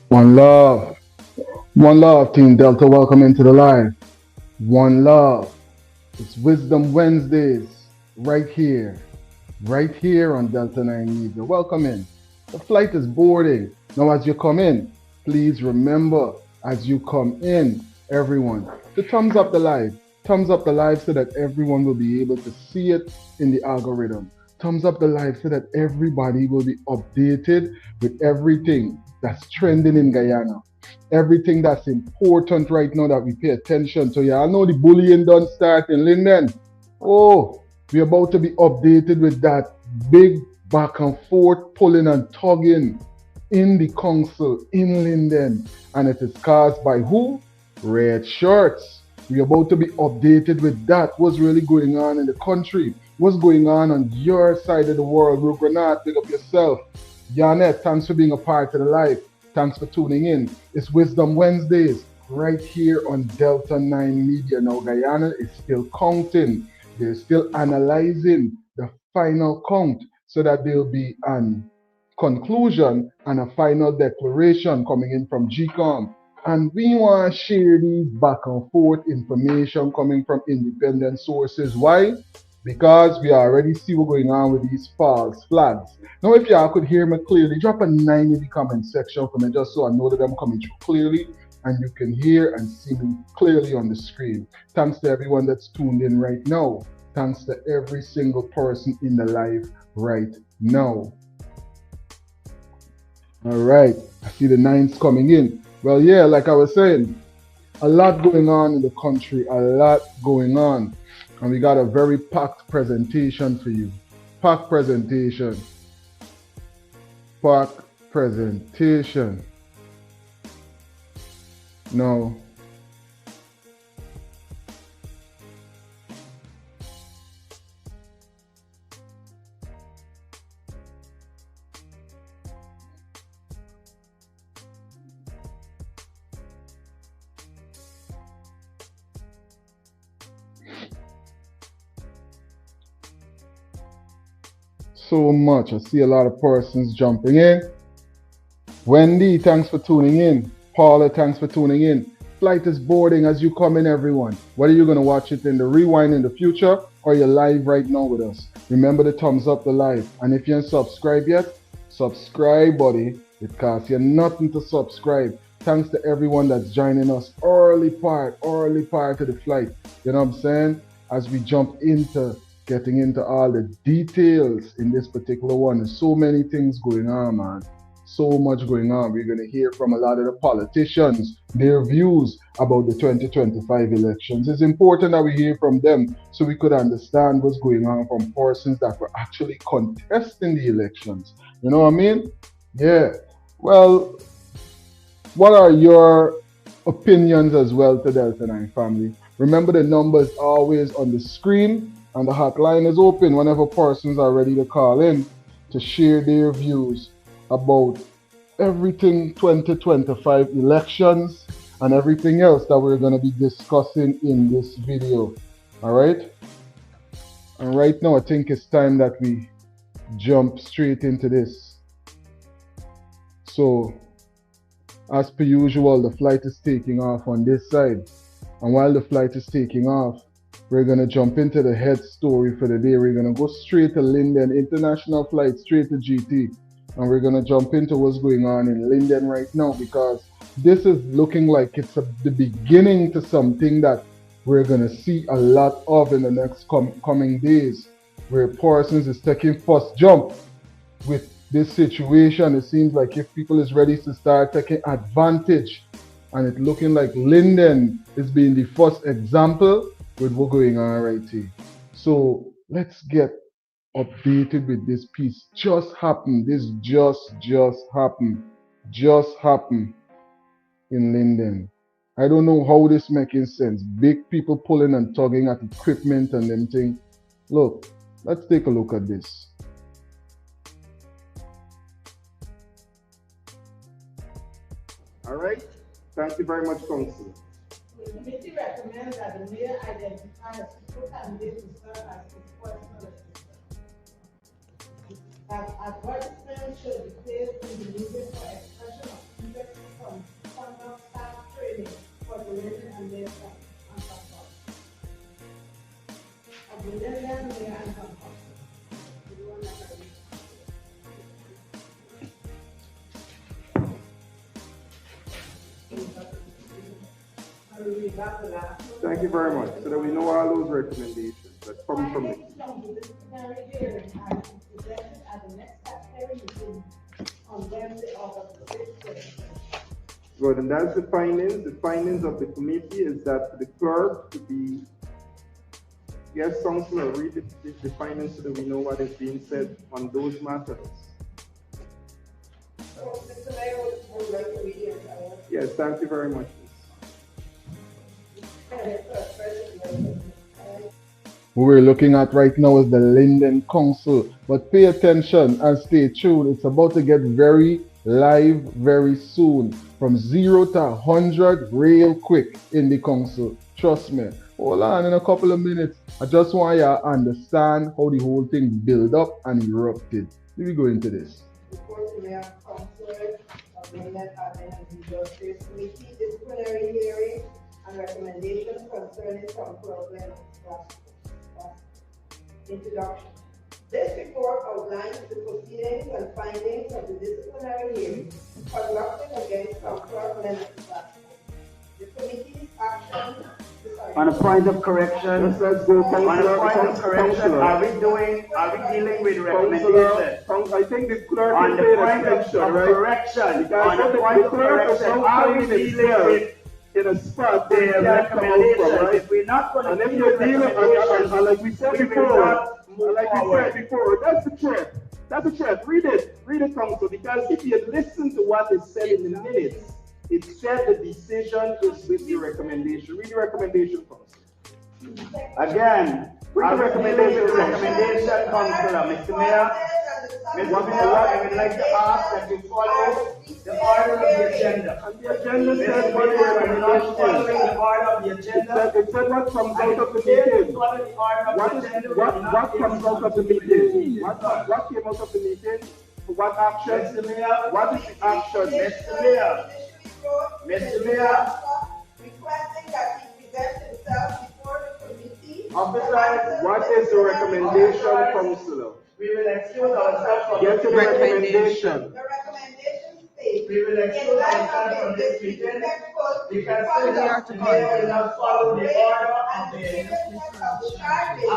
One love. One love, Team Delta. Welcome into the live. One love. It's Wisdom Wednesdays right here on Delta 9 Media. Welcome in. The flight is boarding. Now, as you come in, please remember, as you come in, everyone, to thumbs up the live. Thumbs up the live so that everyone will be able to see it in the algorithm. Thumbs up the live so that everybody will be updated with everything that's trending in Guyana. Everything that's important right now that we pay attention to. Yeah, I know the bullying don't start in Linden. Oh, we're about to be updated with that big back and forth pulling and tugging in the council in Linden. And it is caused by who? Red shirts. We're about to be updated with that. What's really going on in the country? What's going on your side of the world? Granat, pick up yourself. Janet, thanks for being a part of the life. Thanks for tuning in. It's Wisdom Wednesdays right here on Delta 9 Media. Now, Guyana is still counting. They're still analyzing the final count so that there'll be an conclusion and a final declaration coming in from GCOM. And we want to share these back and forth information coming from independent sources. Why? Because we already see what's going on with these false flags. Now, if y'all could hear me clearly, drop a 9 in the comment section for me just so I know that I'm coming through clearly and you can hear and see me clearly on the screen. Thanks to everyone that's tuned in right now. Thanks to every single person in the live right now. All right, I see the 9s coming in. Well, yeah, like I was saying, a lot going on in the country, a lot going on. And we got a very packed presentation for you. Packed presentation. Packed presentation. Now, so much. I see a lot of persons jumping in. Wendy, thanks for tuning in. Paula, thanks for tuning in. Flight is boarding as you come in, everyone. Whether you're going to watch it in the rewind in the future or you're live right now with us. Remember to thumbs up the live. And if you haven't subscribed yet, subscribe, buddy. It costs you nothing to subscribe. Thanks to everyone that's joining us early part of the flight. You know what I'm saying? As we jump into getting into all the details in this particular one. There's so many things going on, man. So much going on. We're going to hear from a lot of the politicians, their views about the 2025 elections. It's important that we hear from them so we could understand what's going on from persons that were actually contesting the elections. You know what I mean? Yeah. Well, what are your opinions as well to Delta 9 family? Remember the numbers always on the screen and the hotline is open whenever persons are ready to call in to share their views about everything 2025 elections and everything else that we're going to be discussing in this video. All right? And right now, I think it's time that we jump straight into this. So, as per usual, the flight is taking off on this side. And while the flight is taking off, we're going to jump into the head story for the day. We're going to go straight to Linden, international flight, straight to GT. And we're going to jump into what's going on in Linden right now because this is looking like it's the beginning to something that we're going to see a lot of in the next coming days, where persons is taking first jump with this situation. It seems like if people is ready to start taking advantage, and it's looking like Linden is being the first example with what's going on right here. So let's get updated with this piece. Just happened. This just happened. Just happened in Linden. I don't know how this making sense. Big people pulling and tugging at equipment and them thing. Look, let's take a look at this. All right. Thank you very much, Council. The committee recommends that the mayor identify a suitable candidate to serve as his personal assistant. Advertisements should be placed in the media for expression of interest Thank you very much. So that we know all those recommendations that come from it. From the disciplinary hearing as presented at the next step hearing meeting on Wednesday, August 6th. Good, and that's the findings. The findings of the committee is that the clerk to be, yes, Councillor, read the findings so that we know what is being said on those matters. So, Mr. Mayor, would like to read it. Yes, thank you very much. What we're looking at right now is the Linden Council, but pay attention and stay tuned. It's about to get very live very soon, from 0 to 100 real quick in the council. Trust me. Hold on, in a couple of minutes. I just want you to understand how the whole thing built up and erupted. Let me go into this. Report to Mayor Councillor of Linden, A.P.N.U Justice Committee, disciplinary hearing and recommendations concerning some problems. Introduction. This report outlines the proceedings and findings of the disciplinary hearing conducted against some fraudulent practices. The committee's action. On a point of correction, Let's go, on a point of correction, are we dealing with recommendation? I think the clerk On the point of correction, are we dealing with in a spot the recommendation? If we're not going and to if deal you're with dealing, recommendations, and like we said we will before, not move forward. that's the threat. That's a threat. Read it, Council, because if you listen to what is said in the minutes, it said the decision is with the recommendation. Read the recommendation, Council. Again, Read the recommendation, Councillor. Mr. Mayor, I would like to ask that you follow the order of the agenda. And the agenda said Mr. what the Mayor, we're not recommendation following is. the order of the agenda. It said what comes out of the If we meeting. follow the order of What the agenda, we're not comes out of the meeting? What came out of the meeting? What action? Mr. Mayor, What is the action? Mr. Mayor, Mr. Mayor, Requesting that he present himself before the committee. officers, What is the recommendation, Councillor? we will excuse ourselves from Get to the recommendation. The recommendation states. We will excuse In light ourselves of from this this meeting disrespectful because conduct, the mayor will not follow the order and of the the seriousness of the charges,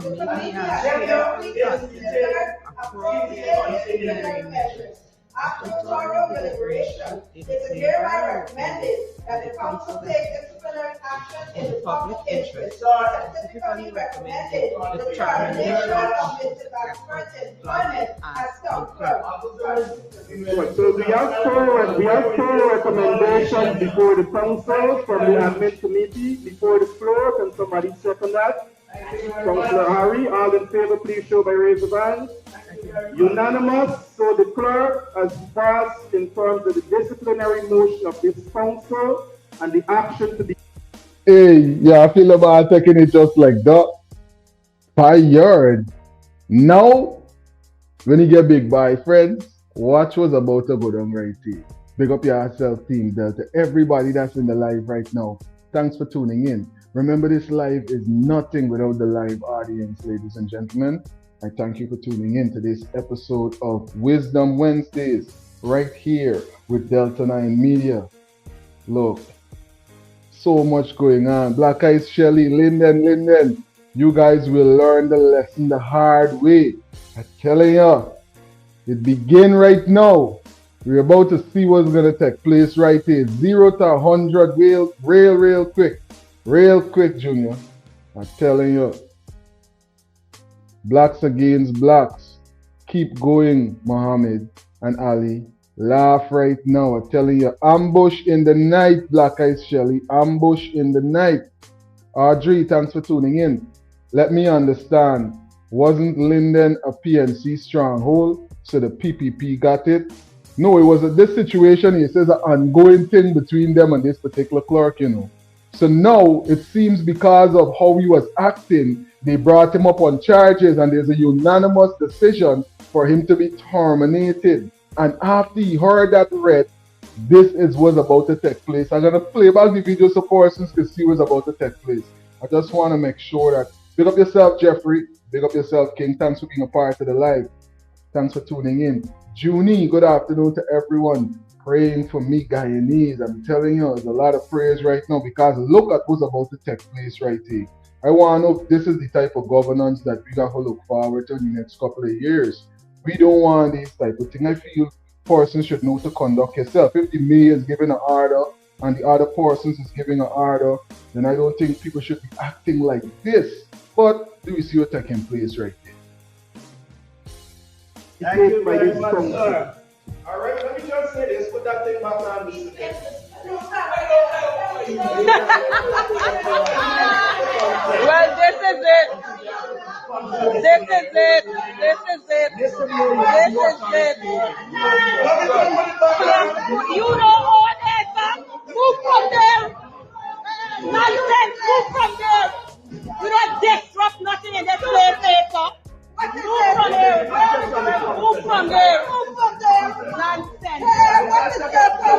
the committee has Agenda carefully is considered appropriate considered disciplinary measures. After thorough deliberation, it is hereby recommended that the council take disciplinary action in the public interest. Specifically recommended the termination of Mr. Baxter's employment as town clerk. So we have four recommendations before the council from the admin committee. Before the floor, can somebody second that? Councillor Harry, all in favor, please show by raise of hands. Unanimous, so the clerk has passed in terms of the disciplinary motion of this council and the action to be. Hey, yeah, I feel about taking it just like that. Per yard. Now, when you get big by friends, watch what's about to go down right here. Big up yourself, Team Delta. Everybody that's in the live right now, thanks for tuning in. Remember, this live is nothing without the live audience, ladies and gentlemen. I thank you for tuning in to this episode of Wisdom Wednesdays right here with Delta 9 Media. Look, so much going on. Black Eyes, Shelly, Linden, you guys will learn the lesson the hard way. I'm telling you, it begin right now. We're about to see what's going to take place right here. 0 to 100 real quick. Real quick, Junior. I'm telling you. Blacks against blacks. Keep going, Muhammad and Ali. Laugh right now. I'm telling you. Ambush in the night, Black Eyes Shelly. Ambush in the night. Audrey, thanks for tuning in. Let me understand. Wasn't Linden a PNC stronghold? So the P.P.P got it? No, it was this situation. He says an ongoing thing between them and this particular clerk, you know. So now it seems because of how he was acting, they brought him up on charges and there's a unanimous decision for him to be terminated. And after he heard that read, this is what's about to take place. I'm going to play back the video so persons can see what's about to take place. I just want to make sure that, big up yourself, Jeffrey. Big up yourself, King. Thanks for being a part of the live. Thanks for tuning in. Junie, good afternoon to everyone. praying for me Guyanese. I'm telling you, there's a lot of prayers right now because look at what's about to take place right here. I want to know if this is the type of governance that we got to look forward to in the next couple of years. We don't want these type of things. I feel persons should know to conduct yourself. If the mayor is giving an order and the other persons is giving an order, then I don't think people should be acting like this. But do we see what's taking place right there? Thank you very much, sir. All right, let me just say this. Put that thing back on the screen. Well, this is it. This is it. This is it. This is it. You know all that, move from there. Nonsense, move from there. You don't disrupt nothing in this place, sir. Move from there. Move from there. Move from there. Nonsense. What is the problem?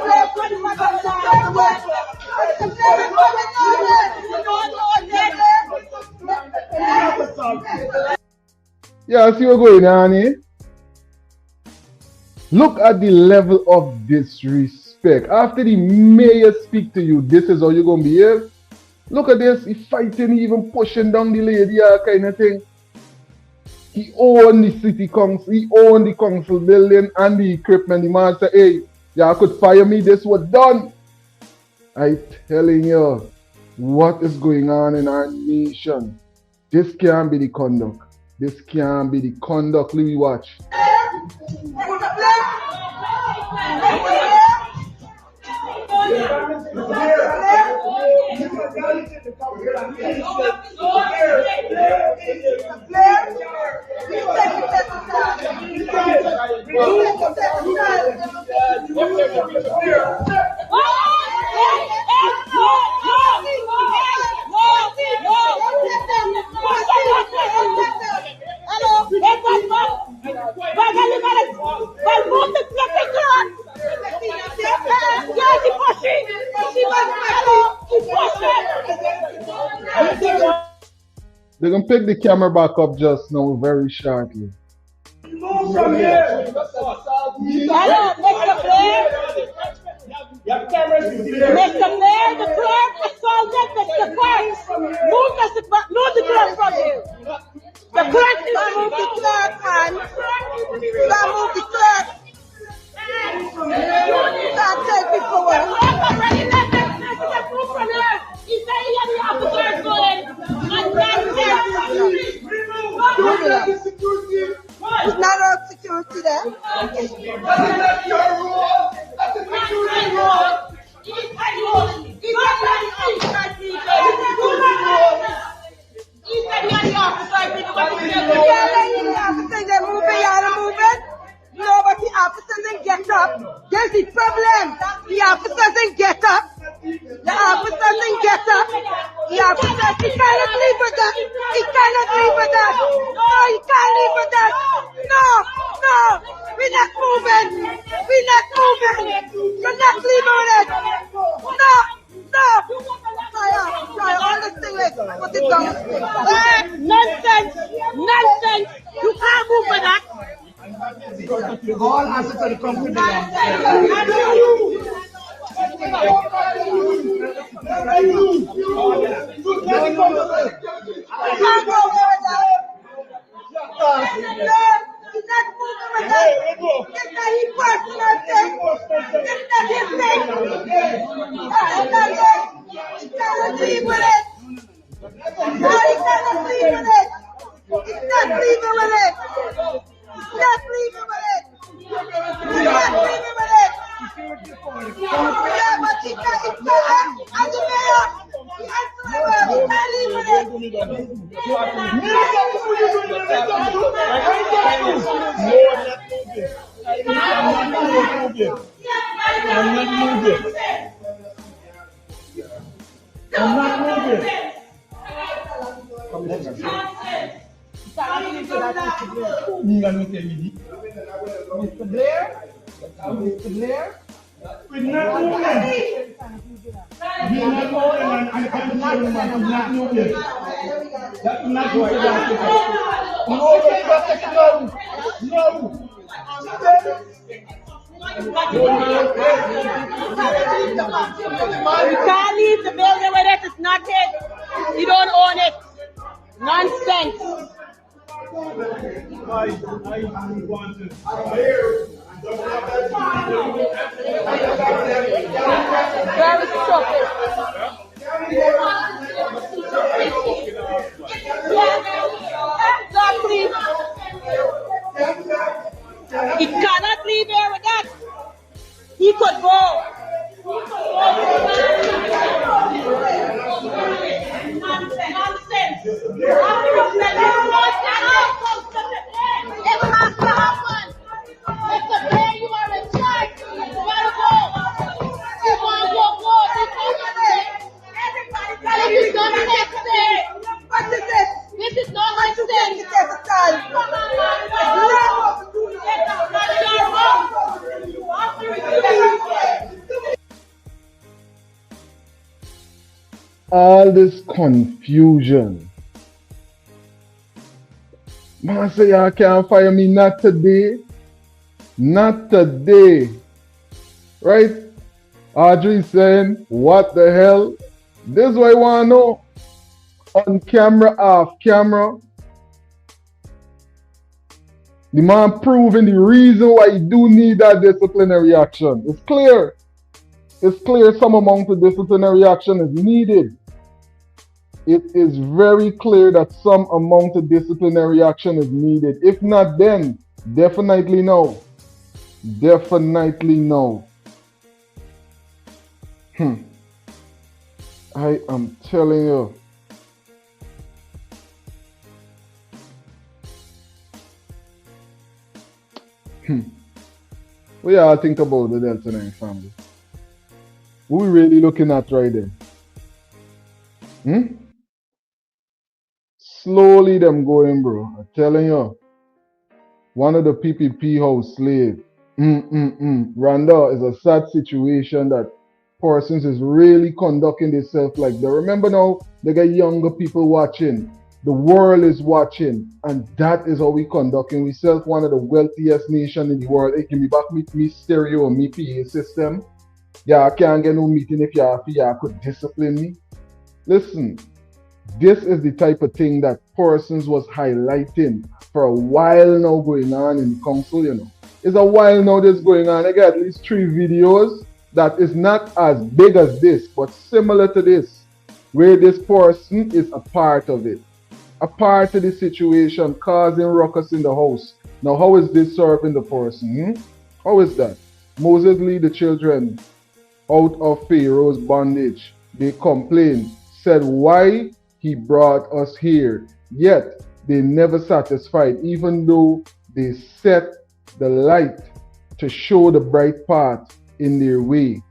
Yeah, I see what's going on here. Look at the level of disrespect. After the mayor speak to you, this is how you're going to behave. Look at this. He's fighting, even pushing down the lady, kind of thing. He owned the city council, he owned the council building and the equipment. The man said, hey, y'all could fire me, this was done. I telling you, what is going on in our nation? This can't be the conduct. This can't be the conduct. Let me watch. They're going to pick the camera back up just now very shortly. Move from here. Hello, Mr. Blair. Mr. Blair, the clerk assaulted Mr. Parks. Move the clerk from here. The clerk is to move the clerk, man. You gotta move the clerk. You can't take people away. The clerk already left the move from here. He said he had the officers going. And that's it. It's not our security there. That's not your rule. That's a security rule. No, but the officers didn't get up. There's the problem. The officers didn't get up. The officers didn't get up. The officers, he cannot leave with that. He cannot leave with that. No, he can't leave with that. No, no, we're not moving. We're not moving. You're not leaving with it. No, no. Try all this thing like, put it down. Nonsense. Nonsense. You can't move with that. All assets of the company belong to Mr. Blair? Mr. Blair? We're not moving. We're not moving and the constitution is not moving. That's not what you're going to do. No. You can't leave the building with it. It's not it. You don't own it. Nonsense. Very stupid. Exactly. He cannot leave here with that. He could go. Nonsense. It has to happen. It's the day you are in charge. You gotta go. You want to go. Everybody telling you don't get stay. What is this? This is not my stay. All this confusion. Man say y'all can't fire me, not today. Not today. Right? Audrey saying, what the hell? This is what I want to know. On camera, off camera. The man proving the reason why you do need that disciplinary action. It's clear. It's clear some amount of disciplinary action is needed. It is very clear that some amount of disciplinary action is needed. If not then, definitely no. Definitely no. I am telling you. What y'all think about the Delta 9 family? What we really looking at right there? Slowly them going, bro. I'm telling you. One of the P.P.P house slave. Rwanda is a sad situation that persons is really conducting themselves like that. Remember now, they get younger people watching. The world is watching. And that is how we conducting ourselves. One of the wealthiest nations in the world. Hey, give me back me stereo and me PA system. Yeah, I can't get no meeting if you could discipline me. Listen, this is the type of thing that persons was highlighting for a while now going on in the council, you know. It's a while now this going on. I got at least 3 videos that is not as big as this, but similar to this, where this person is a part of it. A part of the situation, causing ruckus in the house. Now, how is this serving the person? How is that? Moses lead the children out of Pharaoh's bondage. They complained, said why he brought us here. Yet they never satisfied, even though they set the light to show the bright path in their way.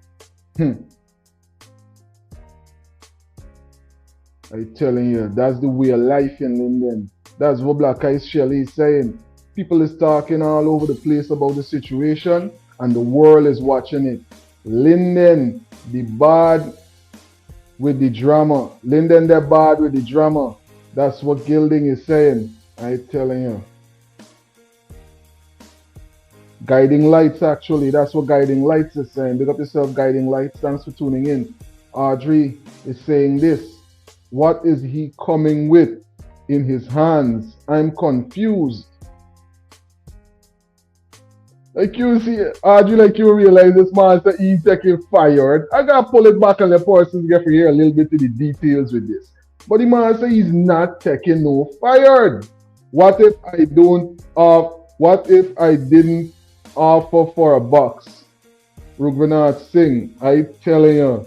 I'm telling you, that's the way of life in Linden. That's what Black Eyes Shelly is saying. People is talking all over the place about the situation, and the world is watching it. Linden, the bad with the drama. Linden, the bad with the drama. That's what Gilding is saying. I'm telling you. Guiding Lights, actually. That's what Guiding Lights is saying. Big up yourself, Guiding Lights. Thanks for tuning in. Audrey is saying this. What is he coming with in his hands? I'm confused. Like you see, Audrey, like you realize this man said he's taking fired. I gotta pull it back on the person get to hear a little bit of the details with this. But the man said he's not taking no fired. What if I don't what if I didn't offer for a box? Rugvinath Singh, I telling you.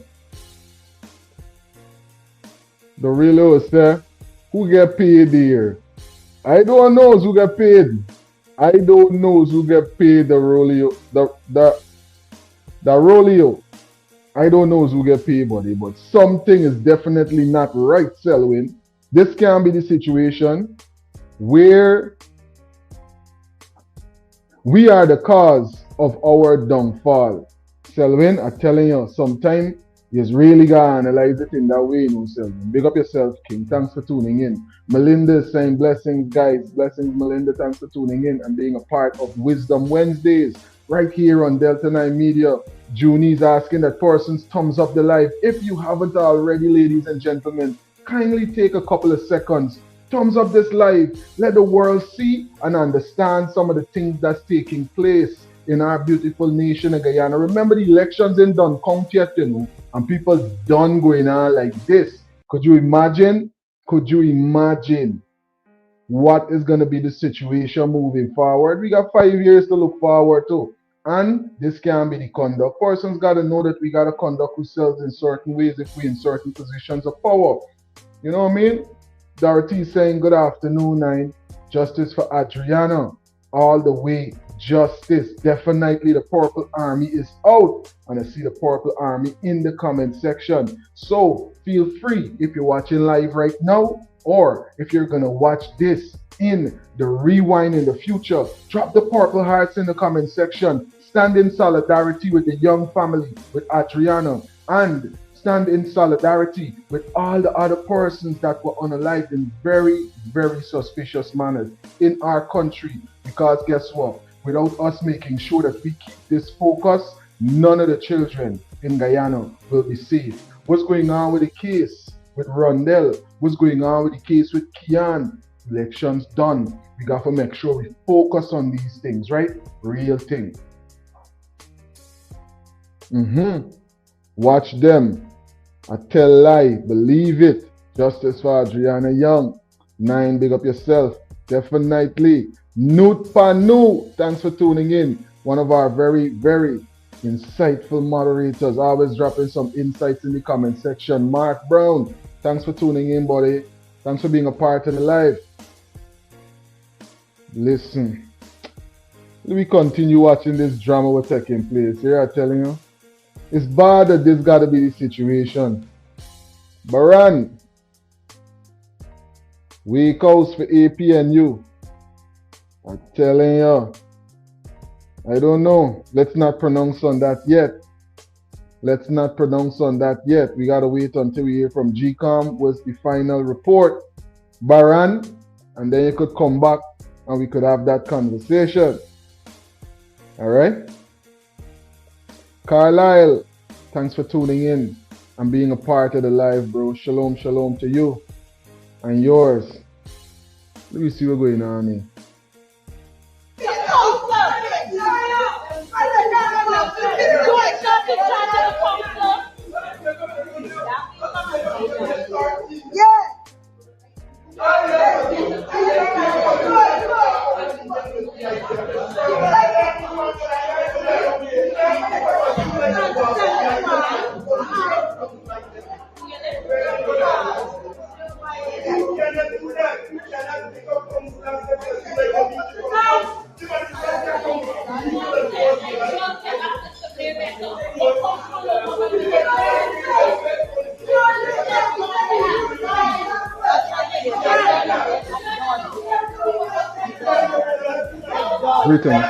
The real host, who get paid here? I don't know who get paid. I don't know who get paid the rolio. The rolio. I don't know who get paid, buddy, but something is definitely not right, Selwyn. This can be the situation where we are the cause of our downfall. Selwyn, I'm telling you, sometimes you really gotta analyze it in that way, you know, Selwyn. Big up yourself, King. Thanks for tuning in. Melinda is saying blessings, guys. Blessings, Melinda. Thanks for tuning in and being a part of Wisdom Wednesdays. right here on Delta 9 Media. Junie's asking that persons thumbs up the live. If you haven't already, ladies and gentlemen, kindly take a couple of seconds. Thumbs up this live. Let the world see and understand some of the things that's taking place in our beautiful nation of Guyana. Remember, the elections ain't done count yet, you know, and people done going on like this. Could you imagine? Could you imagine what is going to be the situation moving forward? We got 5 years to look forward to. And this can be the conduct. Persons got to know that we got to conduct ourselves in certain ways if we're in certain positions of power. You know what I mean? Dorothy saying good afternoon, 9. Justice for Adriana. All the way. Justice. Definitely the Purple Army is out. And I see the Purple Army in the comment section. So feel free if you're watching live right now, or if you're going to watch this in the rewind in the future, drop the purple hearts in the comment section. Stand in solidarity with the young family, with Adriana, and stand in solidarity with all the other persons that were unalived in very, very suspicious manners in our country. Because guess what? Without us making sure that we keep this focus, none of the children in Guyana will be safe. What's going on with the case with Rondell? What's going on with the case with Kian? Elections done. We got to make sure we focus on these things, right? Real thing. Watch them. I tell lie, believe it. Justice for Adriana Young. 9, big up yourself. Definitely. P.P.P, thanks for tuning in. One of our very, very insightful moderators. Always dropping some insights in the comment section. Mark Brown, thanks for tuning in, buddy. Thanks for being a part of the live. Listen, let me continue watching this drama we're taking place. Here I'm telling you, it's bad that this got to be the situation. Baran, weak house for A.P.N.U. I'm telling you, I don't know. Let's not pronounce on that yet. Let's not pronounce on that yet. We got to wait until we hear from GCOM what's the final report. Baran, and then you could come back and we could have that conversation. All right? Carlisle, thanks for tuning in and being a part of the live, bro. Shalom, shalom to you and yours. Let me see what's going on here. Greetings.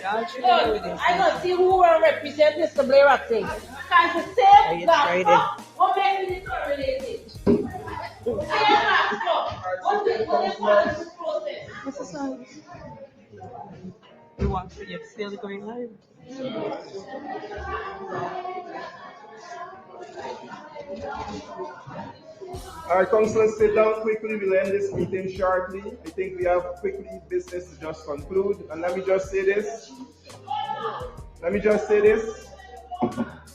I don't see who will represent Mr. Blair at thing. Because the same that what makes it correlated. You want to get still going live? All right, councillors, sit down quickly. We'll end this meeting shortly. I think we have quickly business to just conclude. And let me just say this.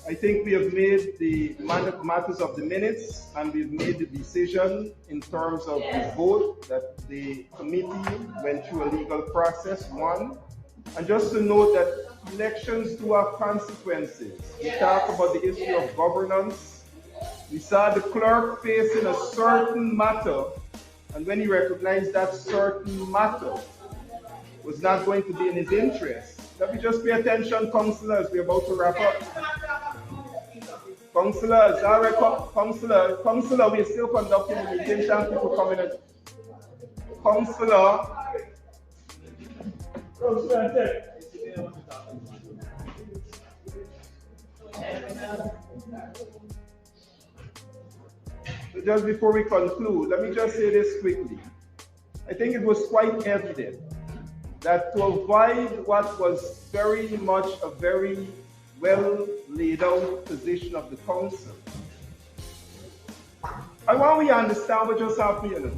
I think we have made the matters of the minutes, and we've made the decision in terms of the vote that the committee went through a legal process, one. And just to note that elections do have consequences. We talk about the issue of governance. We saw the clerk facing a certain matter, and when he recognized that certain matter was not going to be in his interest. Let me just pay attention, councillors. We're about to wrap up. Councillors, all right, councillor, we're still conducting the meeting. Thank you for coming in. Councillor. Just before we conclude, let me just say this quickly. I think it was quite evident that to avoid what was very much a very well laid out position of the council, I want we understand what just happened here.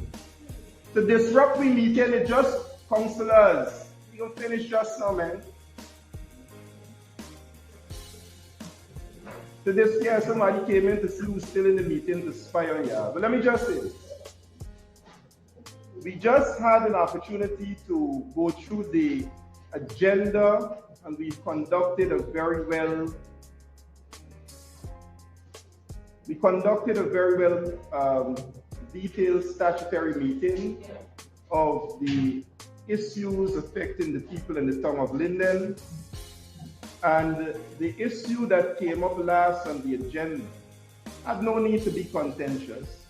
To disrupt the meeting, it just councillors. You finish just now, man. To this year, somebody came in to see who's still in the meeting to spy on you. But let me just say this. We just had an opportunity to go through the agenda, and we've conducted a very well detailed statutory meeting of the issues affecting the people in the town of Linden. And the issue that came up last on the agenda had no need to be contentious.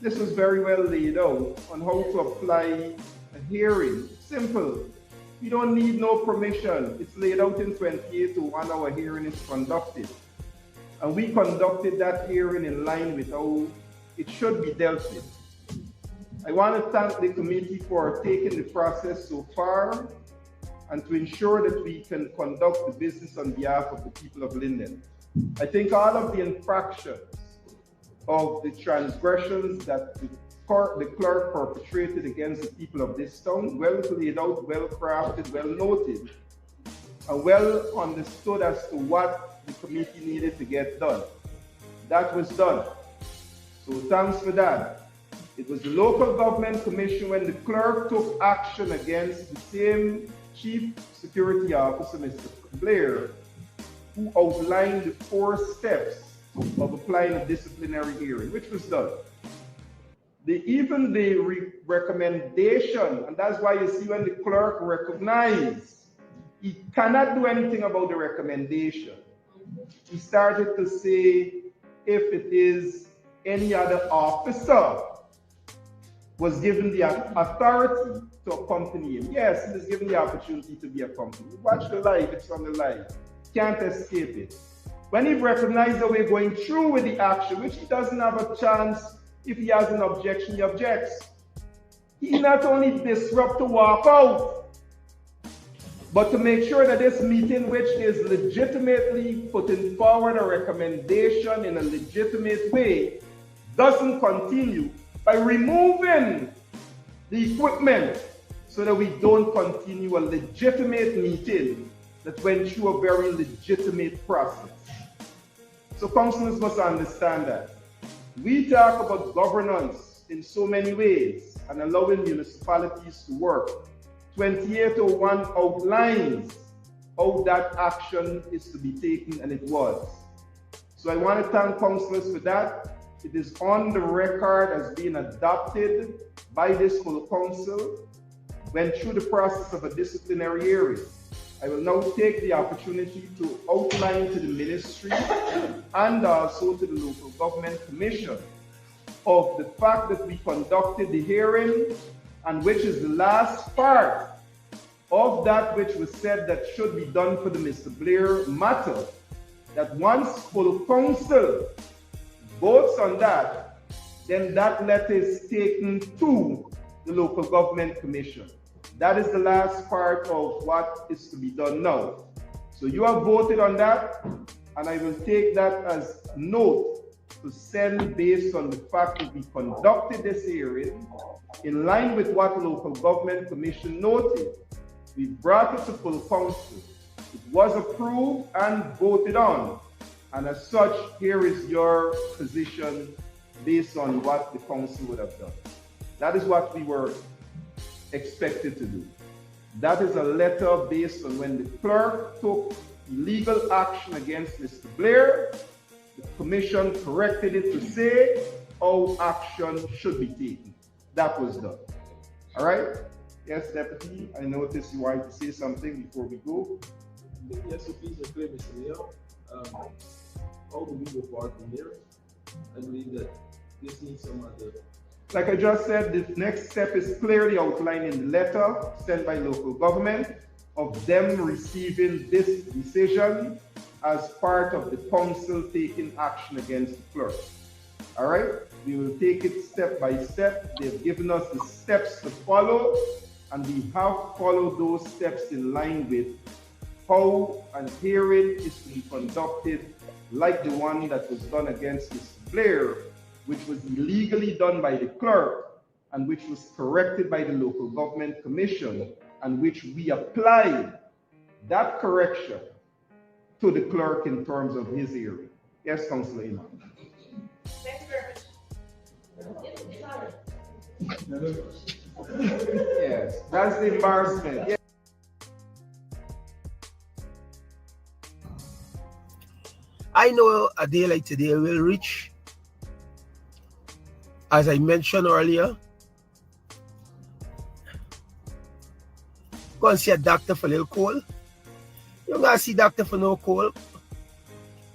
This was very well laid out on how to apply a hearing. Simple. You don't need no permission. It's laid out in 28 to 1 hour hearing is conducted. And we conducted that hearing in line with how it should be dealt with. I want to thank the committee for taking the process so far and to ensure that we can conduct the business on behalf of the people of Linden. I think all of the infractions of the transgressions that the clerk perpetrated against the people of this town, well laid out, well crafted, well noted, and well understood as to what the committee needed to get done. That was done. So thanks for that. It was the local government commission when the clerk took action against the same chief security officer, Mr. Blair, who outlined the 4 steps of applying a disciplinary hearing, which was done. Even the recommendation, and that's why you see when the clerk recognized he cannot do anything about the recommendation, he started to say if it is any other officer was given the authority to accompany him. Yes, he was given the opportunity to be accompanied. Watch the live, it's on the live. Can't escape it. When he recognized that we're going through with the action, which he doesn't have a chance, if he has an objection, he objects. He not only disrupt to walk out, but to make sure that this meeting, which is legitimately putting forward a recommendation in a legitimate way, doesn't continue by removing the equipment so that we don't continue a legitimate meeting that went through a very legitimate process. So councillors must understand that. We talk about governance in so many ways and allowing municipalities to work. 2801 outlines how that action is to be taken, and it was. So I want to thank councillors for that. It is on the record as being adopted by this full council, went through the process of a disciplinary hearing. I will now take the opportunity to outline to the ministry and also to the local government commission of the fact that we conducted the hearing, and which is the last part of that which was said that should be done for the Mr. Blair matter, that once full council votes on that, then that letter is taken to the local government commission. That is the last part of what is to be done now. So you have voted on that, and I will take that as a note to send based on the fact that we conducted this hearing in line with what local government commission noted. We brought it to full council. It was approved and voted on. And as such, here is your position based on what the council would have done. That is what we were expected to do. That is a letter based on when the clerk took legal action against Mr. Blair, the commission corrected it to say how action should be taken. That was done. All right? Yes, Deputy, I noticed you wanted to say something before we go. Yes, so please clear, Mr. Mayor. How do we go forward from here? I believe that this needs some other. Like I just said, the next step is clearly outlined in the letter sent by local government of them receiving this decision as part of the council taking action against the clerk. All right, we will take it step by step. They've given us the steps to follow, and we have followed those steps in line with how an hearing is to be conducted, like the one that was done against Mr. Blair, which was illegally done by the clerk and which was corrected by the local government commission, and which we applied that correction to the clerk in terms of his hearing. Yes, Councillor Ina. Thank you very much. Yes, that's the embarrassment. Yes. I know a day like today will reach. As I mentioned earlier, go and see a doctor for a little cold. You're going to see a doctor for no cold.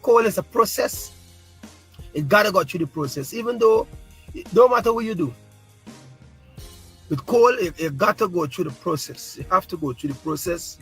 Cold is a process. It got to go through the process, even though it don't matter what you do. With cold, it got to go through the process. You have to go through the process.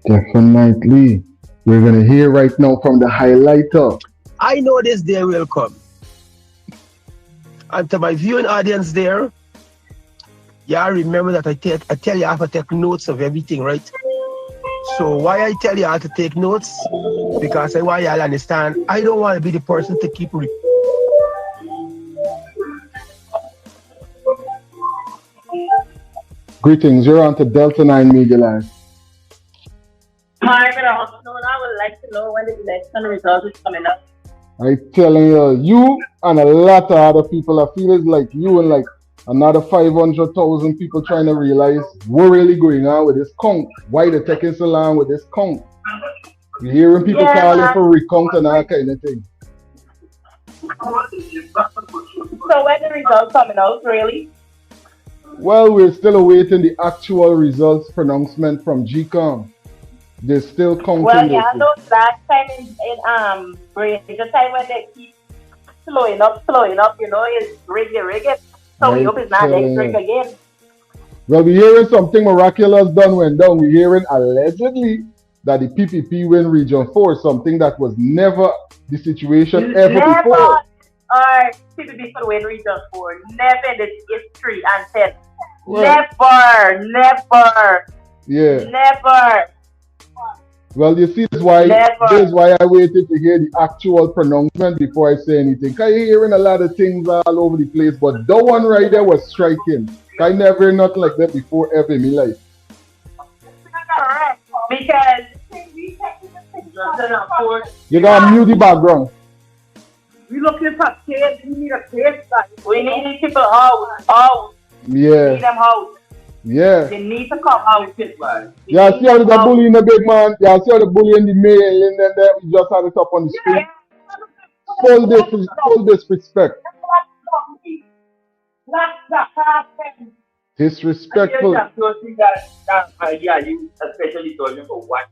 Definitely. We're going to hear right now from the highlighter. I know this day will come. And to my viewing audience there, yeah, remember that I tell you I have to take notes of everything, right? So why I tell you I have to take notes? Because I want you all understand, I don't want to be the person to keep Greetings, you're on to Delta 9 Media Live. Hi, good afternoon. I would like to know when the election result is coming up. I telling you, you and a lot of other people are feeling like you and like another 500,000 people trying to realize what really going on with this count. Why they're taking so long with this count? You're hearing people calling for recount and all kind of thing. So when the results coming out, really? Well, we're still awaiting the actual results pronouncement from GCOM. They're still counting. Well, yeah, I know last time in the time when they keep slowing up, you know, it's riggy. So we hope it's not next rig again. Well, we're hearing something miraculous done went down. We're hearing allegedly that the P.P.P win Region 4, something that was never the situation ever before. Or P.P.P could win Region 4. Never in its history and tell. Well, Never. yeah. Never. Well, you see, this is why I waited to hear the actual pronouncement before I say anything. Cause you're hearing a lot of things all over the place, but that one right there was striking. I never heard nothing like that before ever in my life. Because you gotta mute the background. we looking for kids. We need a kid. We need people out. Yeah. We need them out. Yeah. They need to come out. Yeah, see how the bully in the big man. Yeah, see how the bully in the mayor in Linden there. We just had it up on the street. Full disrespect. Disrespectful. Yeah, you especially told him for what.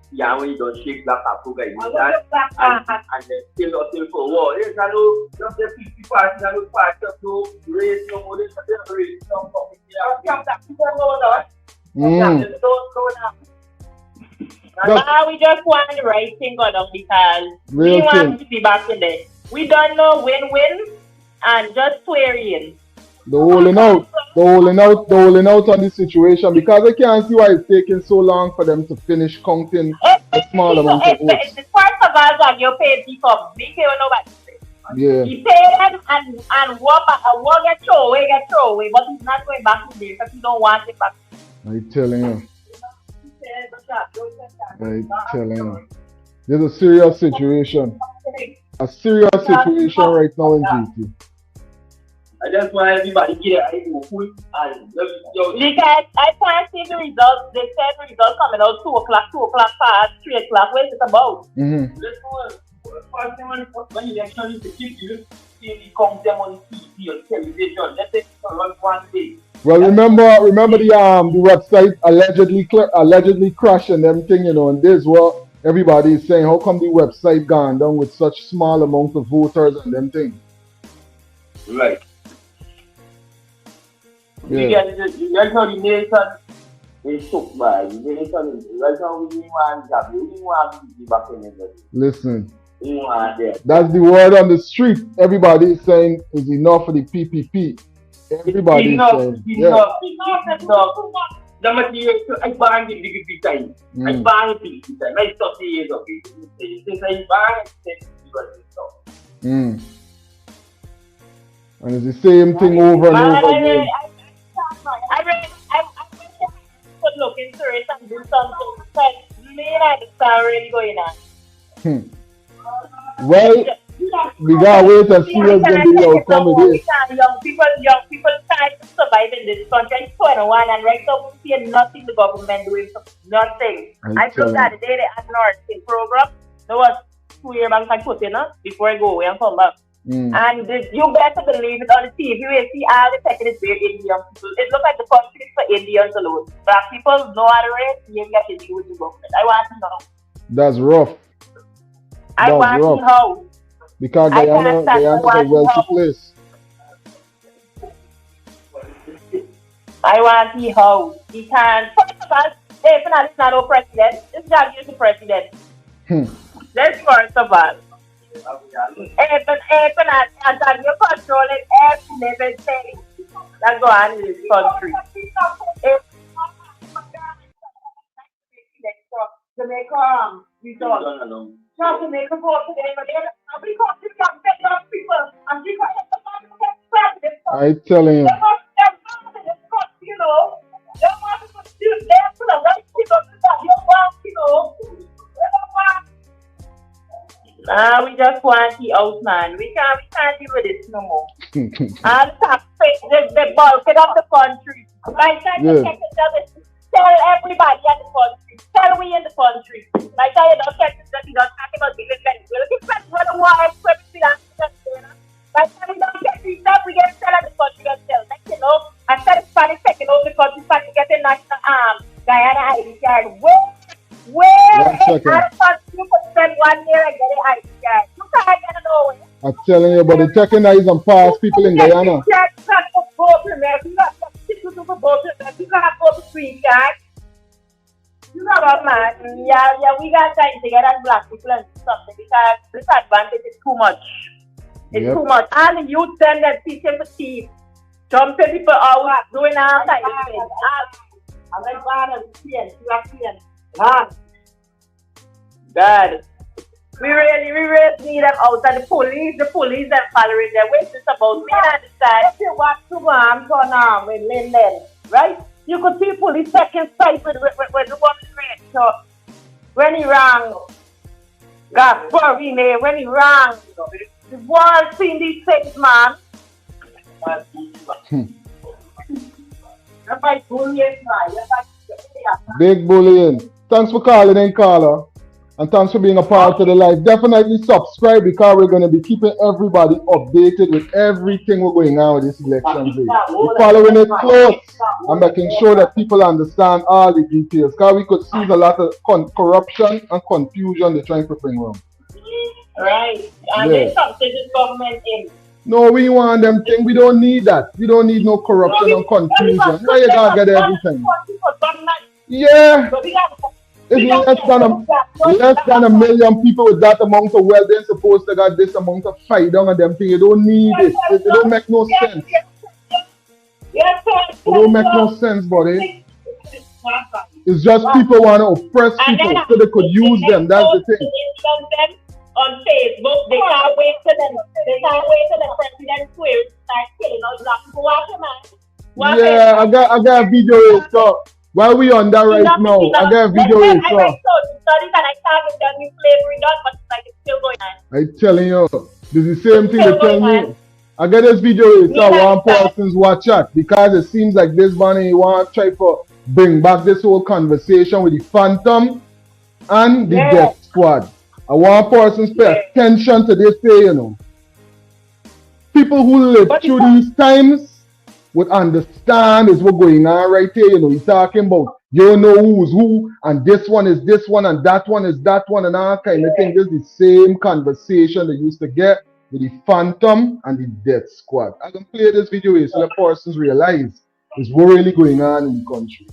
Yeah, when you don't shake black Africa, you know that. And then still for war. There's no, just the 50 parts, no part of no race, no more, there's no race, no something. Now we just want the right thing going on because Real we want thing. to be back in there. We don't know win and just swearing. The holding out on this situation because I can't see why it's taking so long for them to finish counting a small amount of votes. The first of all, you pay people, we pay nobody. Yeah. He pay them and walk get throw away, but he's not going back in there because he don't want it back. I'm telling you. There's a serious situation. A serious situation right now in GT. I just want everybody to get it full and because I can't see the results. They said the results coming out 2 o'clock past 3 o'clock. What is it about? First thing when election is to keep you, see come them on TV or television. Let's say run one day. Well, remember the website allegedly crashed and everything, you know, and this is what everybody is saying. How come the website gone down with such small amount of voters and them things? Right. Yeah. That's how the nation is shook by. The nation is right now we didn't want that. We didn't want to be back in it. Listen. We didn't want that. That's the word on the street. Everybody is saying is enough for the P.P.P. Everybody is saying. Enough. The material I banned the big time. I banned the big time. I stopped the years of it. Since I banned it, and it's the same thing over and over again. I could look into it and do something because me and I understand really going on. Well, we gotta wait and see what's going to be the outcome of this. Young people trying to survive in this country. It's 21 and right now we see nothing the government doing. Nothing. I looked at the day they had an nursing program. There was 2 years back I put in before I go away and come back. And you better believe it on the TV. You see all the second is very Indian people. It looks like the country is for Indians alone. Black people, no other race, you ain't got to do with the government. I want to know. That's rough. I want to know. Because Guyana is a wealthy place. I want to how. He can. First of all, A.P.N.U is not no president. This guy is the president. That's first of all. A.P.N.U and you're controlling every level thing that's going on in this country. Jamaica, we talk. Now Jamaica vote today, but every country can get young people and she can I telling you. You know, they want to put the right people to that. You want, you know. We just want the out, man. We can't deal with this no more. And the bulk of the country. Like I said, tell everybody in the country. Tell we in the country. Like I don't care that you don't talk about giving credit. We'll give credit for the war and everything else. Like we don't get free stuff, we get sell at the country themselves. Like you know, I said Spanish taking over the country, Spanish getting national Guyana ID card. Where in other countries you could spend 1 year and get an ID card? You can't get it nowhere. I'm telling you, but the technical and past people in Guyana. You can't go to America. You got to go to America. can't go to screenshot. You know what, man? Yeah, we got time together as black people and something because this advantage is too much. It's too much. And the youth then that teaching for teeth. Jumping people out, doing all type of things. I'm like, God, I'm seeing. God. We really need them out. And the police are following them. Wait, this about me. I understand. If you watch the one turn on with Linden, right? You could see police taking sight with the woman's rate. So, when he rang, Gaspar, when he rang, the world seen these things, man. Big bullying. Thanks for calling in, caller. And thanks for being a part of the live. Definitely subscribe because we're going to be keeping everybody updated with everything we're going on with this election day. We're following it close and making sure that people understand all the details. Because we could see a lot of corruption and confusion they're trying to bring around. Right. And there's something this government in. No, we want them things. We don't need that. We don't need no corruption and confusion. Where you gonna get everything? Yeah. It's less than a million people with that amount of wealth. They're supposed to got this amount of fight on them thing. You don't need it. It don't make no sense. It don't make no sense, buddy. It's just people want to oppress people so they could use them. That's the thing. On Facebook, they can't wait for the president to start killing us black people. Watch it, man. Yeah, I got a video here, so while we on that right now, I got a video here, so. I'm telling you, this is the same thing they tell me. I got this video here, so one person's watch it because it seems like this bunny want to try to bring back this whole conversation with the Phantom and the Death Squad. I want persons pay attention to this day, you know. People who live through these times would understand is what's going on right here, you know. He's talking about you know who's who, and this one is this one, and that one is that one, and all kind of thing. This is the same conversation they used to get with the Phantom and the Death Squad. I can play this video here so the persons realize is what really going on in the country.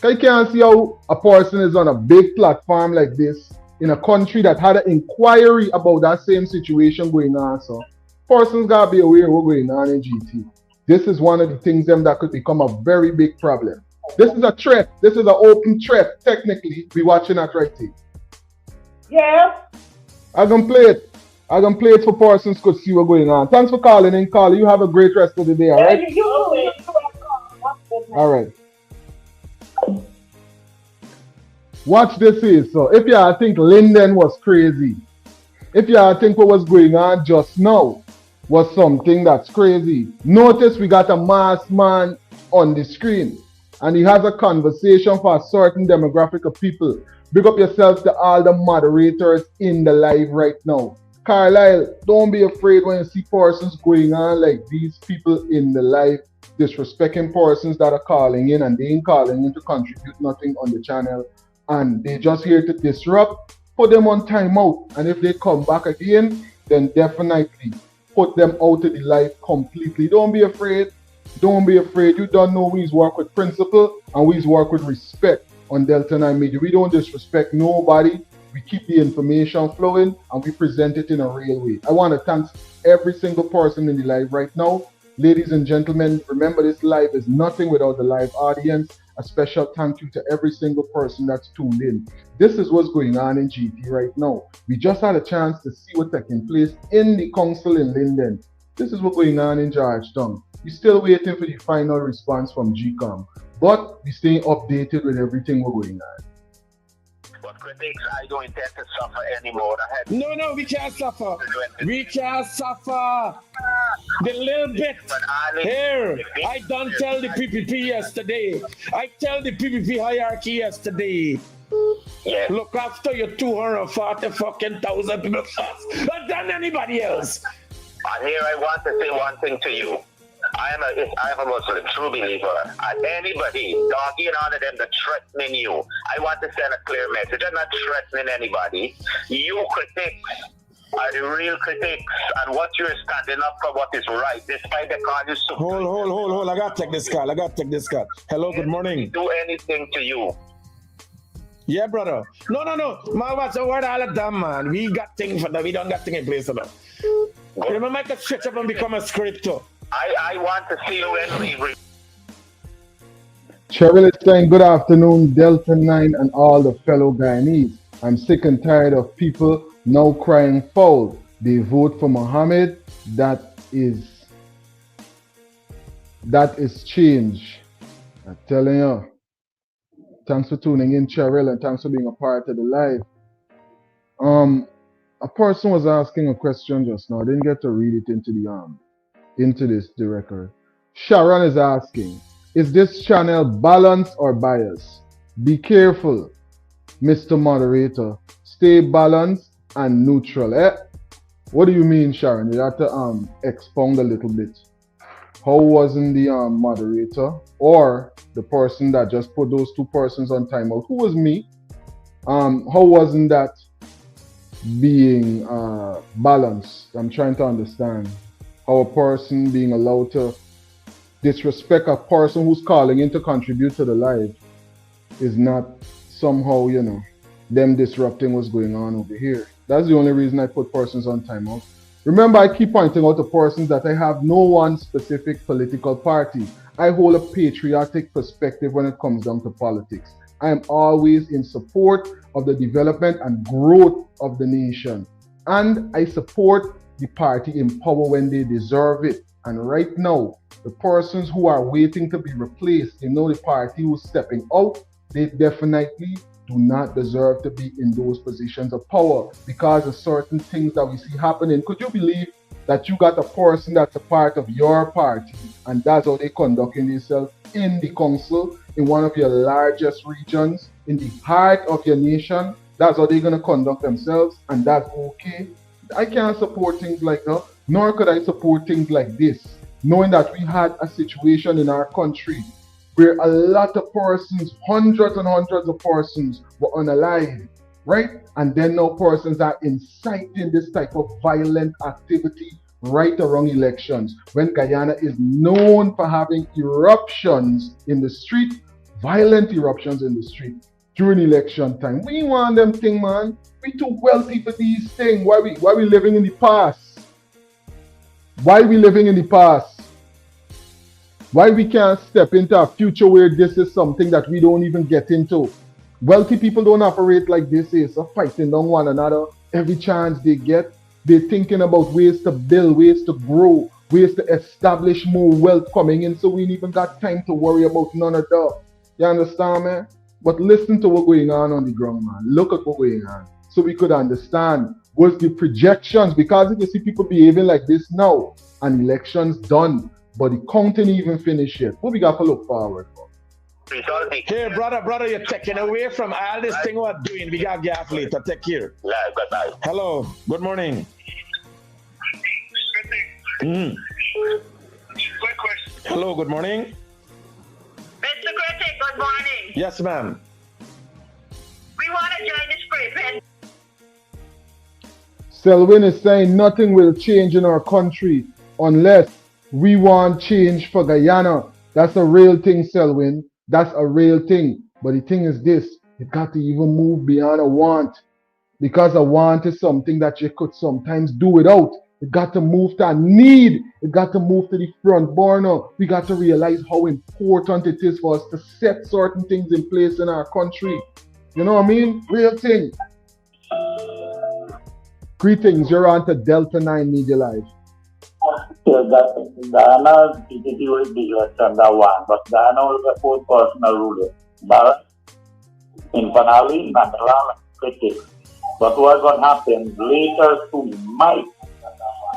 You can't see how a person is on a big platform like this in a country that had an inquiry about that same situation going on. So persons gotta be aware of what's going on in GT. This is one of the things that could become a very big problem. This is a threat. This is an open threat. Technically, we watching that right here. Yeah. I can play it. I can play it for persons could see what's going on. Thanks for calling in, caller. You have a great rest of the day, all right? All right. Watch this here. So if you think Linden was crazy, if you think what was going on just now was something that's crazy, notice we got a masked man on the screen and he has a conversation for a certain demographic of people. Big up yourself to all the moderators in the live right now. Carlisle, don't be afraid when you see persons going on like these people in the live, disrespecting persons that are calling in and they ain't calling in to contribute nothing on the channel. And they're just here to disrupt, put them on timeout. And if they come back again, then definitely put them out of the life completely. Don't be afraid. Don't be afraid. You don't know we work with principle and we work with respect on Delta 9 Media. We don't disrespect nobody. We keep the information flowing and we present it in a real way. I want to thank every single person in the live right now. Ladies and gentlemen, remember this live is nothing without the live audience. A special thank you to every single person that's tuned in. This is what's going on in GT right now. We just had a chance to see what's taking place in the council in Linden. This is what's going on in Georgetown. We're still waiting for the final response from GCOM, but we're staying updated with everything we're going on. But critics, I don't intend to suffer anymore. No, we can't suffer. We can't suffer. The little bit. Here, I don't tell the P.P.P yesterday. I tell the P.P.P hierarchy yesterday. Yeah. Look after your 240,000 people first, not than anybody else. And here I want to say one thing to you. I am a Muslim, true believer. And anybody, dogging all of them that threatening you, I want to send a clear message. I'm not threatening anybody. You critics, are the real critics, and what you're standing up for what is right, despite the call you support. Hold. I gotta take this call. Hello, good morning. Do anything to you. Yeah, brother. No. Man, what's the word all of them, man? We got things for that. We don't got things in place for that. Remember, I could stretch up and become a scriptor. I want to see you when Cheryl is saying, good afternoon, Delta 9 and all the fellow Guyanese. I'm sick and tired of people now crying foul. They vote for Mohammed. That is change. I'm telling you. Thanks for tuning in, Cheryl, and thanks for being a part of the live. A person was asking a question just now. I didn't get to read it into the record. Sharon is asking, is this channel balanced or biased? Be careful, Mr. Moderator. Stay balanced and neutral. What do you mean, Sharon? You have to expound a little bit. How wasn't the moderator or the person that just put those two persons on timeout? Who was me? How wasn't that being balanced? I'm trying to understand how a person being allowed to disrespect a person who's calling in to contribute to the live is not somehow, them disrupting what's going on over here. That's the only reason I put persons on timeout. Remember, I keep pointing out to persons that I have no one specific political party. I hold a patriotic perspective when it comes down to politics. I am always in support of the development and growth of the nation. And I support the party in power when they deserve it. And right now, the persons who are waiting to be replaced, the party who's stepping out, they definitely do not deserve to be in those positions of power because of certain things that we see happening. Could you believe that you got a person that's a part of your party and that's how they conducting themselves in the council, in one of your largest regions, in the heart of your nation? That's how they're going to conduct themselves, and that's okay. I can't support things like that, nor could I support things like this, knowing that we had a situation in our country where a lot of persons, hundreds and hundreds of persons were unalive, right? And then now persons are inciting this type of violent activity right around elections, when Guyana is known for having eruptions in the street, violent eruptions in the street during election time. We want them thing, man. We too wealthy for these things. Why we living in the past? Why we living in the past? Why we can't step into a future where this is something that we don't even get into? Wealthy people don't operate like this. It's fighting on one another every chance they get. They're thinking about ways to build, ways to grow, ways to establish more wealth coming in, so we ain't even got time to worry about none of that. You understand, man? But listen to what's going on the ground, man. Look at what's going on, so we could understand what's the projections. Because if you see people behaving like this now, and elections done, but the counting even finished yet, what we got to look forward for? Hey, brother, you're taking away from all this thing we're doing. We got gas later. Take care. Yeah, good night. Hello, good morning. Quick question. Hello, good morning. Mr. Critic, good morning. Yes, ma'am. We want to join this group. Selwyn is saying nothing will change in our country unless we want change for Guyana. That's a real thing, Selwyn. That's a real thing. But the thing is this, you got to even move beyond a want. Because a want is something that you could sometimes do without. You got to move to a need. You got to move to the front burner. We got to realize how important it is for us to set certain things in place in our country. You know what I mean? Real thing. Greetings, you're on to Delta 9 Media Live. Ghana PPP will be election that one, but Ghana will be 4 personal ruler. Barrett, Infanali, NEWSROOM, critics. But what's going to happen later tonight,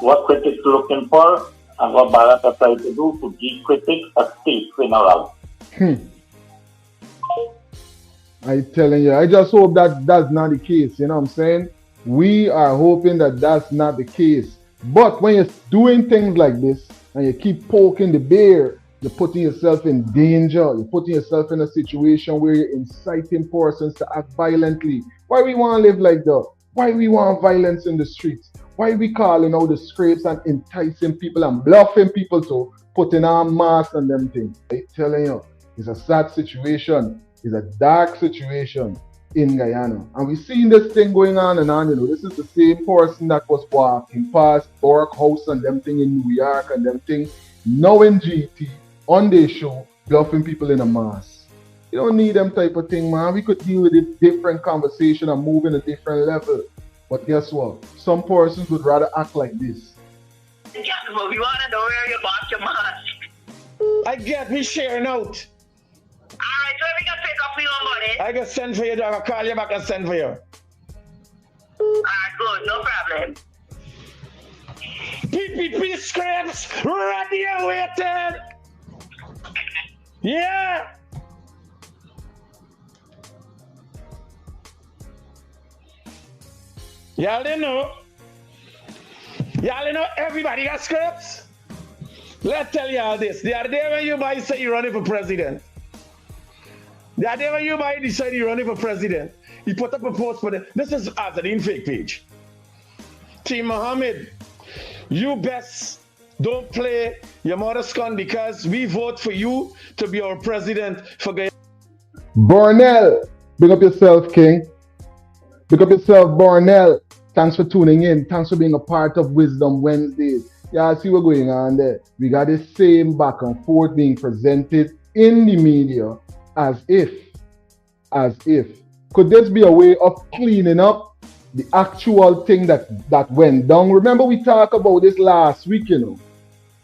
what critics looking for and what Barrett are trying to do to give critics a state funeral. I telling you, I just hope that that's not the case, you know what I'm saying? We are hoping that that's not the case. But when you're doing things like this and you keep poking the bear, you're putting yourself in danger. You're putting yourself in a situation where you're inciting persons to act violently. Why we want to live like that? Why we want violence in the streets? Why we calling out the scrapes and enticing people and bluffing people to putting on masks and them things? I telling you, it's a sad situation. It's a dark situation in Guyana. And we've seen this thing going on and on, you know. This is the same person that was walking past BURKE house and them thing in New York and them thing now in GT on their show bluffing people in a mask. You don't need them type of thing, man. We could deal with a different conversation and move in a different level. But guess what? Some persons would rather act like this. Yeah, but we want to know where you bought your mask. I get me sharing out. Alright, so we can pick up your money. I can send for you, dog. I'll call you back and send for you. Alright, good, no problem. P.P.P scripts, ready and waiting. Yeah. Y'all didn't know. Y'all didn't know everybody got scripts. Let's tell y'all this. The other day when you buy say you're running for president. The other day when you buy decide you're running for president, he put up a post for the, this is Azadine fake page. Team Mohammed, you best don't play your mother's gun because we vote for you to be our president for Guyana. Bornell, big up yourself, King. Big up yourself, Bornell. Thanks for tuning in. Thanks for being a part of Wisdom Wednesdays. Yeah, see what's going on there. We got the same back and forth being presented in the media as if. Could this be a way of cleaning up the actual thing that went down? Remember we talked about this last week, you know.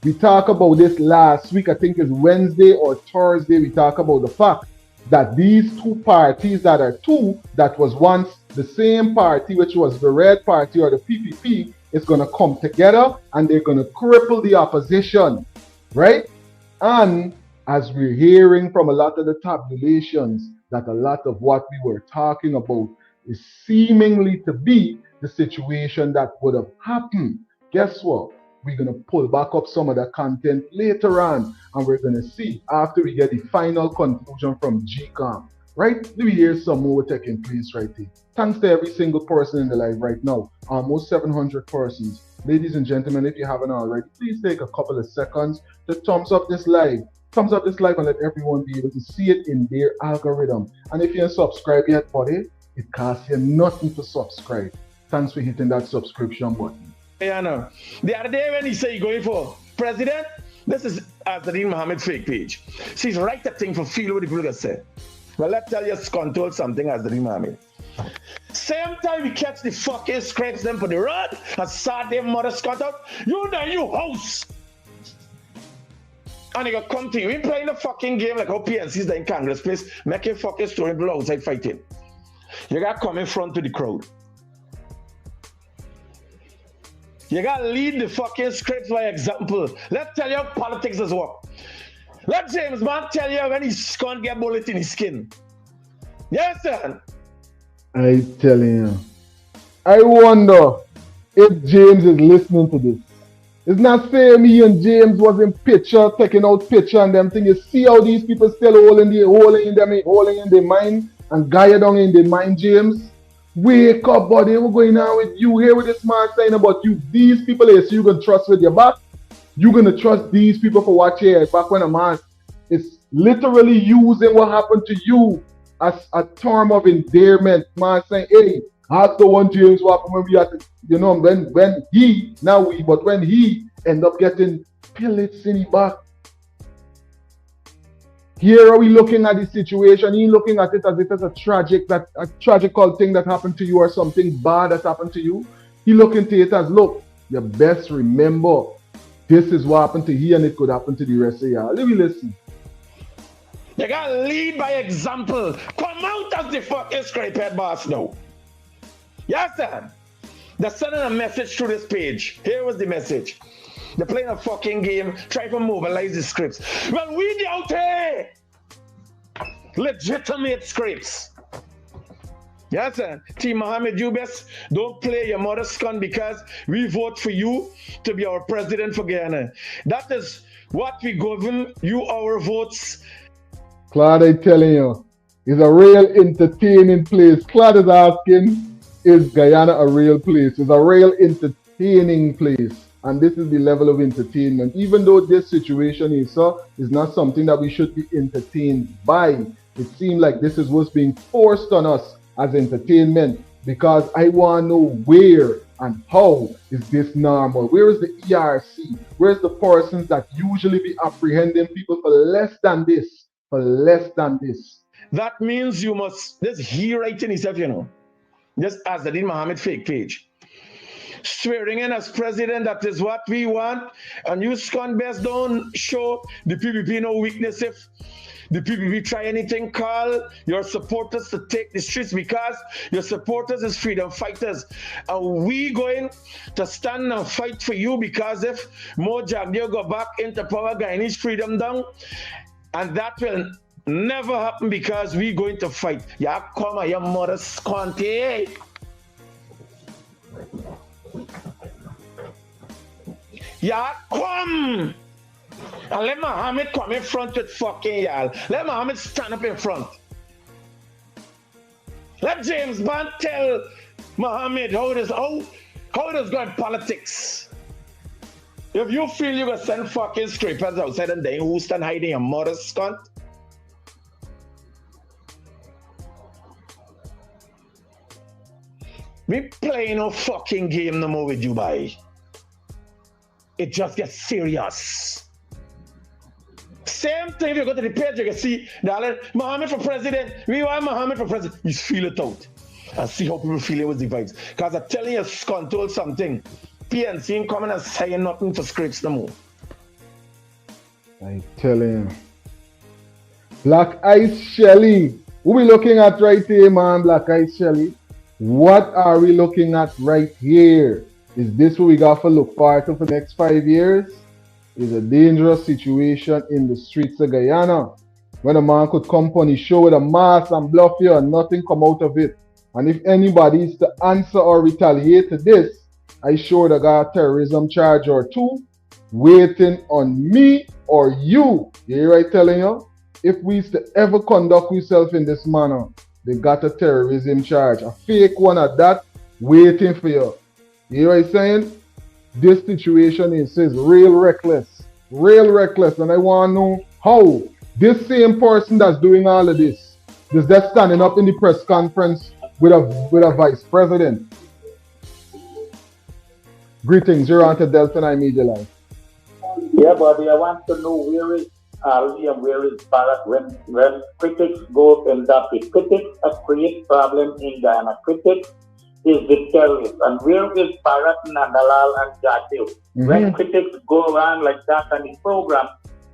We talked about this last week, I think it's Wednesday or Thursday, we talked about the fact that these two parties that are two, that was once the same party, which was the Red Party or the P.P.P, is going to come together and they're going to cripple the opposition, right? And as we're hearing from a lot of the tabulations, that a lot of what we were talking about is seemingly to be the situation that would have happened. Guess what? We're going to pull back up some of the content later on, and we're going to see after we get the final conclusion from GCOM. Right? Do we hear some more taking place right here? Thanks to every single person in the live right now. Almost 700 persons. Ladies and gentlemen, if you haven't already, please take a couple of seconds to thumbs up this live. Thumbs up this live and let everyone be able to see it in their algorithm. And if you ain't subscribed yet, buddy, it costs you nothing to subscribe. Thanks for hitting that subscription button. Yeah, no. The other day when he said he's going for president, this is Azadine Mohammed fake page. She's right that thing for feel what the people say. Well, let's tell you control something, Azadine Mohammed. Same time we catch the fucking scrapes them for the road and start their mother's cut out, you know you house. And they gonna come to you. We playing the fucking game like how PNC's there in Congress place, make a fucking story blow outside fighting. You gotta come in front to the crowd. You gotta lead the fucking scripts by example. Let's tell you how politics is work. Let James man tell you when he's gonna get bullet in his skin. Yes, sir. I telling you. I wonder if James is listening to this. It's not saying me and James was in picture, taking out picture and them thing. You see how these people still holding in their mind and Gaia down in their mind, James. Wake up, buddy. What's going on with you here with this man saying about you? These people here, so you gonna trust with your back? You're gonna trust these people for what you back when a man is literally using what happened to you as a term of endearment. Man saying, hey, ask the one James what happened when we had to, you know, when he end up getting pellets in his back. Here are we looking at the situation. He looking at it as if it's a tragical thing that happened to you or something bad that happened to you. He looking to it as, look, you best remember this is what happened to he and it could happen to the rest of y'all. Let me listen. You gotta lead by example. Come out as the fucking scrapehead boss now. Yes, sir. They're sending a message through this page. Here was the message. They're playing a fucking game, trying to mobilize the scripts. Well, we the out here. Legitimate scripts. Yes, sir. Team Mohammed, you best don't play your mother's gun because we vote for you to be our president for Guyana. That is what we govern you our votes. Claude, I telling you, it's a real entertaining place. Claude is asking, is Guyana a real place? It's a real entertaining place. And this is the level of entertainment. Even though this situation is not something that we should be entertained by. It seems like this is what's being forced on us as entertainment, because I want to know where and how is this normal. Where is the ERC? Where's the persons that usually be apprehending people for less than this? For less than this. That means you must, this he writing himself, you know, just as the Din Mohammed fake page. Swearing in as president, that is what we want. And you scum best don't show the P.P.P. no weakness. If the P.P.P. try anything, call your supporters to take the streets, because your supporters is freedom fighters. And we going to stand and fight for you, because if more Jagdio go back into power, Guyanese freedom down, and that will never happen, because we going to fight. Ya come on, your mother's sconty. Ya come. And let Mohammed come in front with fucking y'all. Let Mohammed stand up in front. Let James Bond tell Mohammed how does go in politics. If you feel you gonna send fucking scrapers outside and then who stand hiding your mother's cunt? We playing no fucking game no more with you, boy. It just gets serious. Same thing if you go to the page, you can see, darling, Mohammed for president. We want Mohammed for president. You feel it out and see how people feel it with the vibes. Because I'm telling you, control something. PNC ain't coming and saying nothing for scripts no more. I telling you. Black Ice Shelly. Who we looking at right here, man? Black Ice Shelly. What are we looking at right here? Is this what we got for look forward to for the next 5 years? It's a dangerous situation in the streets of Guyana. When a man could come on his show with a mask and bluff you and nothing come out of it. And if anybody is to answer or retaliate to this, I sure they got a terrorism charge or two waiting on me or you. You hear I telling you? If we is to ever conduct ourselves in this manner, they got a terrorism charge. A fake one at that waiting for you. You hear what I'm saying? This situation is real reckless. Real reckless. And I want to know how this same person that's doing all of this is that standing up in the press conference with a vice president. Greetings, you're on to Delta 9 Media Live. Yeah, buddy, I want to know where is Ali and where is Barack when critics go and that it. Critics create problem in Guyana. Critics is the terrorist. And where is Barack, NEWSROOM and G.NANDLALL? When critics go around like that and the program,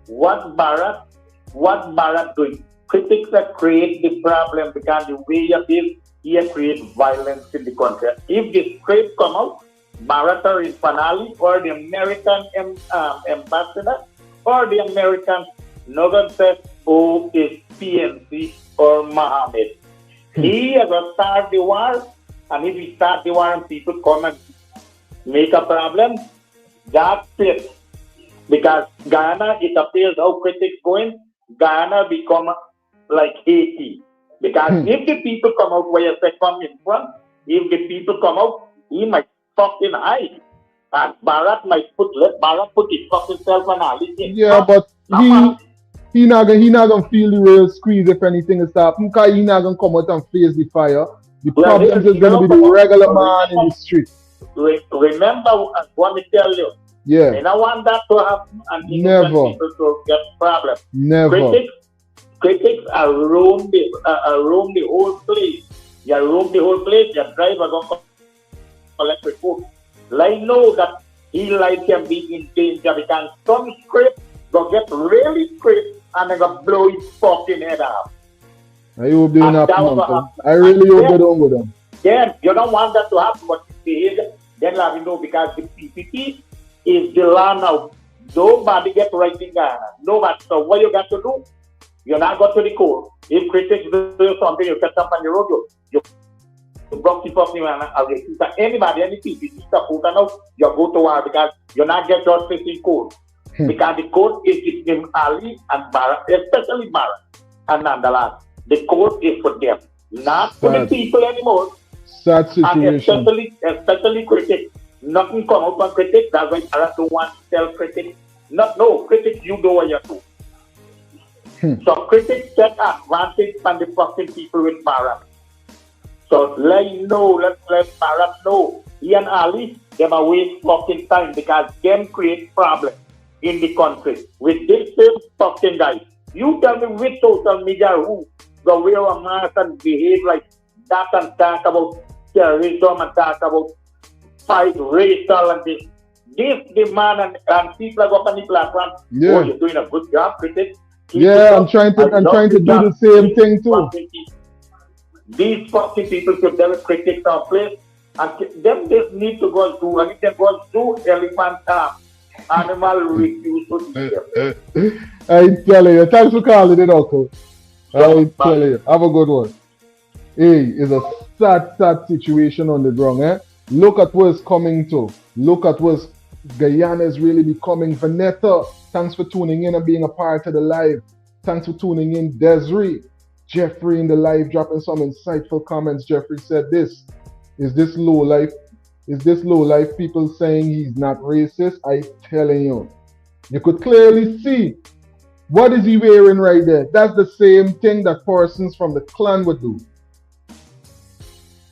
what Barack doing? Critics create the problem because the way you live, he create violence in the country. If the script come out, Barack or his finale or the American ambassador or the American Nobel says, oh, is PNC or Mohammed. He has to start the war, and if he start the war and people come and make a problem, that's it. Because Guyana, it appears how critics going, Guyana become like Haiti. Because if the people come out where you say come in front, if the people come out, he might fucking hide. And Barack might let Barack put his fucking self on all. Yeah, but he not gonna feel the real squeeze if anything is happening, because he not gonna come out and face the fire. The problem is gonna be the regular man in the street. Remember what I tell you. Yeah. And I want that to happen and never people to get problems. Never. Critics are roam the whole place. You roam the whole place, your driver gonna collect report. I know that he life can be in danger because some script go get really script and they go blow his fucking head off. I hope they don't happen. I really hope they don't go down. Yeah, you don't want that to happen, but then let me know because the P.P.P. is the law now. Nobody get right in Ghana. Nobody. So what you got to do? You're not going to the court. If critics do something, you set up on the road, you block the fucking man. Anybody, any P.P.P. supporter now, you go to war because you're not get justice in court. Because the court is between Ali and Barack, especially Barack and NEWSROOM. The court is for them, not for the people anymore. Sad situation. And especially critics. Nothing come out from critics. That's why I don't want to tell critics. No, critics, you know what you do. So critics take advantage from the fucking people with Barab. So let Barab know. He and Ali, them are waste fucking time because them create problems in the country with this same fucking guy. You tell me which social media who go wear a mask and behave like that and talk about terrorism and talk about fight racial and this. The man and people are going to the platform. Yeah. Oh, you're doing a good job, critics. Yeah, I'm trying to do the same thing too. These fucking people should never critics on place and them just need to go through and if they go through elephant animal refuse to eat. I tell you, thanks for calling it, Uncle. I tell you, have a good one. Hey, it's a sad situation on the ground, eh? Look at where it's coming to. Look at where Guyana is really becoming. Vanetta, thanks for tuning in and being a part of the live. Thanks for tuning in. Desiree, Jeffrey in the live dropping some insightful comments. Jeffrey said this. Is this low life? Is this low life people saying he's not racist? I telling you. You could clearly see. What is he wearing right there? That's the same thing that persons from the clan would do.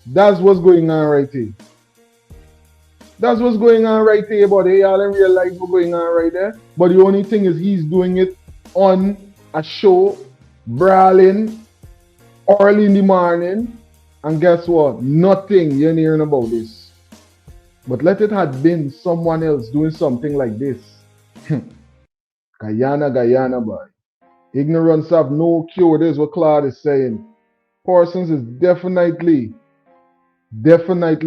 That's what's going on right here. That's what's going on right here, but y'all don't realize what's going on right there. But the only thing is he's doing it on a show, brawling, early in the morning. And guess what? Nothing you're hearing about this. But let it have been someone else doing something like this. Guyana, boy. Ignorance have no cure. This is what Claude is saying. Parsons is definitely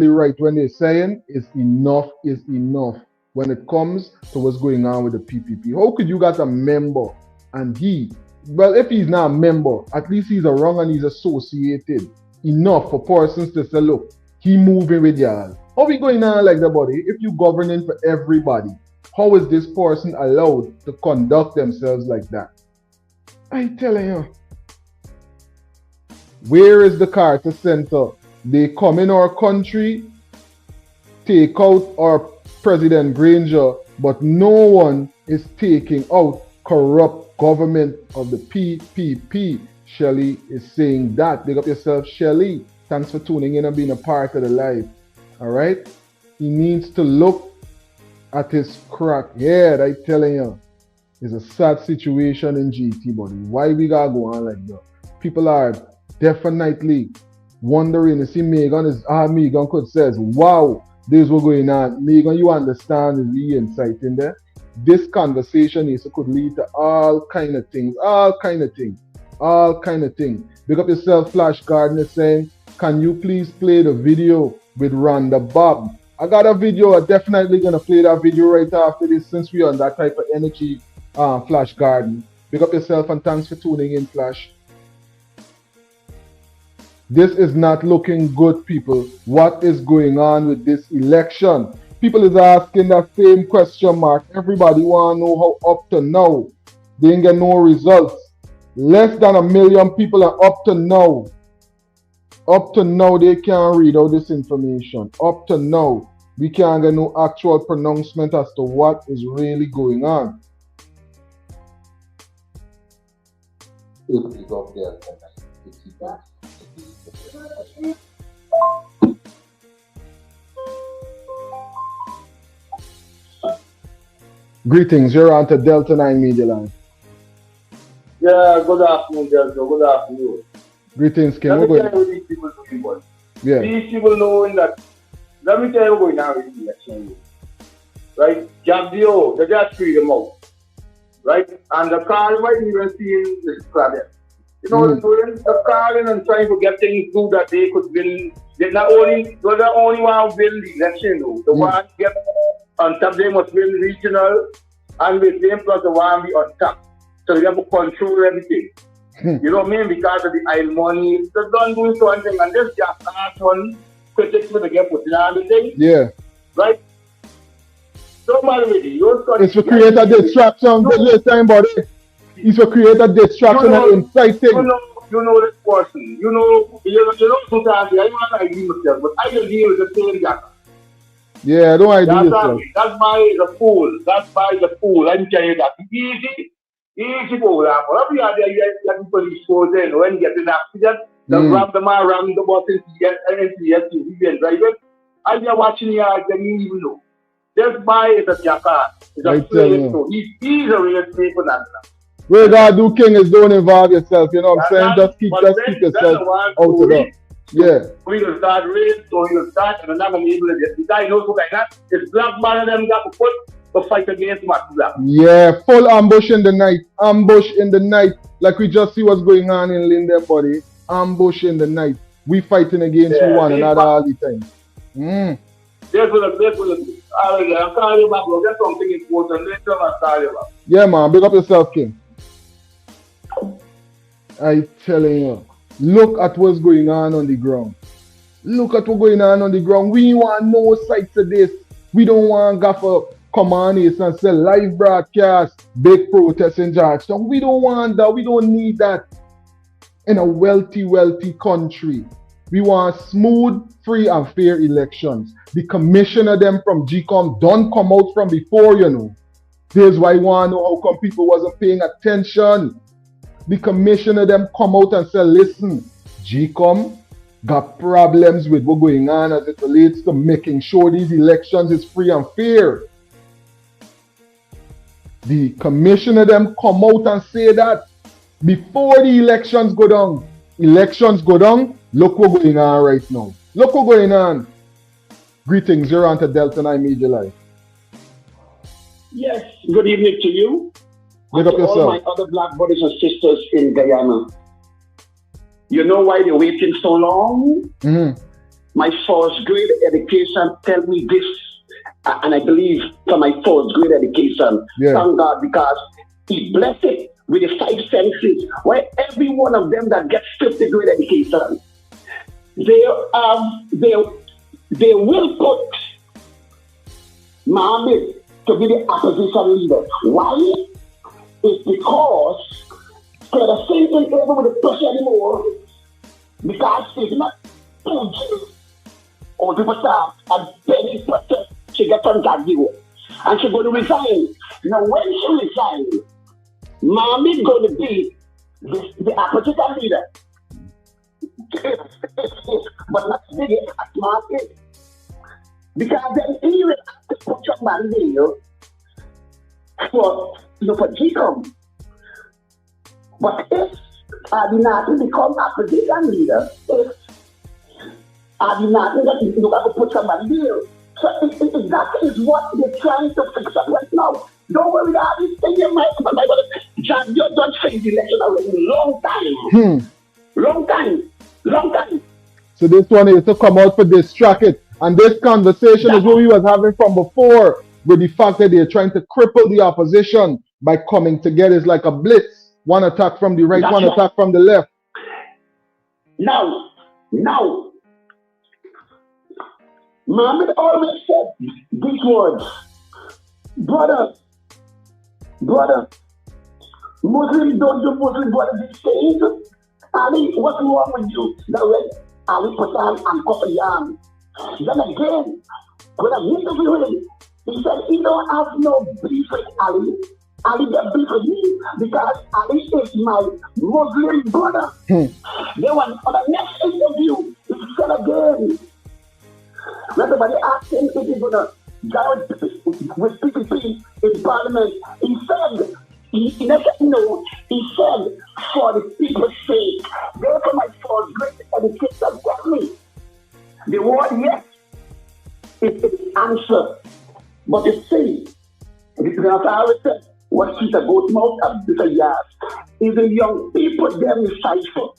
right when they're saying enough is enough when it comes to what's going on with the P.P.P. How could you got a member and if he's not a member, at least he's around and he's associated enough for persons to say, look, he moving with y'all. How we going on like that, buddy? If you governing for everybody, how is this person allowed to conduct themselves like that? I telling you. Where is the Carter Center? They come in our country, take out our President Granger, but no one is taking out corrupt government of the P.P.P. Shelly is saying that. Big up yourself, Shelly. Thanks for tuning in and being a part of the live. All right? He needs to look at his crack head. I telling you. It's a sad situation in GT, buddy. Why we gotta go on like that? People are definitely wondering. You see, Megan could says, wow, this is what's going on. Megan, you understand the insight in there? This conversation could lead to all kind of things. Big up yourself, Flash Garden is saying, can you please play the video with Rhonda Bob? I got a video. I'm definitely gonna play that video right after this since we're on that type of energy, Flash Garden. Big up yourself and thanks for tuning in, Flash. This is not looking good, people. What is going on with this election? People is asking that same question mark. Everybody want to know how up to now. They ain't get no results. Less than 1 million people are up to now. Up to now, they can't read out this information. Up to now, we can't get no actual pronouncement as to what is really going on. Greetings, you're on to Delta 9 Media Line. Yeah, good afternoon, Delta. Good afternoon. Greetings, Ken. Let me tell you what these people doing, boy. Yeah. These people knowing that, let me tell you what's going on with the election. Right? Jabdio, they just free them out. Right? And the car might even see this problem. You know what they're doing? They're calling and trying to get things through that they could win. They're not only one who win the election, though. The one get on top, they must win regional, and with them plus the one be on top. So they have to control everything. You know what I mean? Because of the oil money, they're done doing something, and this just last one, critics for the get put down the thing. Yeah. Right? Don't matter with you. It's to create a distraction. It's to create a distraction and inciting. You know this person. You know sometimes I don't agree with them, but I agree with the same guy. Yeah, don't idea yourself. That's by the fool. That's by the fool. I'm telling you that. Easy for that. Whatever you are there, you have the police force in. When you get in an accident, they'll grab the man around the bus and see driving. And you're watching your eyes, then you even know. This guy is a jackass. He's a slave. So he's a real slave for that. What you gotta do, King, is don't involve yourself. You know what I'm saying? Just keep yourself out of that. Yeah. We will start race, so he will start, and I'm not going to be able to get the guy knows what like that. It's black man and them got to put to fight against Max Black. Yeah, full ambush in the night. Ambush in the night. Like we just see what's going on in Linden, buddy. Ambush in the night. We fighting against one another all the time. There's what I'm calling you back. There's something important. Later, I'm calling you back. Yeah, man. Big up yourself, King. I telling you. Look at what's going on the ground. Look at what's going on the ground. We want no sides of this. We don't want gaffer come on here and say live broadcast, big protest in Georgetown. We don't want that. We don't need that in a wealthy country. We want smooth, free and fair elections. The commissioner them from GCOM don't come out from before, you know. There's why I want to know how come people wasn't paying attention. The commissioner them come out and say, listen, GCOM got problems with what's going on as it relates to making sure these elections is free and fair. The commissioner them come out and say that before the elections go down. Elections go down, look what's going on right now. Look what's going on. Greetings, you're on to Delta 9 Media Live. Yes, good evening to you. Big up yourself. All my other black brothers and sisters in Guyana. You know why they're waiting so long? My first grade education tell me this, and I believe for my first grade education, thank God, because He blessed it with the 5 senses, where every one of them that gets 50 grade education, they will put Mohammed to be the opposition leader. Why? It's because the same thing over with the pressure anymore, because it's not too or people start and penny pressure she gets on that view. And she's going to resign. Now when she resigns, Mommy's going to be the opposition leader. But not big as smart is. Because then he will have to put your man there for GCOM. But if Adinati become opposition leader, if Adinati have to put somebody there. So that is what they're trying to fix up right now. Don't worry about this thing in my John, you don't face the election already. Long time. So this one is to come out for distract it. And this conversation is what we was having from before, with the fact that they're trying to cripple the opposition by coming together. It's like a blitz. One attack from the right, one attack from the left. Now, Mohammed always said these words, brother, Muslims don't do Muslim brothers these days. Ali, what's wrong with you? Now, Ali put on and cover your arm. Then again, when I interviewed him, he said he don't have no beef with Ali. Ali got beef with me because Ali is my Muslim brother. Then on the next interview, he said again, when somebody asked him if he's going to go with P.P.P in Parliament, he said, he never said no, he said, for the people's sake, therefore my first great education got me. The word yes is the answer. But you see, because I always said, what is a goat mouth and is a yes. Is the young people them decipher.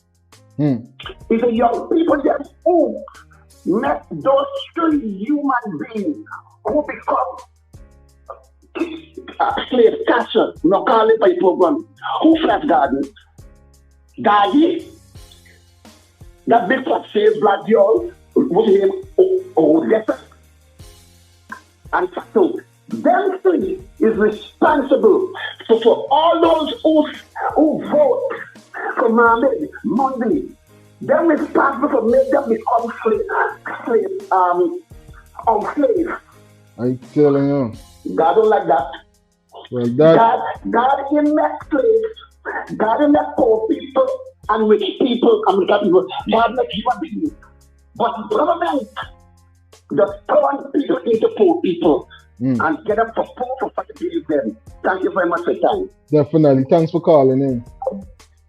Is the young people them who met those 3 human beings who become slave catcher, no call it by program, who flat garden. Daddy, that big fat face black girl, what's his name? Odessa. And so, them 3 is responsible for all those who vote for Mohammed Monday. They're responsible for making them become slave. I telling you. God don't like that. Well, that. God in that place, God in that poor people and rich people, American people, God make human beings. But government just turn people into poor people and get them for poor for fight against them. Thank you very much for your time. Definitely. Thanks for calling in.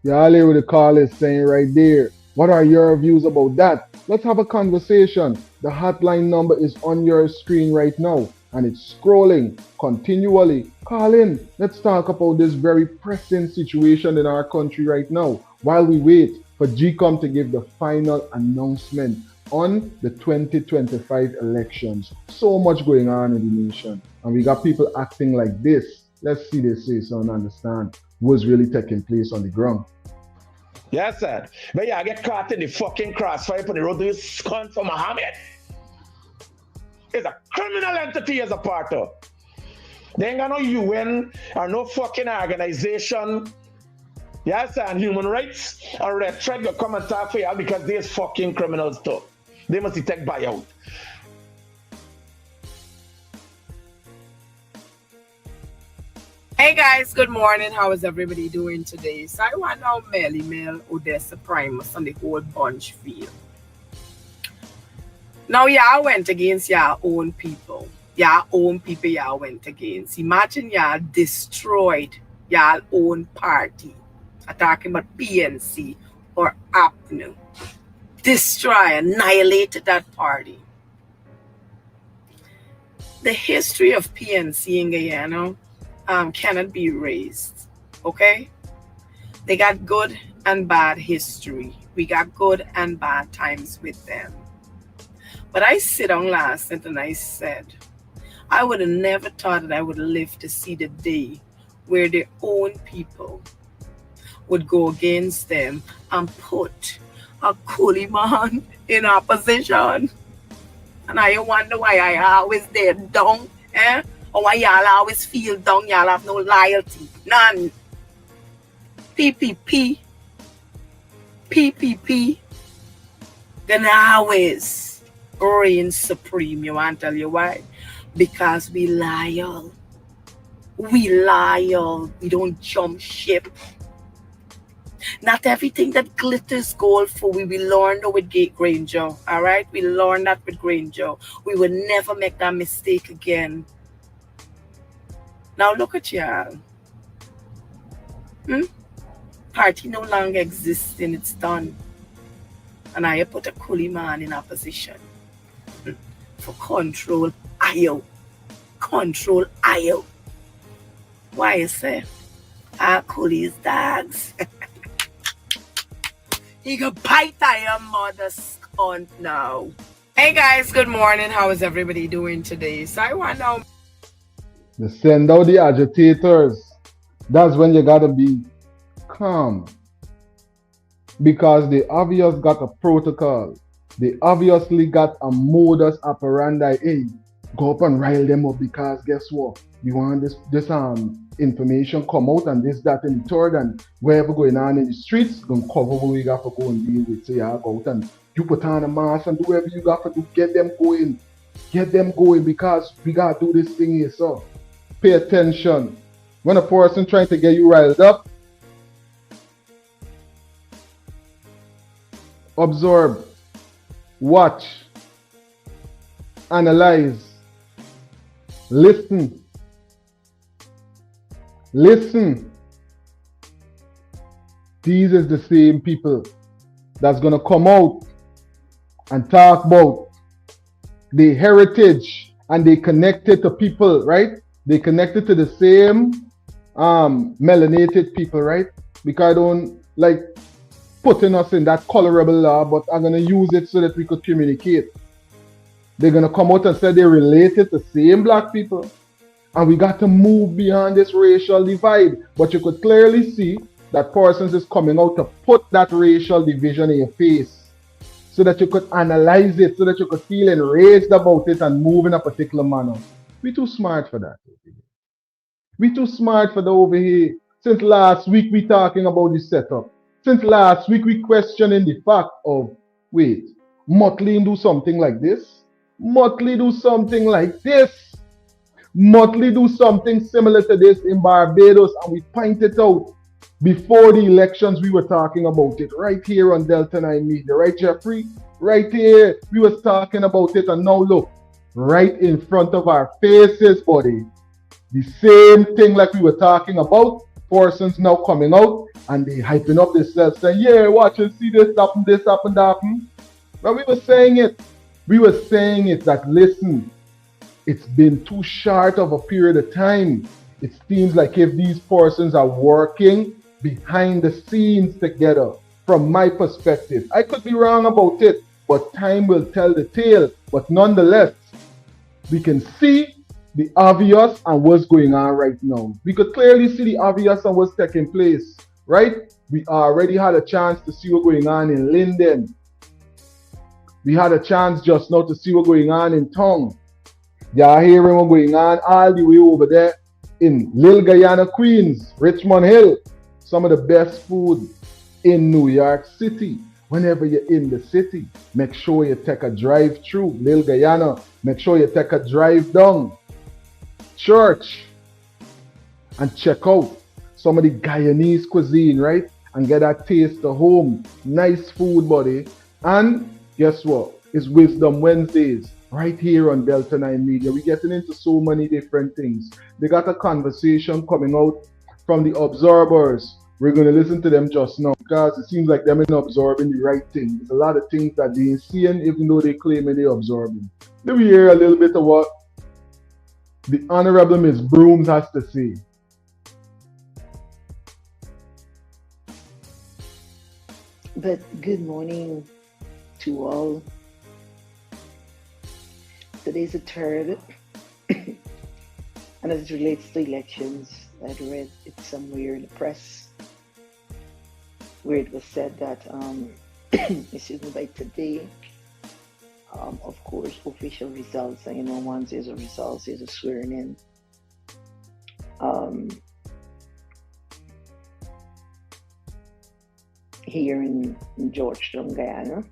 Yeah, all here with the call is saying right there. What are your views about that? Let's have a conversation. The hotline number is on your screen right now and it's scrolling continually. Call in. Let's talk about this very pressing situation in our country right now while we wait for GCOM to give the final announcement on the 2025 elections. So much going on in the nation and we got people acting like this. Let's see this say so and understand what's really taking place on the ground. Yes, sir. But yeah, I get caught in the fucking crossfire on the road to this cunt for Muhammad. It's a criminal entity as a part of. They ain't got no UN or no fucking organization. Yes, sir, and human rights or red thread will come and talk for y'all because they's fucking criminals too. They must take buyout. Hey guys, good morning. How is everybody doing today? So I want now Melly Mel, Odessa Primus, and the whole bunch feel. Now y'all went against your own people. Your own people y'all went against. Imagine y'all destroyed your own party. I'm talking about PNC or A.P.N.U. Destroy, annihilated that party. The history of PNC in Guyana cannot be erased, okay? They got good and bad history. We got good and bad times with them. But I sit down last night and I said, I would have never thought that I would live to see the day where their own people would go against them and put a coolie man in opposition. And I wonder why I always there down, eh? Or why y'all always feel down, y'all have no loyalty. None. P.P.P. P.P.P. Then always reign supreme. You want to tell you why? Because we loyal. We loyal. We don't jump ship. Not everything that glitters gold for we learned with Granger. All right? We learned that with Granger. We will never make that mistake again. Now look at y'all. Party no longer exists and it's done. And I put a coolie man in opposition for control IO. Control IO. Why you say? Our coolie's dogs. He can bite your mother's cunt now. Hey guys, good morning. How is everybody doing today? So I want to know. They send out the agitators. That's when you gotta be calm. Because they obviously got a protocol. They obviously got a modus operandi. Hey, go up and rile them up because guess what? We want this information come out and this, that, and the third, and wherever going on in the streets, gonna cover what we got to go and deal with. So yeah, go out and you put on a mask and do whatever you got to do. Get them going. Get them going because we gotta do this thing here. So pay attention. When a person trying to get you riled up, observe, watch, analyze, listen. Listen. These is the same people that's gonna come out and talk about the heritage and they connected to people, right? They connected to the same melanated people, right? Because I don't like putting us in that colorable law, but I'm gonna use it so that we could communicate. They're gonna come out and say they're related to same black people. And we got to move beyond this racial divide. But you could clearly see that persons is coming out to put that racial division in your face so that you could analyze it, so that you could feel enraged about it and move in a particular manner. We too smart for that. We too smart for the over here. Since last week we talking about the setup. Since last week we questioning the fact of, wait, Motley do something like this? Motley do something like this? Motley do something similar to this in Barbados, and we point it out before the elections. We were talking about it right here on Delta 9 Media, right, Jeffrey? Right here, we was talking about it, and now look, right in front of our faces, buddy. The same thing like we were talking about, persons now coming out and they hyping up themselves saying, yeah, watch and see this happen, that happen. But we were saying it. We were saying it that, listen, it's been too short of a period of time. It seems like if these persons are working behind the scenes together, from my perspective. I could be wrong about it, but time will tell the tale. But nonetheless, we can see the obvious and what's going on right now. We could clearly see the obvious and what's taking place, right? We already had a chance to see what's going on in Linden. We had a chance just now to see what's going on in Tongue. Y'all hearing what's going on all the way over there in Little Guyana, Queens, Richmond Hill. Some of the best food in New York City. Whenever you're in the city, make sure you take a drive through Little Guyana. Make sure you take a drive down Church and check out some of the Guyanese cuisine, right? And get that taste of home. Nice food, buddy. And guess what? It's Wisdom Wednesdays right here on Delta 9 Media. We're getting into so many different things. They got a conversation coming out from the observers. We're going to listen to them just now because it seems like them are absorbing the right thing. There's a lot of things that they ain't seeing even though they claim they're absorbing. Let me hear a little bit of what the Honorable Miss Brooms has to say. But good morning to all. Today's the 3rd, and as it relates to elections, I read it somewhere in the press where it was said that, excuse me, by today, of course, official results, and once there's a result, there's a swearing in. Here in Georgetown, Guyana,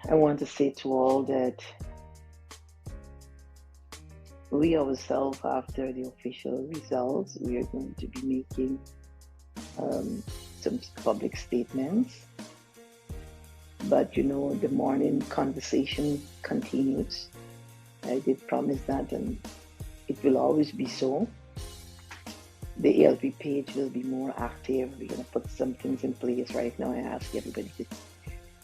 I want to say to all that we ourselves, after the official results, we are going to be making some public statements. But the morning conversation continues. I did promise that, and it will always be so. The ALP page will be more active. We're going to put some things in place right now. I asked everybody to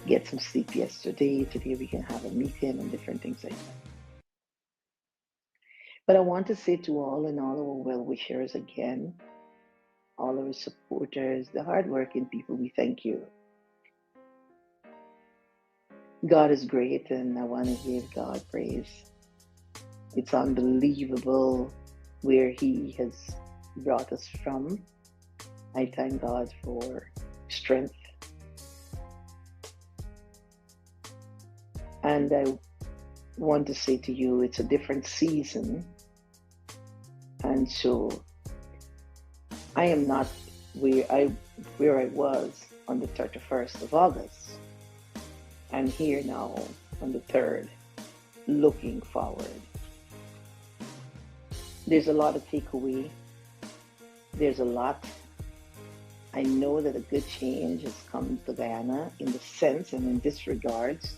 get some sleep yesterday. Today we can have a meeting and different things like that. But I want to say to all and all our well-wishers again, all our supporters, the hardworking people, we thank you. God is great, and I want to give God praise. It's unbelievable where He has brought us from. I thank God for strength. And I want to say to you, it's a different season. And so I am not where I was on the 31st of August. I'm here now on the 3rd, looking forward. There's a lot of takeaway. There's a lot. I know that a good change has come to Guyana in the sense and in this regards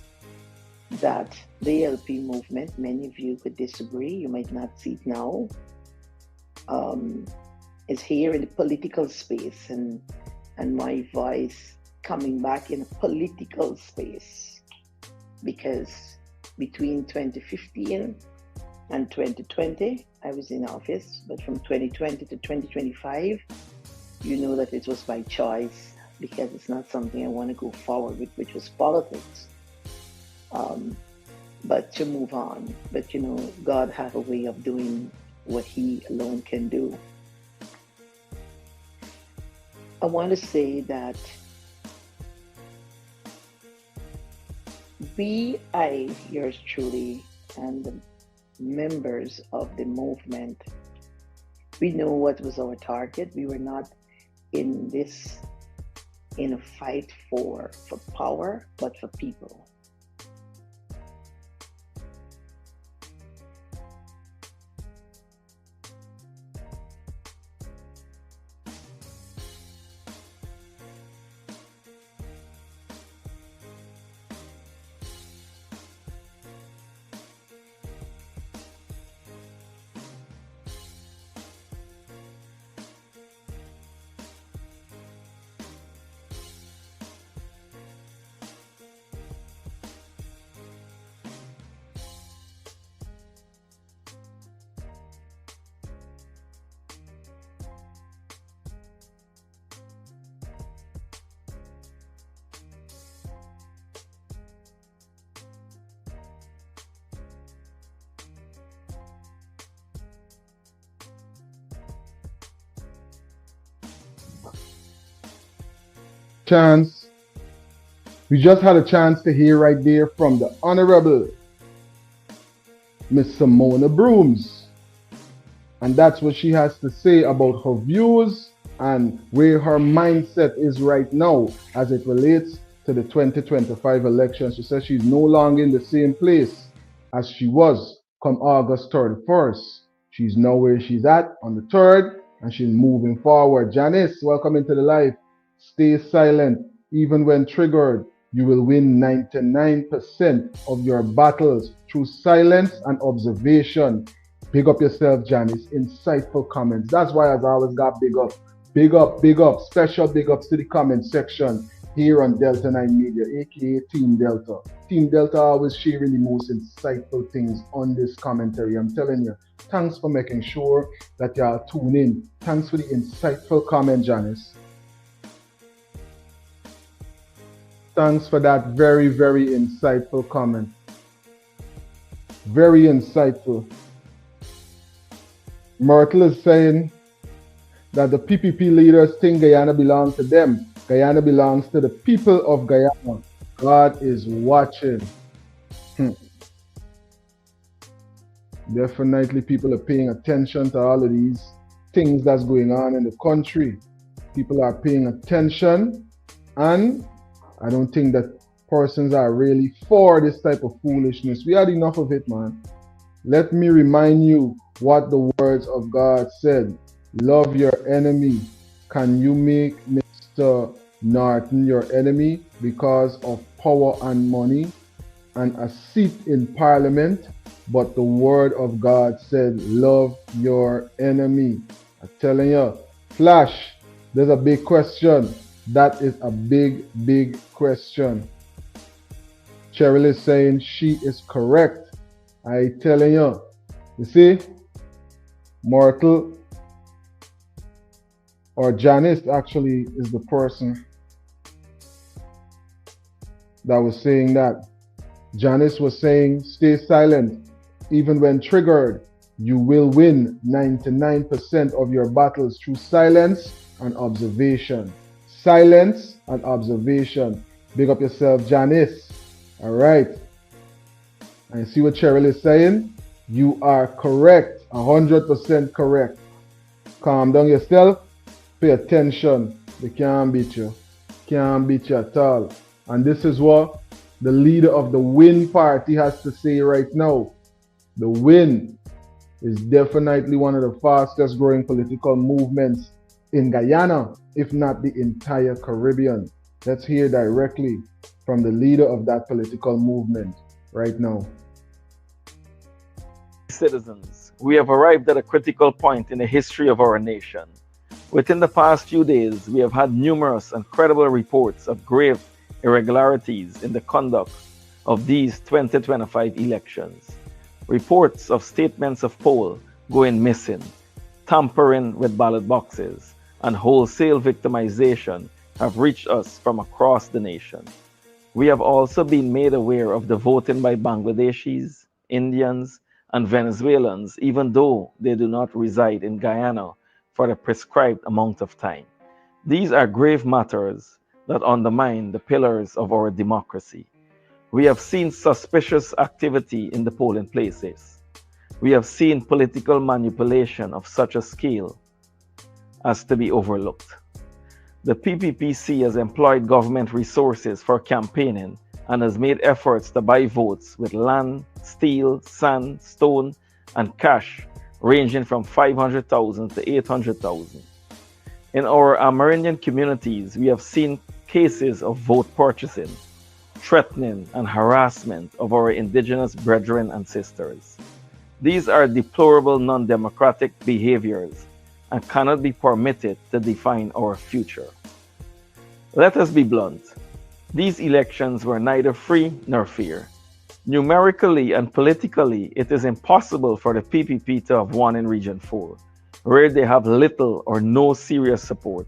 that the ALP movement, many of you could disagree, you might not see it now, is here in the political space and my voice coming back in a political space, because between 2015 and 2020, I was in office, but from 2020 to 2025, you know that it was by choice because it's not something I want to go forward with, which was politics. But to move on. But God has a way of doing what He alone can do. I want to say that yours truly, and the members of the movement, we know what was our target. We were not in a fight for power, but for people. chance. We just had a chance to hear right there from the Honorable Miss Simona Brooms. And that's what she has to say about her views and where her mindset is right now as it relates to the 2025 election. She says she's no longer in the same place as she was come August 31st. She's now where she's at on the 3rd and she's moving forward. Janice, welcome into the live. Stay silent. Even when triggered, you will win 99% of your battles through silence and observation. Big up yourself, Janice. Insightful comments. That's why I've always got big up. Big up, big up. Special big ups to the comment section here on Delta 9 Media, aka Team Delta. Team Delta always sharing the most insightful things on this commentary. I'm telling you, thanks for making sure that y'all tune in. Thanks for the insightful comment, Janice. Thanks for that very, very insightful comment. Very insightful. Myrtle is saying that the P.P.P leaders think Guyana belongs to them. Guyana belongs to the people of Guyana. God is watching. Definitely people are paying attention to all of these things that's going on in the country. People are paying attention, and I don't think that persons are really for this type of foolishness. We had enough of it, man. Let me remind you what the words of God said. Love your enemy. Can you make Mr. Norton your enemy because of power and money and a seat in parliament? But the word of God said, love your enemy. I'm telling you, Flash, there's a big question. That is a big, big question. Cheryl is saying she is correct. I telling you. You see, Myrtle or Janice actually is the person that was saying that. Janice was saying, stay silent. Even when triggered, you will win 99% of your battles through silence and observation. Silence and observation. Big up yourself, Janice. All right. And see what Cheryl is saying? You are correct. 100% correct. Calm down yourself. Pay attention. They can't beat you. Can't beat you at all. And this is what the leader of the WIN party has to say right now. The WIN is definitely one of the fastest growing political movements in Guyana, if not the entire Caribbean. Let's hear directly from the leader of that political movement right now. Citizens, we have arrived at a critical point in the history of our nation. Within the past few days, we have had numerous and credible reports of grave irregularities in the conduct of these 2025 elections. Reports of statements of poll going missing, tampering with ballot boxes, and wholesale victimization have reached us from across the nation. We have also been made aware of the voting by Bangladeshis, Indians, and Venezuelans, even though they do not reside in Guyana for the prescribed amount of time. These are grave matters that undermine the pillars of our democracy. We have seen suspicious activity in the polling places. We have seen political manipulation of such a scale as to be overlooked. The PPPC has employed government resources for campaigning and has made efforts to buy votes with land, steel, sand, stone, and cash ranging from 500,000 to 800,000. In our Amerindian communities, we have seen cases of vote purchasing, threatening, and harassment of our indigenous brethren and sisters. These are deplorable non-democratic behaviors and cannot be permitted to define our future. Let us be blunt. These elections were neither free nor fair. Numerically and politically, it is impossible for the P.P.P to have won in Region 4, where they have little or no serious support.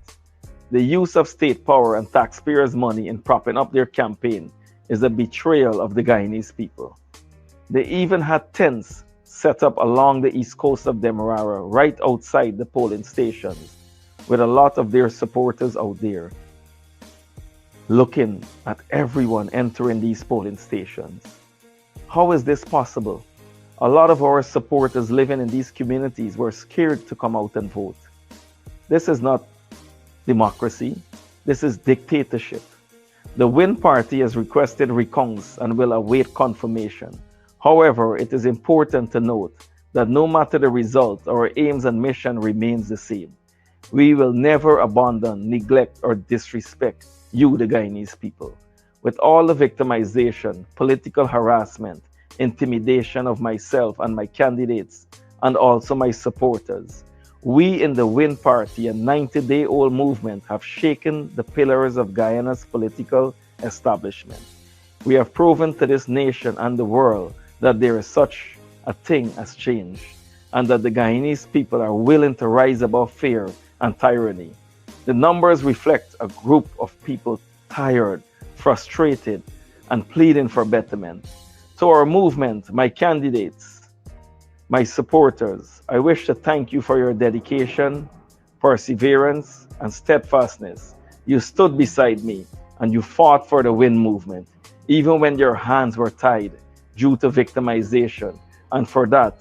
The use of state power and taxpayers' money in propping up their campaign is a betrayal of the Guyanese people. They even had tents set up along the east coast of Demerara, right outside the polling stations, with a lot of their supporters out there. looking at everyone entering these polling stations. How is this possible? A lot of our supporters living in these communities were scared to come out and vote. This is not democracy. This is dictatorship. The Win Party has requested recounts and will await confirmation. However, it is important to note that no matter the result, our aims and mission remains the same. We will never abandon, neglect, or disrespect you, the Guyanese people. With all the victimization, political harassment, intimidation of myself and my candidates, and also my supporters, we in the Win Party, a 90-day-old movement, have shaken the pillars of Guyana's political establishment. We have proven to this nation and the world that there is such a thing as change, and that the Guyanese people are willing to rise above fear and tyranny. The numbers reflect a group of people tired, frustrated, and pleading for betterment. To our movement, my candidates, my supporters, I wish to thank you for your dedication, perseverance, and steadfastness. You stood beside me and you fought for the Win movement, even when your hands were tied due to victimization. And for that,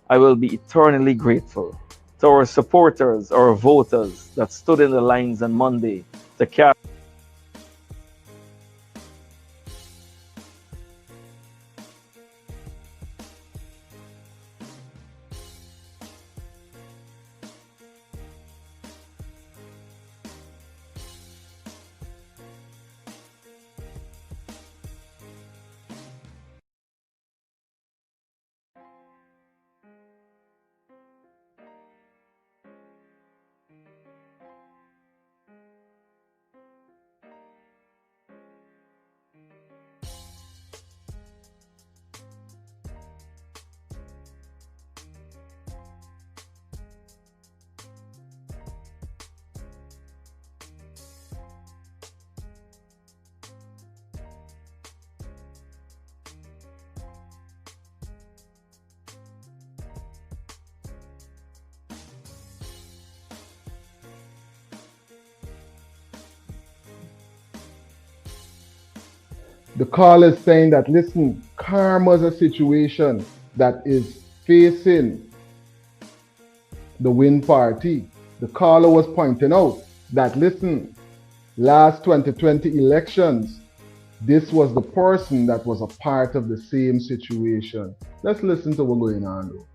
I will be eternally grateful. To our supporters, our voters that stood in the lines on Monday to cast The call is saying that, listen, karma is a situation that is facing the Win Party. The caller was pointing out that, listen, last 2020 elections, this was the person that was a part of the same situation. Let's listen to what's going on, though.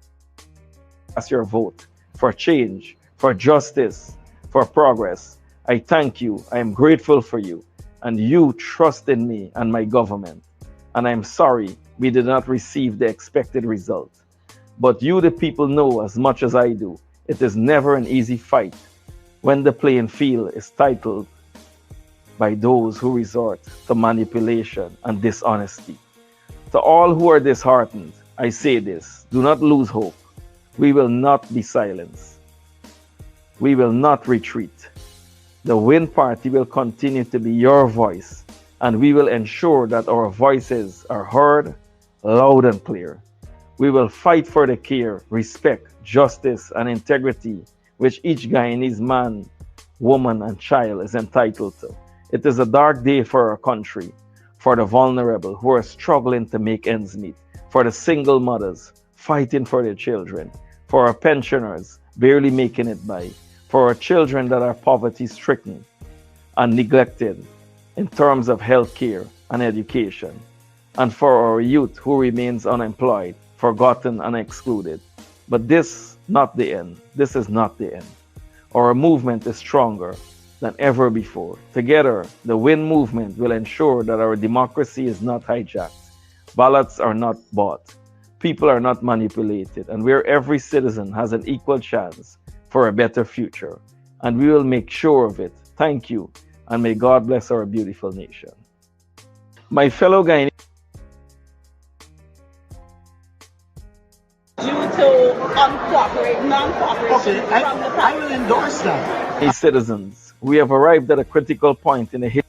Cast your vote for change, for justice, for progress. I thank you. I am grateful for you. And you trust in me and my government. And I'm sorry we did not receive the expected result. But you, the people, know as much as I do, it is never an easy fight when the playing field is titled by those who resort to manipulation and dishonesty. To all who are disheartened, I say this: do not lose hope. We will not be silenced. We will not retreat. The Win Party will continue to be your voice, and we will ensure that our voices are heard loud and clear. We will fight for the care, respect, justice, and integrity which each Guyanese man, woman, and child is entitled to. It is a dark day for our country, for the vulnerable who are struggling to make ends meet, for the single mothers fighting for their children, for our pensioners barely making it by, for our children that are poverty-stricken and neglected in terms of health care and education, and for our youth who remains unemployed, forgotten, and excluded. But this not the end. This is not the end. Our movement is stronger than ever before. Together, the Win movement will ensure that our democracy is not hijacked, ballots are not bought, people are not manipulated, and where every citizen has an equal chance for a better future. And we will make sure of it. Thank you, and may God bless our beautiful nation. My fellow Guyanese, due to non-cooperation from the I will endorse that. citizens, we have arrived at a critical point in the history.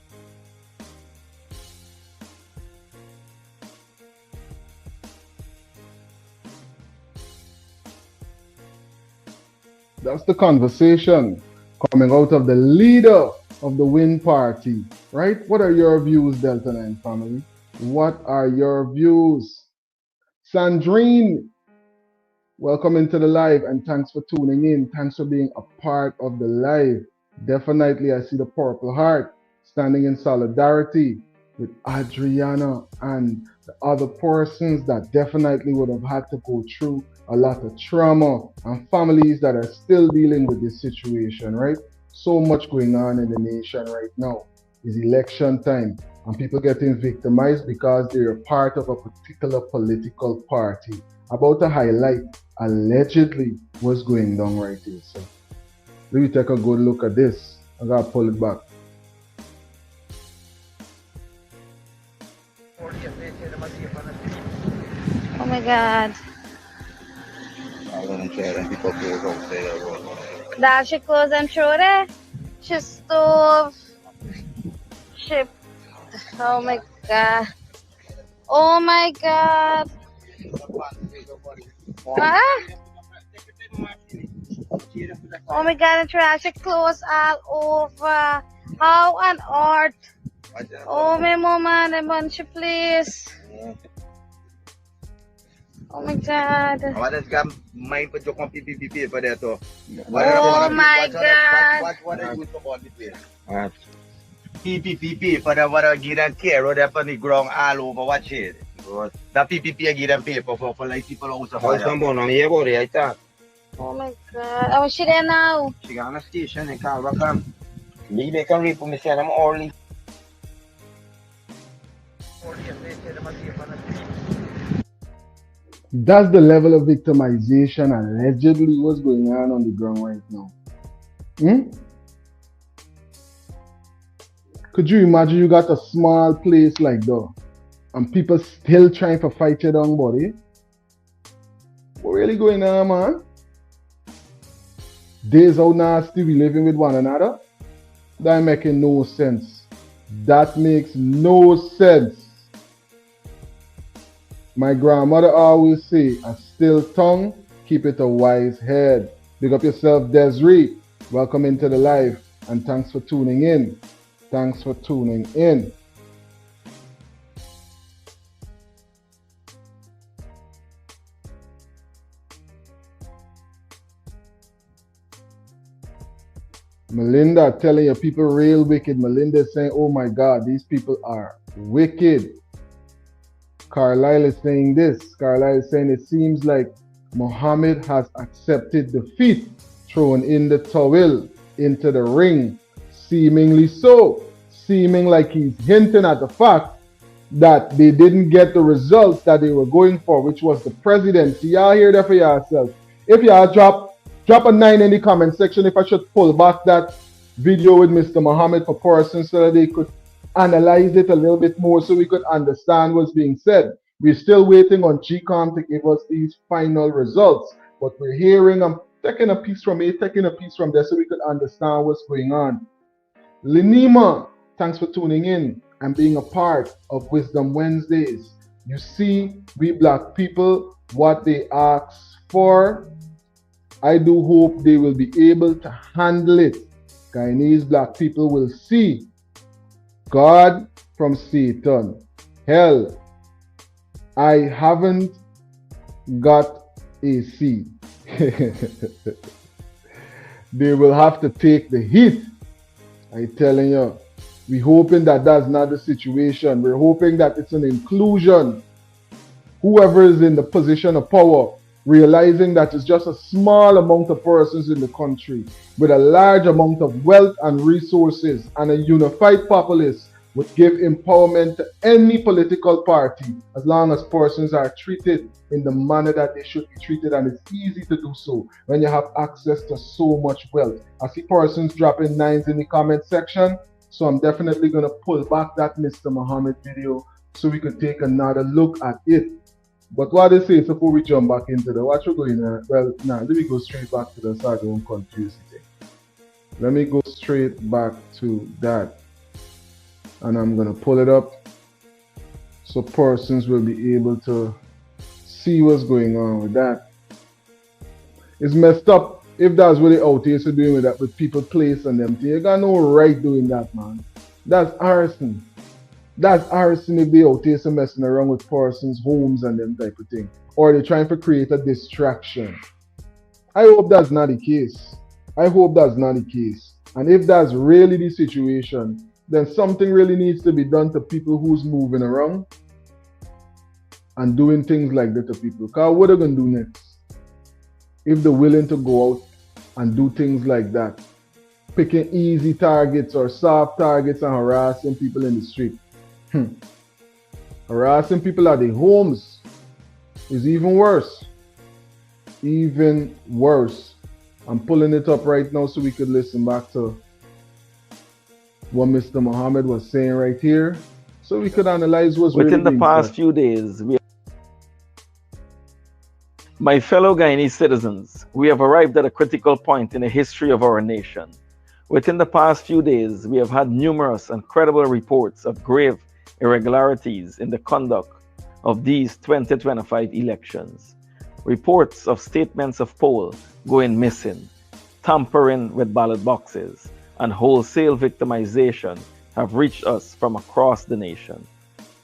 That's the conversation coming out of the leader of the Win Party, Right? What are your views, Delta 9 family? What are your views? Sandrine, welcome into the live and thanks for tuning in. Thanks for being a part of the live. Definitely, I see the Purple Heart standing in solidarity with Adriana and the other persons that definitely would have had to go through a lot of trauma and families that are still dealing with this situation, right? So much going on in the nation right now. It's election time and people getting victimized because they're a part of a particular political party. About to highlight allegedly what's going on right here. So let me take a good look at this. I gotta pull it back. Oh my God. That she close and throw there. She stove. She. Oh my God. Oh my God. What? Oh my God, the trash is closed all over. How on earth? Oh my mama, the bunch please. Oh my God. Oh my God. P.P.P. for the water give them care or they're on the ground all over watch it. The P.P.P. give them paper for like people also. Oh my God. Oh, she there now? She got on a station and can't rock on. They can read for me saying I'm early. That's the level of victimization allegedly what's going on the ground right now. Could you imagine you got a small place like that and people still trying to fight you down, buddy? What really going on, man? Days how nasty we living with one another? That making no sense. That makes no sense. My grandmother always say, a still tongue, keep it a wise head. Big up yourself, Desiree. Welcome into the live and thanks for tuning in. Thanks for tuning in. Melinda telling you people real wicked. Melinda saying, oh my God, these people are wicked. Carlisle is saying this. Carlisle is saying it seems like Muhammad has accepted defeat, thrown in the towel into the ring. Seemingly so. Seeming like he's hinting at the fact that they didn't get the results that they were going for, which was the presidency. Y'all hear that for yourself. If y'all drop a 9 in the comment section if I should pull back that video with Mr. Muhammad for persons so that they could analyze it a little bit more so we could understand what's being said. We're still waiting on GCOM to give us these final results. But we're hearing, I'm taking a piece from here, taking a piece from there so we could understand what's going on. Lenima, thanks for tuning in and being a part of Wisdom Wednesdays. You see, we black people, what they ask for, I do hope they will be able to handle it. Guyanese black people will see God from Satan. Hell, I haven't got a C. They will have to take the heat. I'm telling you. We're hoping that that's not the situation. We're hoping that it's an inclusion. Whoever is in the position of power, realizing that it's just a small amount of persons in the country with a large amount of wealth and resources and a unified populace would give empowerment to any political party as long as persons are treated in the manner that they should be treated, and it's easy to do so when you have access to so much wealth. I see persons dropping 9s in the comment section, so I'm definitely going to pull back that Mr. Muhammad video so we could take another look at it. But what they say before we jump back into the what we're going on, well, now let me go straight back to the so I don't confuse it. Let me go straight back to that. And I'm going to pull it up so persons will be able to see what's going on with that. It's messed up if that's what they out here so doing with that with people place and them. You got no right doing that, man. That's arson. That's arson if they out here some messing around with persons' homes and them type of thing. Or they're trying to create a distraction. I hope that's not the case. I hope that's not the case. And if that's really the situation, then something really needs to be done to people who's moving around and doing things like that to people. Because what are they going to do next? If they're willing to go out and do things like that, picking easy targets or soft targets and harassing people in the street. Harassing people at their homes is even worse. Even worse. I'm pulling it up right now so we could listen back to what Mr. Muhammad was saying right here, so we could analyze what's Within really the past said. few days, my fellow Guyanese citizens, we have arrived at a critical point in the history of our nation. Within the past few days, we have had numerous and credible reports of grave irregularities in the conduct of these 2025 elections. Reports of statements of poll going missing, tampering with ballot boxes, and wholesale victimization have reached us from across the nation.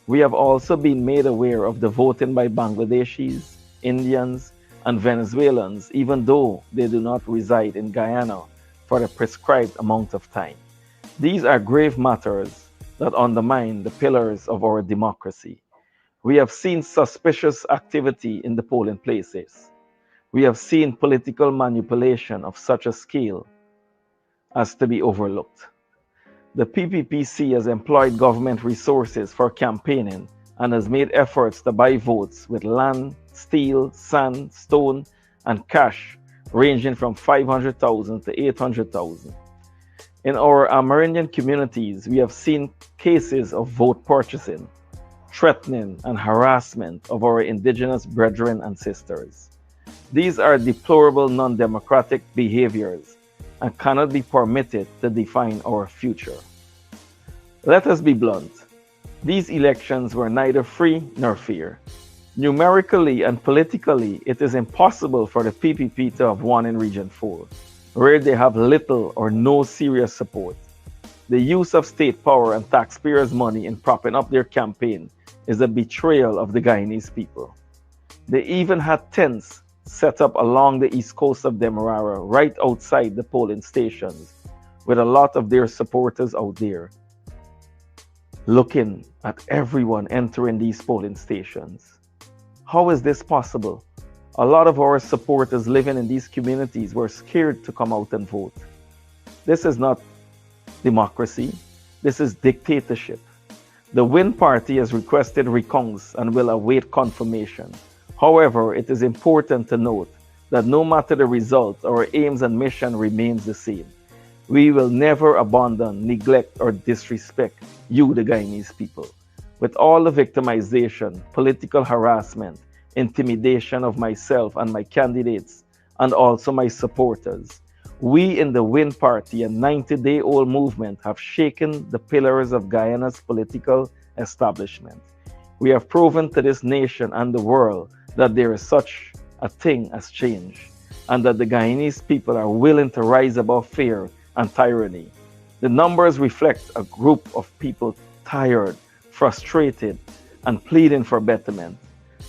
We have also been made aware of the voting by Bangladeshis, Indians, and Venezuelans, even though they do not reside in Guyana for the prescribed amount of time. These are grave matters that undermine the pillars of our democracy. We have seen suspicious activity in the polling places. We have seen political manipulation of such a scale as to be overlooked. The P.P.P.C. has employed government resources for campaigning and has made efforts to buy votes with land, steel, sand, stone, and cash ranging from 500,000 to 800,000. In our Amerindian communities, we have seen cases of vote purchasing, threatening, and harassment of our indigenous brethren and sisters. These are deplorable non-democratic behaviors and cannot be permitted to define our future. Let us be blunt. These elections were neither free nor fair. Numerically and politically, it is impossible for the P.P.P. to have won in Region 4, where they have little or no serious support. The use of state power and taxpayers' money in propping up their campaign is a betrayal of the Guyanese people. They even had tents set up along the east coast of Demerara, right outside the polling stations, with a lot of their supporters out there, looking at everyone entering these polling stations. How is this possible? A lot of our supporters living in these communities were scared to come out and vote. This is not democracy. This is dictatorship. The Win Party has requested recounts and will await confirmation. However, it is important to note that no matter the result, our aims and mission remains the same. We will never abandon, neglect, or disrespect you, the Guyanese people. With all the victimization, political harassment, intimidation of myself and my candidates, and also my supporters, we in the Win Party, a 90-day-old movement, have shaken the pillars of Guyana's political establishment. We have proven to this nation and the world that there is such a thing as change, and that the Guyanese people are willing to rise above fear and tyranny. The numbers reflect a group of people tired, frustrated, and pleading for betterment.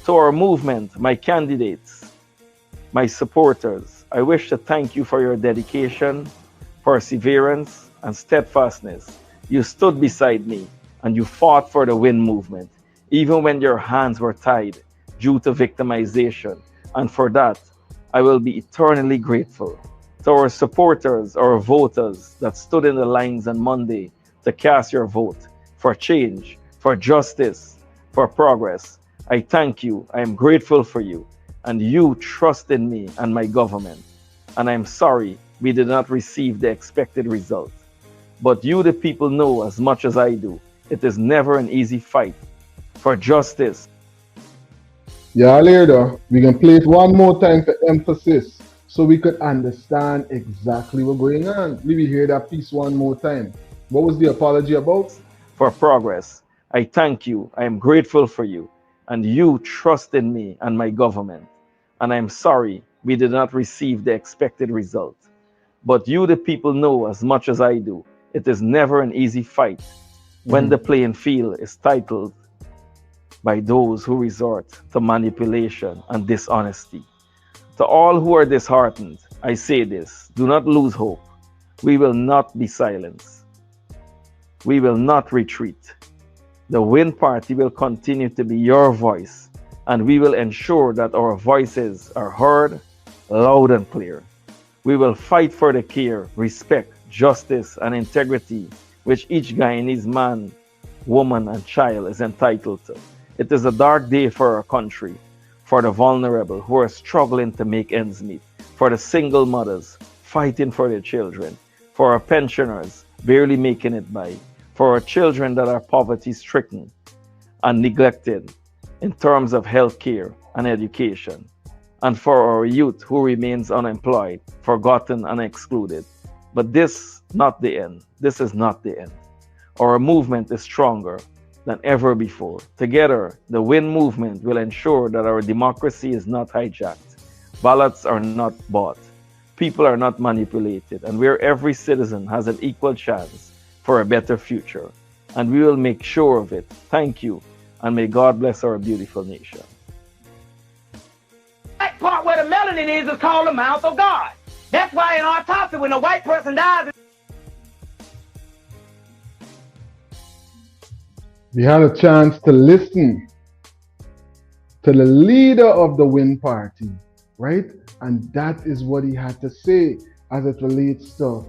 To our movement, my candidates, my supporters, I wish to thank you for your dedication, perseverance, and steadfastness. You stood beside me and you fought for the Win movement, even when your hands were tied due to victimization. And for that, I will be eternally grateful. To our supporters, our voters that stood in the lines on Monday to cast your vote for change, for justice, for progress, I thank you. I am grateful for you. And you trust in me and my government. And I'm sorry we did not receive the expected result. But you, the people, know as much as I do, it is never an easy fight for justice. Yeah, later, we can play it one more time for emphasis so we could understand exactly what's going on. Maybe hear that piece one more time. What was the apology about? For progress. I thank you. I am grateful for you. And you trust in me and my government. And I'm sorry we did not receive the expected result. But you, the people, know as much as I do, it is never an easy fight when the playing field is titled by those who resort to manipulation and dishonesty. To all who are disheartened, I say this: do not lose hope. We will not be silenced. We will not retreat. The Win Party will continue to be your voice, and we will ensure that our voices are heard loud and clear. We will fight for the care, respect, justice, and integrity which each Guyanese man, woman, and child is entitled to. It is a dark day for our country, for the vulnerable who are struggling to make ends meet, for the single mothers fighting for their children, for our pensioners barely making it by, for our children that are poverty-stricken and neglected in terms of health care and education, and for our youth who remains unemployed, forgotten, and excluded. But this not the end. This is not the end. Our movement is stronger than ever before. Together, the Win movement will ensure that our democracy is not hijacked, ballots are not bought, people are not manipulated, and where every citizen has an equal chance for a better future. And we will make sure of it. Thank you, and may God bless our beautiful nation. That part where the melanin is called the mouth of God. That's why in autopsy, when a white person dies, We had a chance to listen to the leader of the Win Party, right? And that is what he had to say as it relates to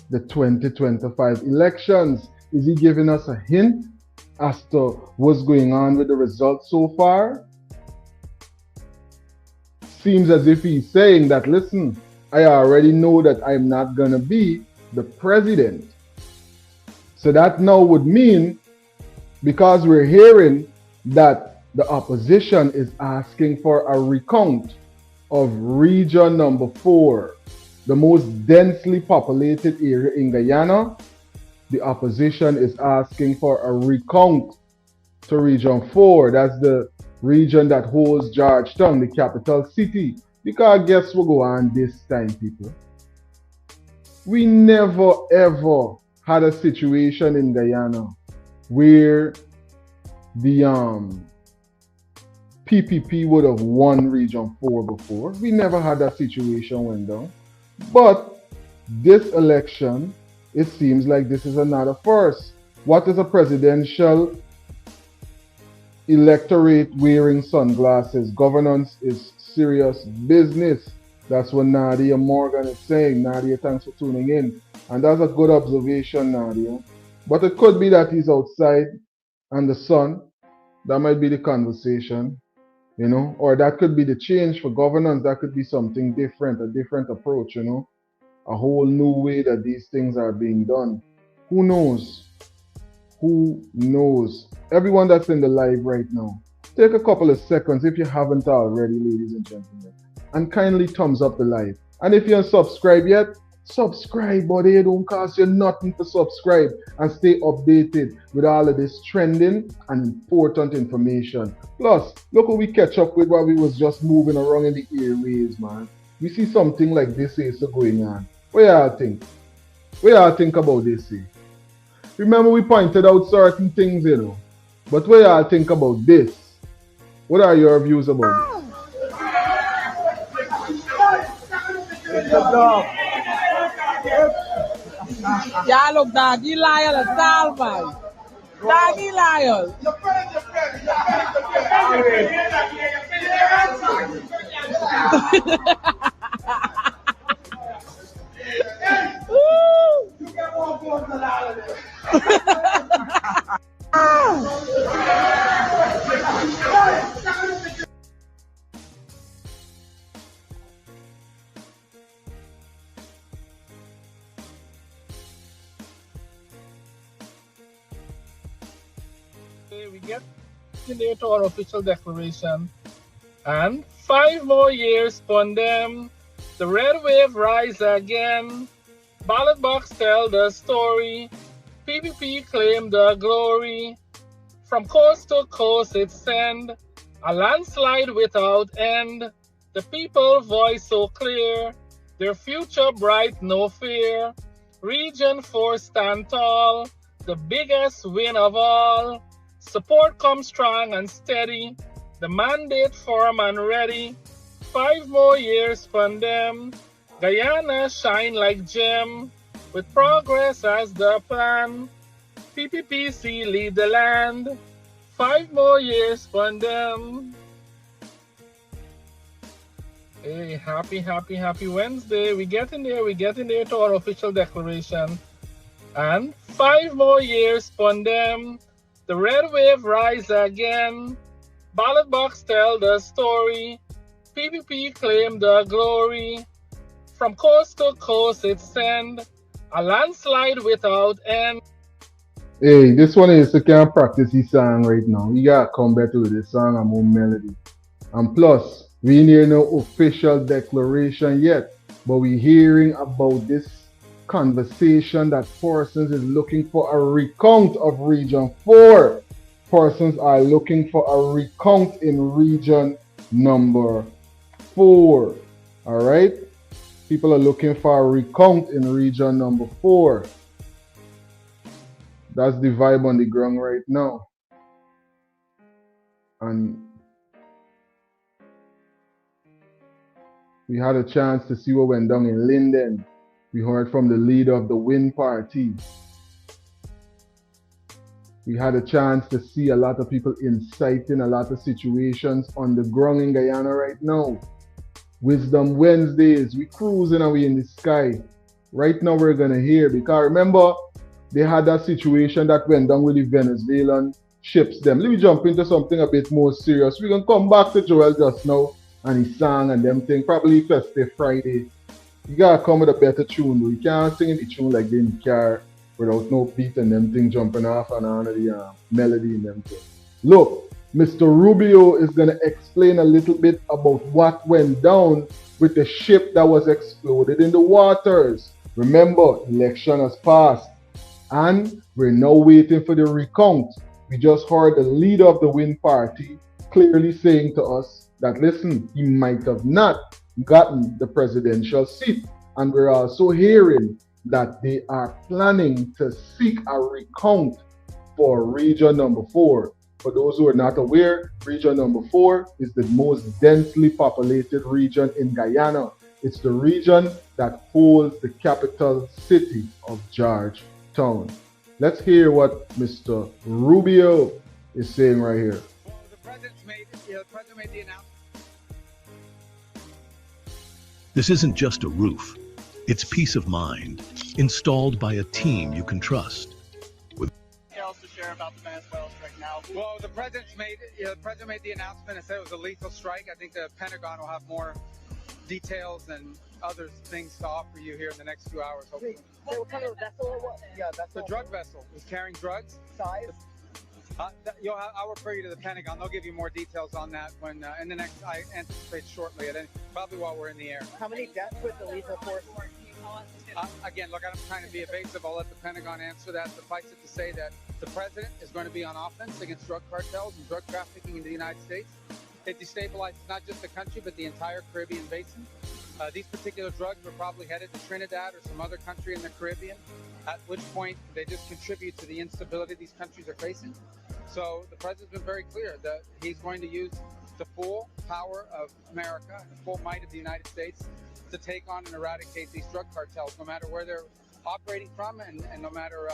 the 2025 elections. Is he giving us a hint as to what's going on with the results so far? Seems as if he's saying that, listen, I already know that I'm not going to be the president. So that now would mean, because we're hearing that the opposition is asking for a recount of region number 4, the most densely populated area in Guyana, the opposition is asking for a recount to region 4. That's the region that holds Georgetown, the capital city. Because guess what go on this time, people? We never ever had a situation in Guyana where the P.P.P would have won region 4 before. We never had that situation went down. But this election, it seems like this is another first. What is a presidential electorate wearing sunglasses? Governance is serious business. That's what Nadia Morgan is saying. Nadia, thanks for tuning in. And that's a good observation, Nadia. But it could be that he's outside and the sun. That might be the conversation, you know, or that could be the change for governance. That could be something different, a different approach, you know, a whole new way that these things are being done. Who knows? Who knows? Everyone that's in the live right now, take a couple of seconds, if you haven't already, ladies and gentlemen, and kindly thumbs up the live. And if you haven't subscribed yet, subscribe, buddy. It don't cost you nothing to subscribe and stay updated with all of this trending and important information. Plus, look what we catch up with while we was just moving around in the airways, man. We see something like this is going on. What y'all think? What y'all think about this? Remember we pointed out certain things, you know. But what y'all think about this? What are your views about it? Ya look doggy liar and salvage. Doggy liar. We get to our official declaration, and 5 more years upon them. The red wave rise again. Ballot box tell the story. P.P.P claim the glory. From coast to coast it send. A landslide without end. The people voice so clear. Their future bright, no fear. Region 4 stand tall. the biggest win of all. Support comes strong and steady. The mandate firm and ready. 5 more years from them. Guyana shine like gem. With progress as the plan. P.P.P.C lead the land. 5 more years from them. Hey, happy Wednesday. We getting there to our official declaration. And 5 more years from them. The red wave rise again. Ballot box tell the story. P.P.P claim the glory. From coast to coast it send. A landslide without end. Hey, this one is you can't practice his song right now. You gotta come better with this song and more melody. And plus, we ain't hear no official declaration yet, but we hearing about this conversation that persons is looking for a recount of Region 4. Persons are looking for a recount in Region number 4. Alright? People are looking for a recount in Region number 4. That's the vibe on the ground right now. And we had a chance to see what went down in Linden. We heard from the leader of the Win Party. We had a chance to see a lot of people inciting a lot of situations on the ground in Guyana right now. Wisdom Wednesdays, we cruising away in the sky. Right now we're gonna hear, because remember, they had that situation that went down with the Venezuelan ships them. Let me jump into something a bit more serious. We're gonna come back to Joel just now and his song and them thing, probably Festive Friday. You gotta come with a better tune though. You can't sing the tune like they in the car without no beat and them thing jumping off and on the melody and them thing. Look, Mr. Rubio is gonna explain a little bit about what went down with the ship that was exploded in the waters. Remember, election has passed and we're now waiting for the recount. We just heard the leader of the Win Party clearly saying to us that, listen, he might have not gotten the presidential seat. And we're also hearing that they are planning to seek a recount for Region number 4. For those who are not aware, Region number 4 is the most densely populated region in Guyana. It's the region that holds the capital city of Georgetown. Let's hear what Mr. Rubio is saying right here. Well, the president made the announcement. This isn't just a roof. It's peace of mind, installed by a team you can trust. With Details to share about the Venezuela strike now. Well, the president made the announcement and said it was a lethal strike. I think the Pentagon will have more details and other things to offer you here in the next few hours, hopefully. What kind of vessel it was? Yeah, That's a drug vessel. It was carrying drugs. Size? I'll refer you to the Pentagon. They'll give you more details on that when in the next. I anticipate shortly, probably while we're in the air. How many deaths with the lethal force? Again, look, I'm trying to be evasive. I'll let the Pentagon answer that. Suffice it to say that the president is going to be on offense against drug cartels and drug trafficking in the United States. It destabilizes not just the country, but the entire Caribbean basin. These particular drugs were probably headed to Trinidad or some other country in the Caribbean, at which point they just contribute to the instability these countries are facing. So the president's been very clear that he's going to use the full power of America, the full might of the United States to take on and eradicate these drug cartels, no matter where they're operating from and no matter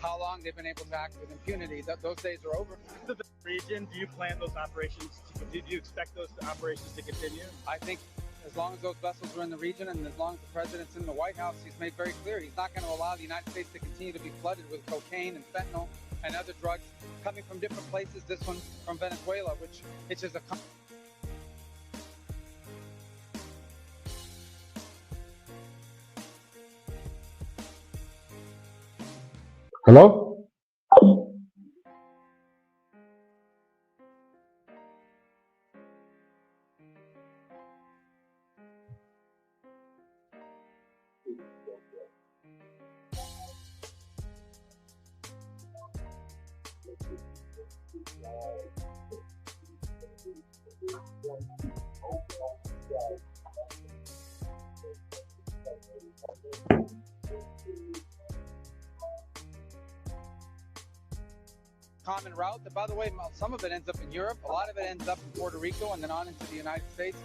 how long they've been able to act with impunity. Those days are over. The region, do you plan those operations? Do you expect those operations to continue? I think as long as those vessels are in the region and as long as the president's in the White House, he's made very clear he's not going to allow the United States to continue to be flooded with cocaine and fentanyl and other drugs coming from different places. This one from Venezuela, which is a Hello? en route. And by the way, some of it ends up in Europe. A lot of it ends up in Puerto Rico and then on into the United States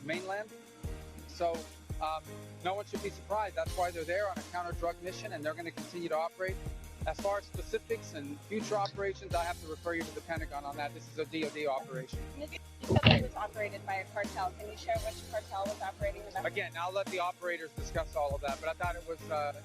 mainland. So no one should be surprised. That's why they're there on a counter-drug mission, and they're going to continue to operate. As far as specifics and future operations, I have to refer you to the Pentagon on that. This is a DoD operation. You said it was operated by a cartel. Can you share which cartel was operating the Again, I'll let the operators discuss all of that, but I thought it was,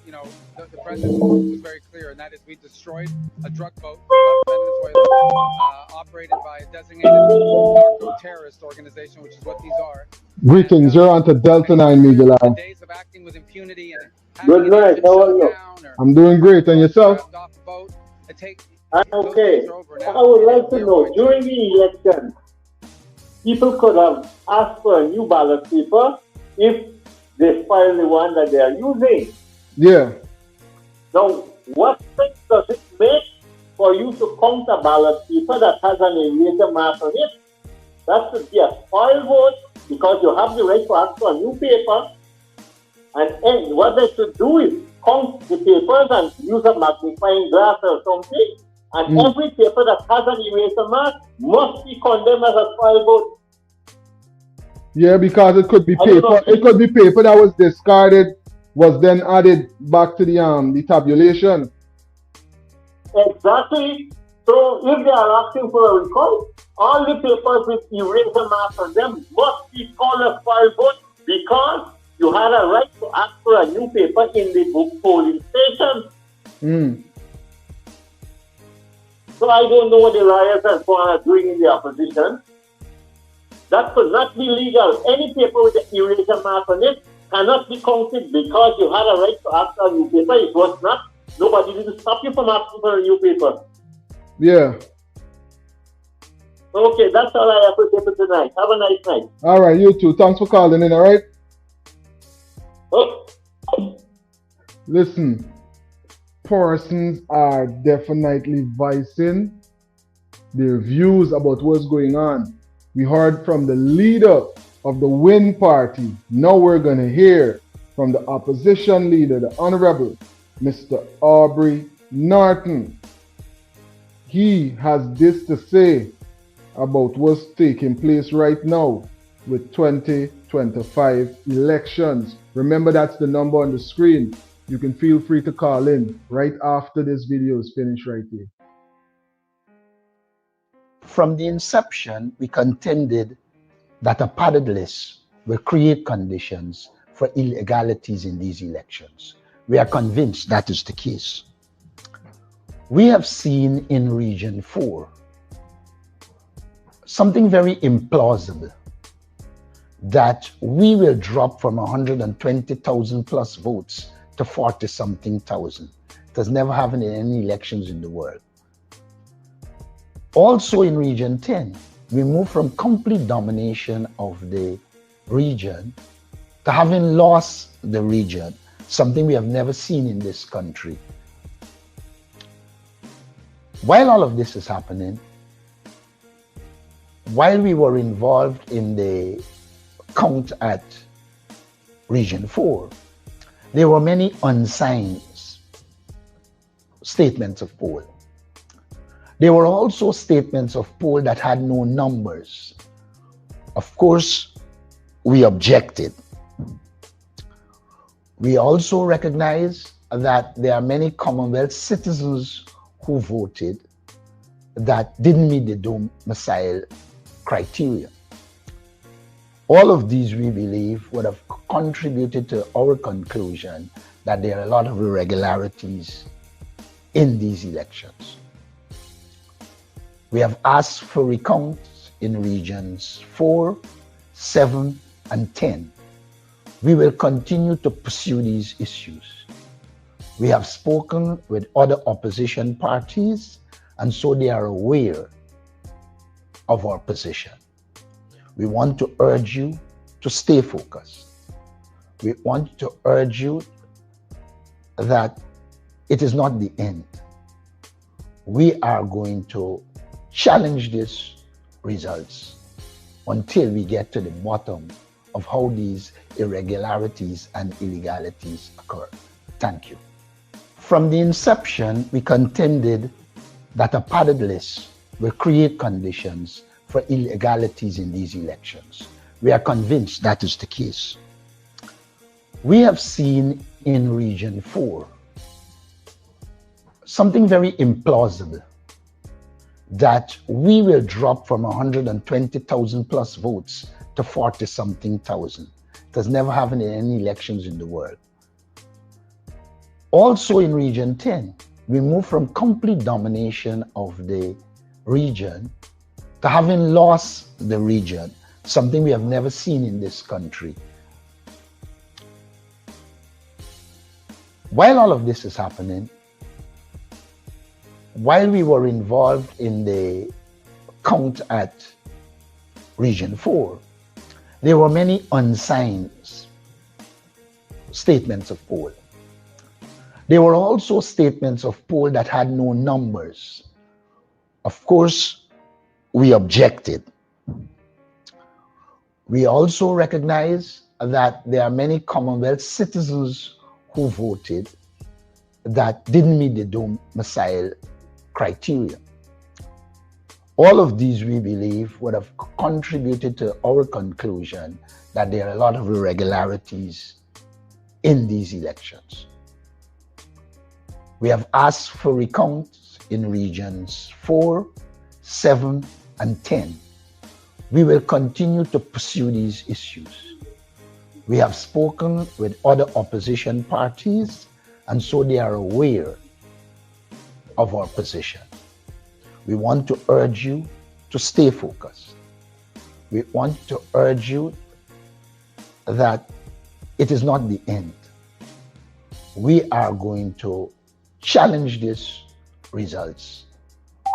you know, the president was very clear, and that is we destroyed a drug boat out of Venezuela, operated by a designated narco-terrorist organization, which is what these are. Greetings, you're on to Delta 9 Media Line. Days of acting with impunity and Good night, how are you? I'm doing great, and yourself? I'm okay. I would like to know, during the election, people could have asked for a new ballot paper if they file the one that they are using. Yeah. Now, what sense does it make for you to count a ballot paper that has an eraser mark on it? That should be a spoil vote because you have the right to ask for a new paper. And what they should do is count the papers and use a magnifying glass or something. And every paper that has an eraser mark must be condemned as a spoil vote. Yeah, because it could be paper. It could be paper that was discarded, was then added back to the tabulation. Exactly. So if they are asking for a recall, all the papers with eraser marks on them must be called a spoil vote because you had a right to ask for a new paper in the book polling station. So I don't know what the lawyers and so on are doing in the opposition. That could not be legal. Any paper with the eraser mark on it cannot be counted because you had a right to ask for a new paper. It was not. Nobody didn't stop you from asking for a new paper. Yeah. Okay, that's all I have to say for tonight. Have a nice night. All right, you too. Thanks for calling in, all right? Oh. Listen, persons are definitely voicing their views about what's going on. We heard from the leader of the Win Party. Now we're going to hear from the opposition leader, the Honorable Mr. Aubrey Norton. He has this to say about what's taking place right now with 2025 elections. Remember, that's the number on the screen. You can feel free to call in right after this video is finished right here. From the inception, we contended that a padded list will create conditions for illegalities in these elections. We are convinced that is the case. We have seen in Region 4 something very implausible, that we will drop from 120,000 plus votes to 40-something thousand. It has never happened in any elections in the world. Also in Region 10, we moved from complete domination of the region to having lost the region, something we have never seen in this country. While all of this is happening, while we were involved in the count at Region 4, there were many unsigned statements of poll. There were also statements of poll that had no numbers. Of course, we objected. We also recognize that there are many Commonwealth citizens who voted that didn't meet the domicile criteria. All of these, we believe, would have contributed to our conclusion that there are a lot of irregularities in these elections. We have asked for recounts in regions 4, 7, and 10. We will continue to pursue these issues. We have spoken with other opposition parties, and so they are aware of our position. We want to urge you to stay focused. We want to urge you that it is not the end. We are going to challenge these results until we get to the bottom of how these irregularities and illegalities occur. Thank you. From the inception, we contended that a padded list will create conditions for illegalities in these elections. We are convinced that is the case. We have seen in Region 4 something very implausible, that we will drop from 120,000 plus votes to 40-something thousand. It has never happened in any elections in the world. Also in Region 10, we move from complete domination of the region to having lost the region, something we have never seen in this country. While all of this is happening, while we were involved in the count at Region 4, there were many unsigned statements of poll. There were also statements of poll that had no numbers. Of course, we objected. We also recognize that there are many Commonwealth citizens who voted that didn't meet the domicile criteria. All of these, we believe, would have contributed to our conclusion that there are a lot of irregularities in these elections. We have asked for recounts in regions 4, 7, and 10. We will continue to pursue these issues. We have spoken with other opposition parties, and so they are aware of our position. We want to urge you to stay focused. We want to urge you that it is not the end. We are going to challenge these results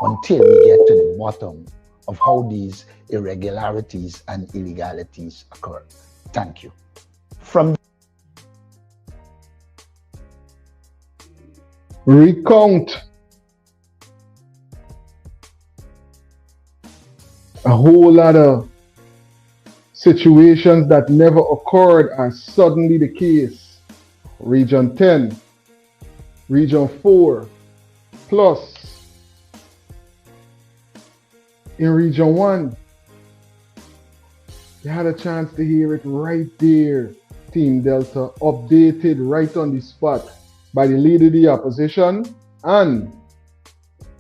until we get to the bottom of how these irregularities and illegalities occur. Thank you. From Recount. A whole lot of situations that never occurred are suddenly the case. Region 10, Region 4, plus in Region 1, you had a chance to hear it right there. Team Delta updated right on the spot by the leader of the opposition and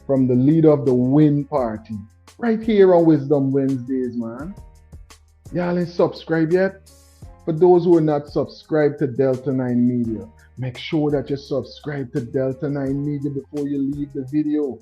from the leader of the Win Party. Right here on Wisdom Wednesdays, man. Y'all ain't subscribed yet? For those who are not subscribed to Delta 9 Media, make sure that you subscribe to Delta 9 Media before you leave the video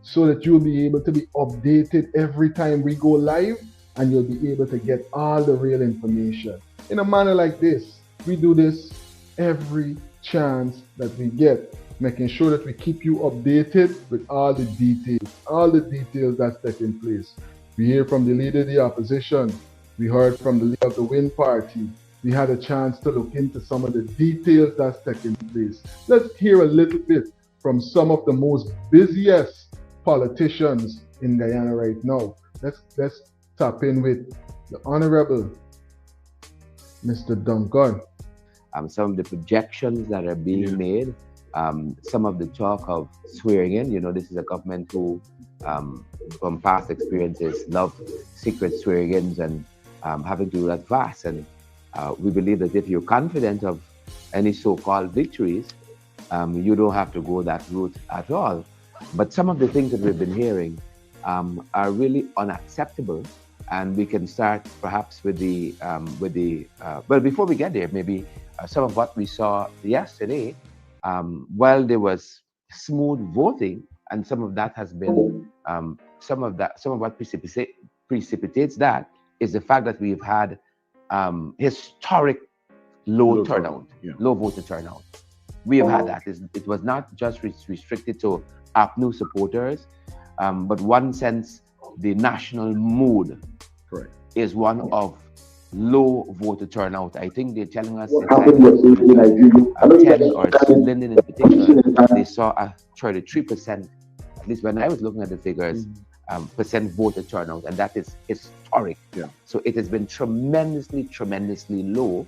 so that you'll be able to be updated every time we go live and you'll be able to get all the real information. In a manner like this, we do this every chance that we get, making sure that we keep you updated with all the details that's taking place. We hear from the leader of the opposition. We heard from the leader of the Win Party. We had a chance to look into some of the details that's taking place. Let's hear a little bit from some of the most busiest politicians in Guyana right now. Let's tap in with the Honorable Mr. Duncan. Some of the projections that are being made, some of the talk of swearing in. You know, this is a government who, from past experiences, love secret swearing-ins and having to do that fast. And we believe that if you're confident of any so-called victories, you don't have to go that route at all. But some of the things that we've been hearing are really unacceptable. And we can start perhaps with the well, before we get there, maybe some of what we saw yesterday, while there was smooth voting, and some of that has been, some of what precipitates that is the fact that we've had historic low turnout, low voter turnout. We have had that. It was not just restricted to A.P.N.U supporters, but one sense the national mood is one of low voter turnout. I think they're telling us inside 10 or Linden in particular, they saw a 33%, at least when I was looking at the figures, percent voter turnout, and that is historic. So it has been tremendously low.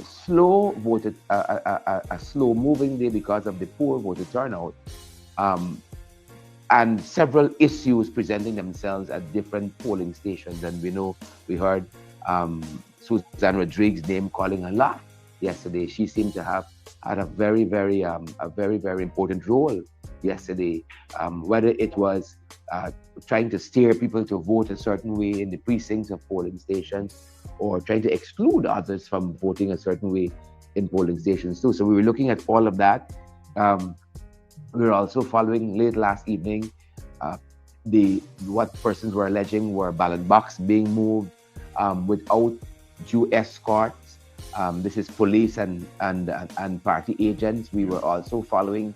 Slow voted, a slow moving day because of the poor voter turnout. and several issues presenting themselves at different polling stations. And we heard Susan Rodriguez's name calling a lot yesterday. She seemed to have had a very, very important role yesterday. Whether it was trying to steer people to vote a certain way in the precincts of polling stations, or trying to exclude others from voting a certain way in polling stations too. So we were looking at all of that. We were also following late last evening what persons were alleging were ballot box being moved without due escorts. This is police and party agents. We were also following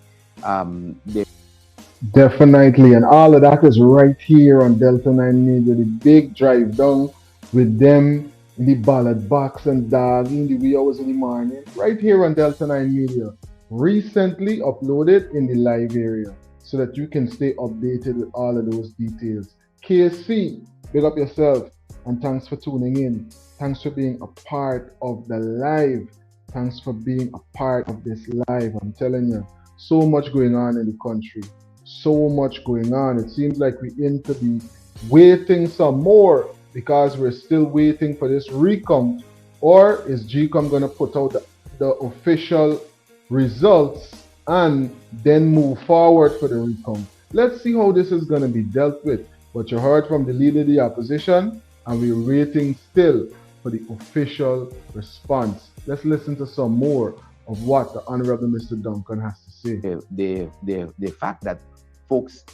Definitely, and all of that is right here on Delta 9 Media, the big drive down with them in the ballot box and dog in the wee hours in the morning, right here on Delta 9 Media. Recently uploaded in the live area so that you can stay updated with all of those details. KC, big up yourself, and thanks for tuning in. Thanks for being a part of the live. Thanks for being a part of this live. I'm telling you, so much going on in the country. So much going on. It seems like we aim to be waiting some more because we're still waiting for this recount. Or is GCOM going to put out the official results and then move forward for the recount? Let's see how this is going to be dealt with. But you heard from the leader of the opposition, and we're waiting still for the official response. Let's listen to some more of what the Honorable Mr. Duncan has to say. The fact that folks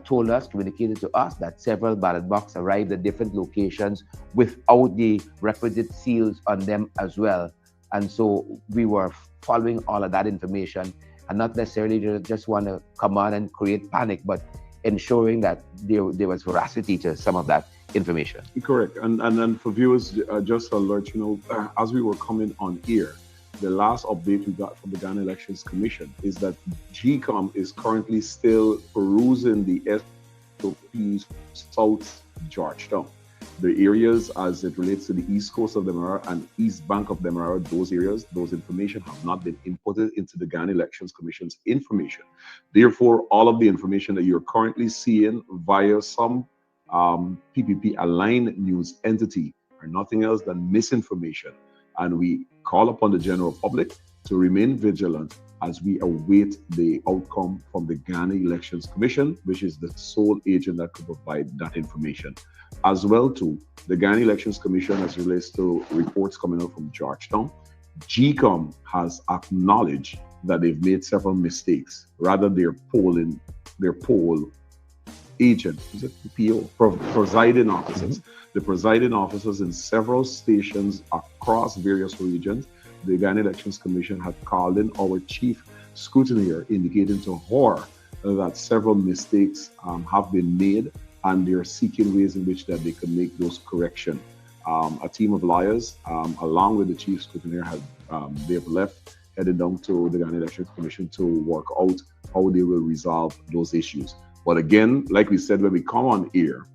told us, communicated to us, that several ballot boxes arrived at different locations without the requisite seals on them as well. And so we were following all of that information, and not necessarily just want to come on and create panic, but ensuring that there was veracity to some of that information. Correct. And then for viewers, just to alert you know, as we were coming on air, the last update we got from the Ghana Elections Commission is that GCOM is currently still perusing the SOP South Georgetown. The areas as it relates to the east coast of Demerara and east bank of Demerara, those areas, those information have not been inputted into the Ghana Elections Commission's information. Therefore, all of the information that you're currently seeing via some P.P.P aligned news entity are nothing else than misinformation. And we call upon the general public to remain vigilant as we await the outcome from the Ghana Elections Commission, which is the sole agent that could provide that information. As well to the Ghana Elections Commission as relates to reports coming out from Georgetown, GCOM has acknowledged that they've made several mistakes. Rather, their poll agent, is it PO, presiding officers. The presiding officers in several stations across various regions, the Ghana Elections Commission had called in our chief scrutineer, indicating to her that several mistakes have been made, and they're seeking ways in which that they can make those corrections. A team of lawyers, along with the chief scrutineer, they have left, headed down to the Ghana Elections Commission to work out how they will resolve those issues. But again, like we said when we come on air,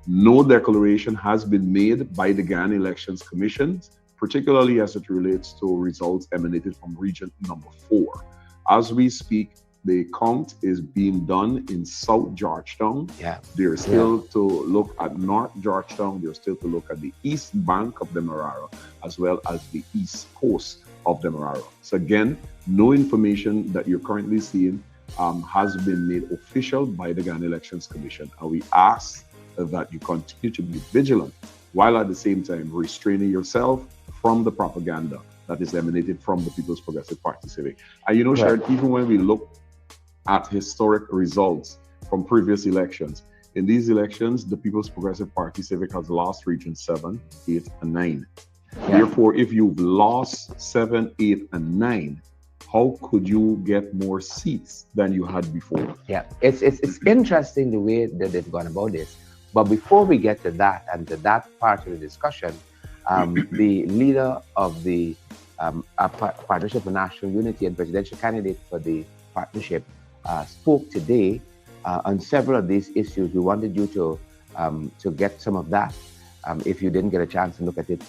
no declaration has been made by the Ghana Elections Commission, particularly as it relates to results emanated from region number 4. As we speak, the count is being done in South Georgetown. They're still to look at North Georgetown. They're still to look at the east bank of Demerara, as well as the east coast of Demerara. So again, no information that you're currently seeing has been made official by the Ghana Elections Commission. And we ask that you continue to be vigilant, while at the same time restraining yourself from the propaganda that is emanated from the People's Progressive Party Civic. And you know, Sharon, even when we look at historic results from previous elections, in these elections, the People's Progressive Party Civic has lost region 7, 8, and 9. Therefore, if you've lost 7, 8, and 9, how could you get more seats than you had before? It's interesting the way that they've gone about this. But before we get to that and to that part of the discussion, the leader of the Partnership for National Unity and presidential candidate for the partnership spoke today on several of these issues. We wanted you to get some of that if you didn't get a chance to look at it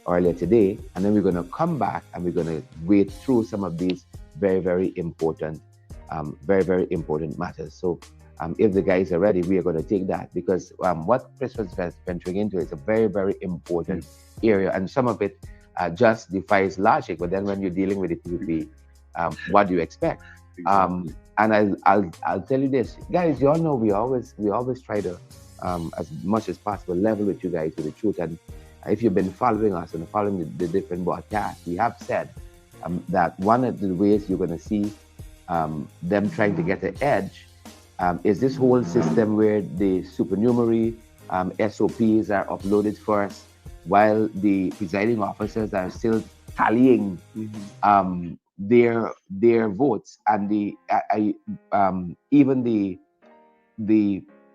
earlier today. And then we're going to come back and we're going to wade through some of these very, very important matters. So If the guys are ready, we are going to take that, because what Chris was venturing into is a very, very important area, and some of it just defies logic. But then when you're dealing with the P.P.P, what do you expect? And I'll tell you this, guys. You all know we always try to, as much as possible, level with you guys with the truth. And if you've been following us and following the different broadcasts, we have said that one of the ways you're going to see them trying to get an edge is this whole system where the supernumerary SOPs are uploaded first, while the presiding officers are still tallying their votes, and even the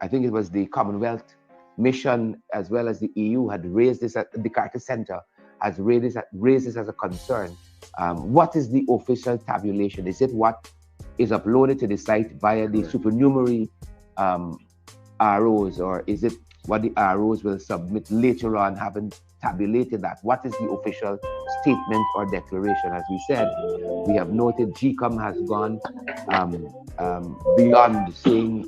I think it was the Commonwealth Mission as well as the EU had raised this at the Carter Center, has raised this as a concern. What is the official tabulation? Is it what is uploaded to the site via the supernumerary ROs, or is it what the ROs will submit later on, having tabulated that? What is the official statement or declaration? As we said, we have noted GCOM has gone beyond saying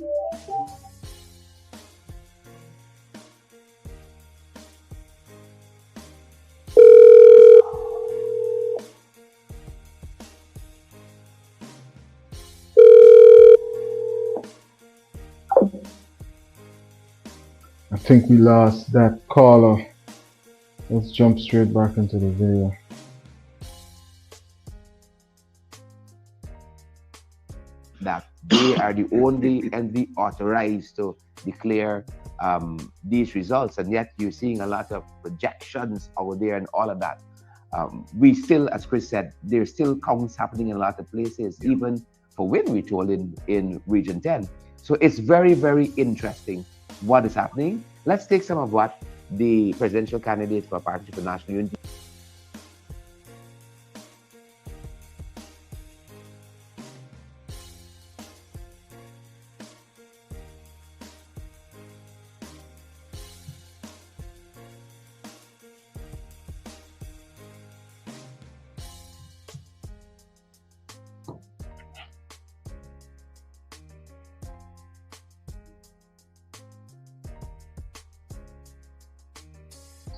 I think we lost that caller. Let's jump straight back into the video. that they are the only entity authorized to declare these results, and yet you're seeing a lot of projections over there and all of that. We still, as Chris said, there's still counts happening in a lot of places, even for when we told in Region 10. So it's very, very interesting what is happening. Let's take some of what the presidential candidate for Partnership for National Unity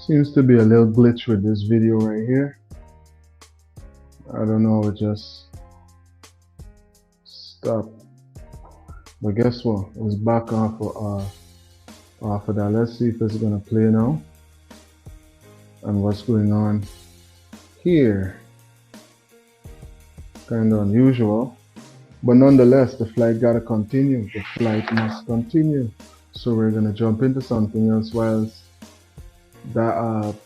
Seems to be a little glitch with this video right here. I don't know, it just stopped. But guess what? It's back on for that. Let's see if it's gonna play now. And what's going on here. Kind of unusual. But nonetheless, the flight gotta continue. The flight must continue. So we're gonna jump into something else whilst that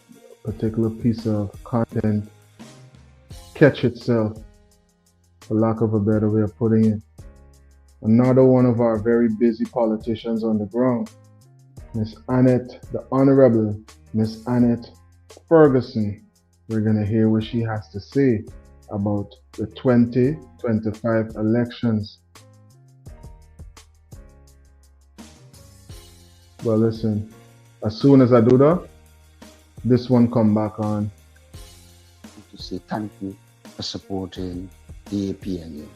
particular piece of content catch itself, for lack of a better way of putting it. Another one of our very busy politicians on the ground, Miss Annette, the Honorable Miss Annette Ferguson. We're gonna hear what she has to say about the 2025 elections. Well, listen, as soon as I do that, this one come back on. To say thank you for supporting the A.P.N.U.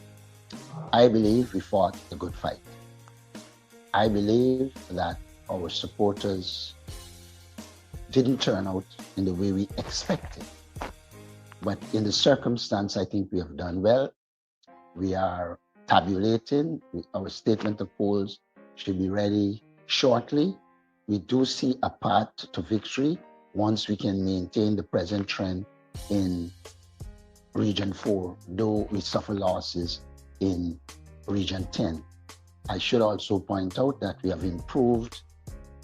I believe we fought a good fight. I believe that our supporters didn't turn out in the way we expected. But in the circumstance, I think we have done well. We are tabulating. Our statement of polls should be ready shortly. We do see a path to victory once we can maintain the present trend in Region 4, though we suffer losses in Region 10. I should also point out that we have improved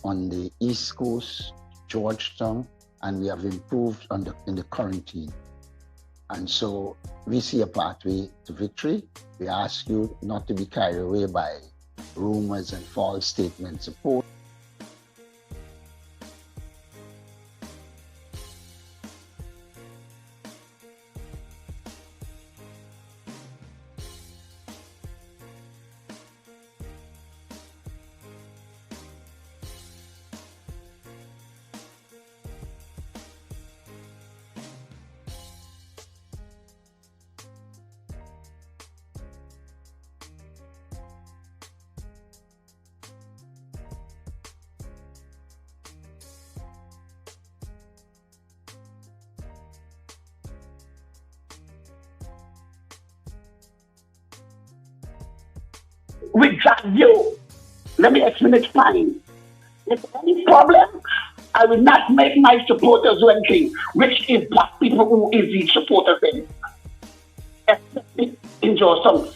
on the East Coast, Georgetown, and we have improved in the quarantine. And so we see a pathway to victory. We ask you not to be carried away by rumors and false statements of polls. with Jadio. Let me explain it fine. If any problem, I will not make my supporters do anything, which is black people who is the supporters in. Especially in Johnson.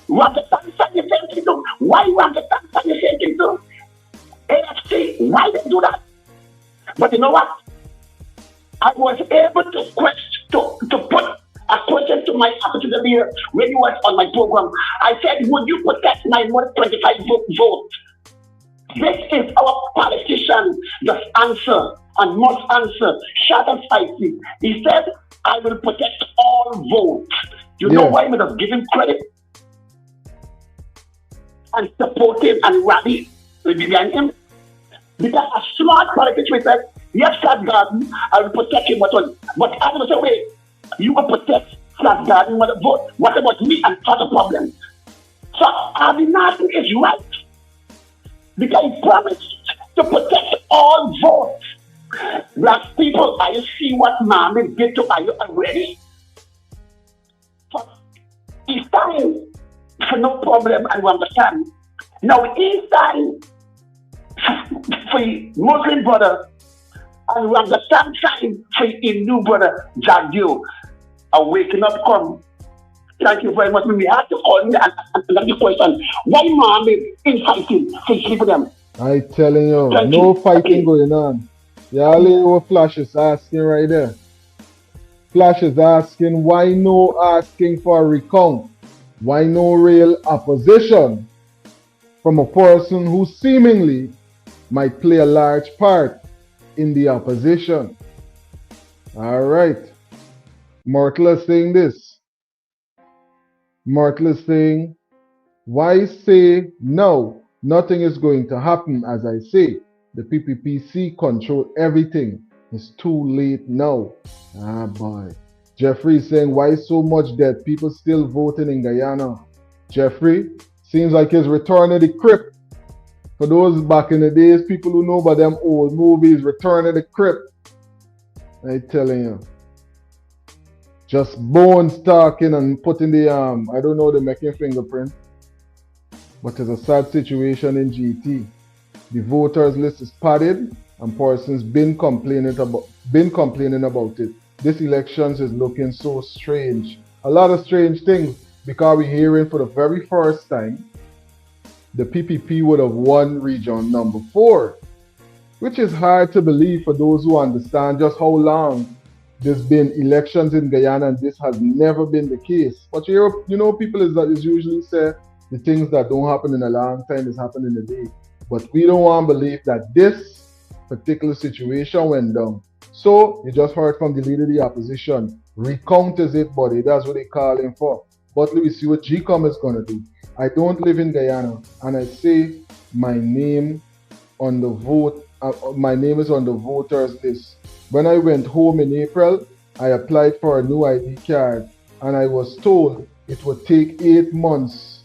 What the Tanzania the same thing too? Why want the Tanzania the same thing too? A.F.C, why they do that? But you know what? I was able to put a question to my opportunity leader when he was on my program. I said, would you protect my 125 vote? This is our politician just answer and must answer. Shut up, spicy. He said, I will protect all votes. You know why we just give him credit? And support him and rally behind him? Because a smart politician said, yes, Flat Garden, I will protect him. But I was say, wait, you will protect Flat Garden, vote. What about me and other problems? So Abinati is right. Because he promised to protect all votes. Black people, are you see what Mommy did to you already? So it's time for no problem, and we understand. Now it's time for Muslim brother, and we understand time for Hindu brother, Jadio. A waking up come. Thank you very much. We have to call me and ask the question. Why Mommy is fighting for keep them? I telling you, no fighting going on. Y'all Flash is asking right there. Flash is asking, why no asking for a recount? Why no real opposition from a person who seemingly might play a large part in the opposition? All right. Myrtle is saying this. Myrtle is saying, why say no? Nothing is going to happen, as I say. The P.P.P control everything. It's too late now. Ah, boy. Jeffrey is saying, why so much dead? People still voting in Guyana. Jeffrey, seems like he's Return of the Crypt. For those back in the days, people who know about them old movies, Return of the Crypt. I telling you. Just bones talking and putting the, I don't know, the making fingerprint. But it's a sad situation in GT. The voters list is padded and persons been complaining about it. This elections is looking so strange. A lot of strange things because we're hearing for the very first time the P.P.P would have won region number 4, which is hard to believe for those who understand just how long there's been elections in Guyana and this has never been the case. But you know, people is usually say the things that don't happen in a long time is happening in a day. But we don't want to believe that this particular situation went down. So you just heard from the leader of the opposition. Recount is it, buddy. That's what they call him for. But let me see what GCOM is going to do. I don't live in Guyana, and I say my name on the vote. My name is on the voters list. When I went home in April, I applied for a new ID card, and I was told it would take 8 months.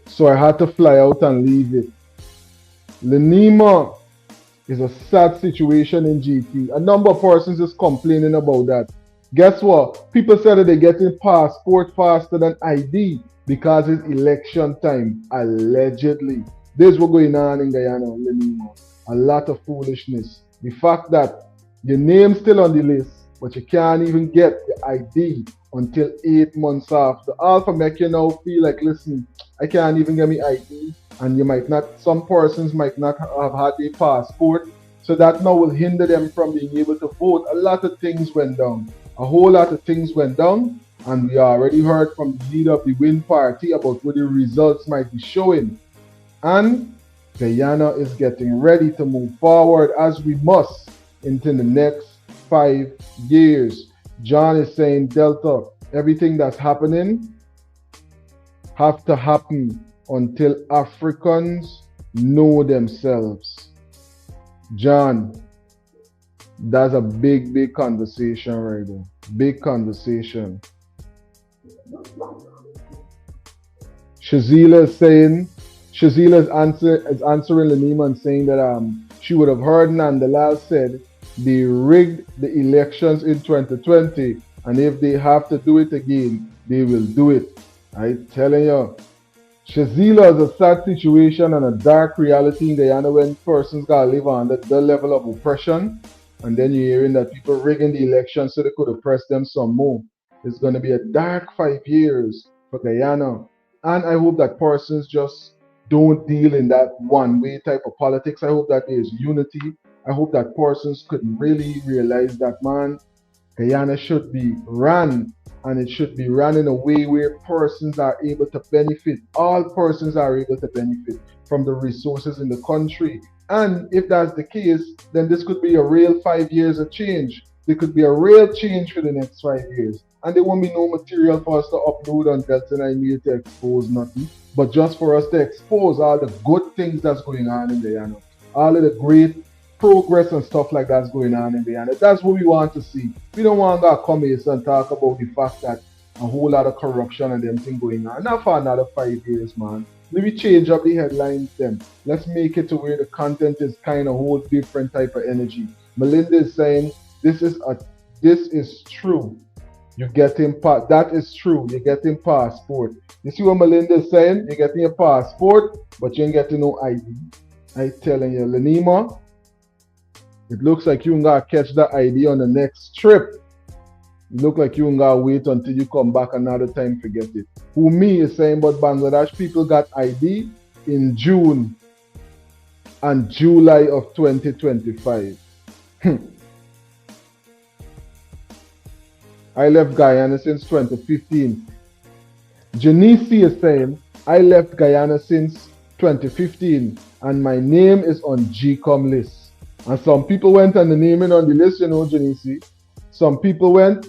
So I had to fly out and leave it. Lenima is a sad situation in GT. A number of persons is complaining about that. Guess what? People said that they're getting passport faster than ID because it's election time, allegedly. This is what's going on in Guyana, Lenima. A lot of foolishness. The fact that your name's still on the list, but you can't even get the ID until 8 months after. Alpha make you now feel like, listen, I can't even get me ID, and you might not, some persons might not have had a passport, so that now will hinder them from being able to vote. A lot of things went down. A whole lot of things went down, and we already heard from the leader of the Win Party about what the results might be showing. And Guyana is getting ready to move forward as we must into the next 5 years. John is saying, Delta, everything that's happening have to happen until Africans know themselves. John, that's a big, big conversation right there. Big conversation. Shazila is saying, Shazila is answering Lenima and saying that she would have heard NEWSROOM said they rigged the elections in 2020, and if they have to do it again, they will do it. I'm telling you. Shazila is a sad situation and a dark reality in Guyana when persons gotta live under the level of oppression, and then you're hearing that people rigging the election so they could oppress them some more. It's gonna be a dark 5 years for Guyana, and I hope that persons just don't deal in that one-way type of politics. I hope that there's unity. I hope that persons could really realize that, man, Guyana should be run, and it should be run in a way where persons are able to benefit. All persons are able to benefit from the resources in the country. And if that's the case, then this could be a real 5 years of change. There could be a real change for the next 5 years. And there won't be no material for us to upload on Delta 9 Media to expose nothing, but just for us to expose all the good things that's going on in Guyana. All of the great progress and stuff like that's going on in Guyana. That's what we want to see. We don't want to come here and talk about the fact that a whole lot of corruption and them thing going on. Not for another 5 years, man. Let me change up the headlines then. Let's make it to where the content is kind of whole different type of energy. Melinda is saying this is true. You're getting that is true. You're getting passport. You see what Melinda is saying? You're getting a passport, but you ain't getting no ID. I telling you, Lenima, it looks like you gotta catch that ID on the next trip. It look like you gotta wait until you come back another time to get it. Who me is saying, but Bangladesh people got ID in June and July of 2025. I left Guyana since 2015. Janice is saying, I left Guyana since 2015 and my name is on GCOM list. And some people went and the name is on the list, you know, Janice. Some people went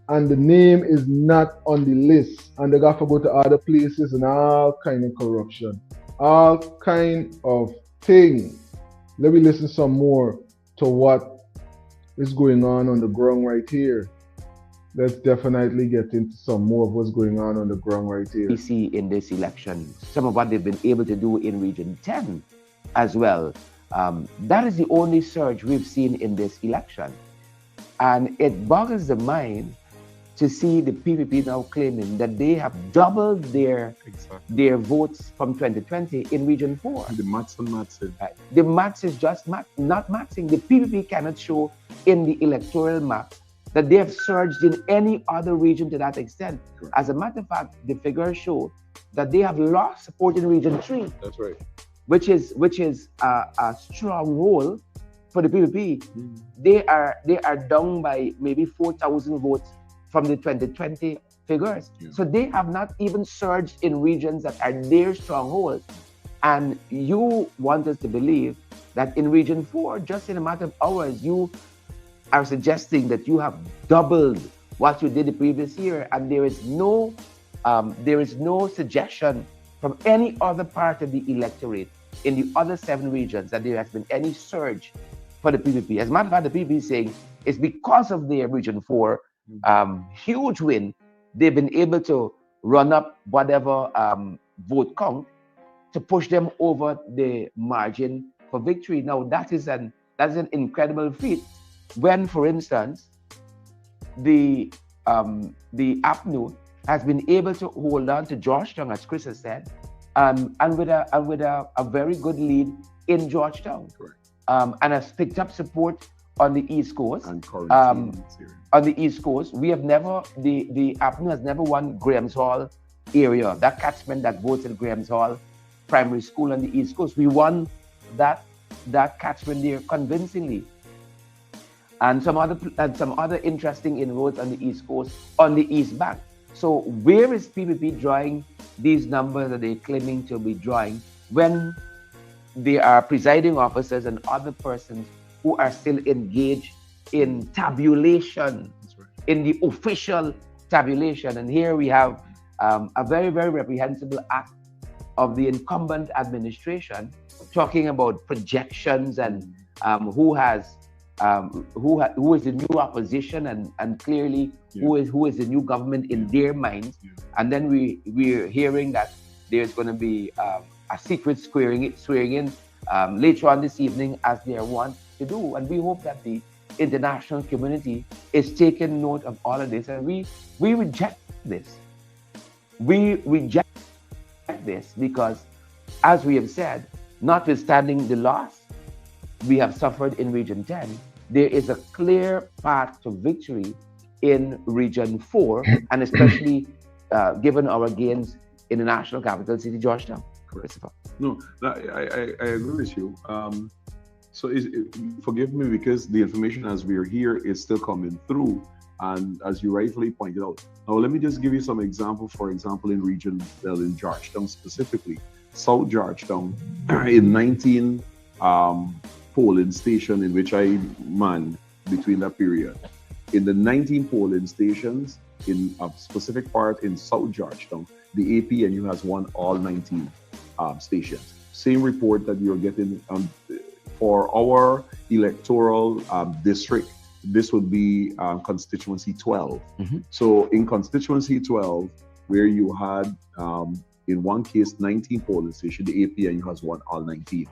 and the name is not on the list. And they got to go to other places and all kind of corruption. All kind of thing. Let me listen some more to what is going on the ground right here. Let's definitely get into some more of what's going on the ground right here. We see in this election, some of what they've been able to do in Region 10 as well. That is the only surge we've seen in this election. And it boggles the mind to see the P.P.P now claiming that they have doubled their votes from 2020 in Region 4. The maths and maths. The maths is just not matching. The P.P.P cannot show in the electoral map that they have surged in any other region to that extent. As a matter of fact, the figures show that they have lost support in Region 3. That's right. Which is a stronghold for the P.P.P. They are down by maybe 4,000 votes from the 2020 figures. So they have not even surged in regions that are their strongholds. And you want us to believe that in Region 4, just in a matter of hours, you are suggesting that you have doubled what you did the previous year, and there is no suggestion from any other part of the electorate in the other 7 regions that there has been any surge for the P.P.P. As a matter of fact, the P.P.P. is saying it's because of their Region 4 huge win, they've been able to run up whatever vote count to push them over the margin for victory. Now that is an incredible feat. When, for instance, the A.P.N.U has been able to hold on to Georgetown, as Chris has said, and with a very good lead in Georgetown, and has picked up support on the East Coast. On the East Coast, we have never the A.P.N.U has never won Graham's Hall area, that catchment that votes at Graham's Hall Primary School on the East Coast. We won that catchment there convincingly. And some other interesting inroads on the East Coast, on the East Bank. So where is P.P.P drawing these numbers that they're claiming to be drawing when there are presiding officers and other persons who are still engaged in tabulation, in the official tabulation? And here we have a very, very reprehensible act of the incumbent administration talking about projections and who is the new opposition and clearly who is the new government in their minds. And then we're hearing that there's going to be a secret swearing in later on this evening, as they want to do. And we hope that the international community is taking note of all of this, and we reject this. We reject like this because, as we have said, notwithstanding the loss we have suffered in Region 10, there is a clear path to victory in Region 4, and especially given our gains in the national capital city, Georgetown. Christopher. No, I agree with you. So forgive me because the information as we are here is still coming through. And as you rightfully pointed out, now let me just give you some example. For example, in region, well, in Georgetown specifically, South Georgetown, in 19 polling station in which I manned between that period. In the 19 polling stations in a specific part in South Georgetown, the A.P.N.U has won all 19 stations. Same report that you're getting for our electoral district. This would be constituency 12. So in constituency 12, where you had, in one case, 19 polling stations, the A.P.N.U has won all 19.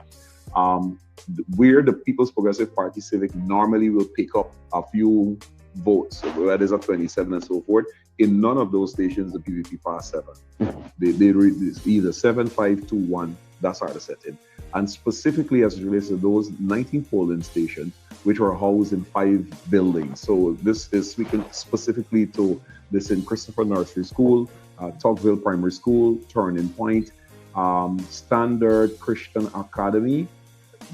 Where the People's Progressive Party Civic normally will pick up a few votes, so that is a 27 and so forth, in none of those stations, the P.P.P passed 7. They read this either 7, 5, 2, 1, that's how to set it. And specifically as it relates to those 19 polling stations, which were housed in 5 buildings. So this is speaking specifically to this in Christopher Nursery School, Tocqueville Primary School, Turning Point, Standard Christian Academy.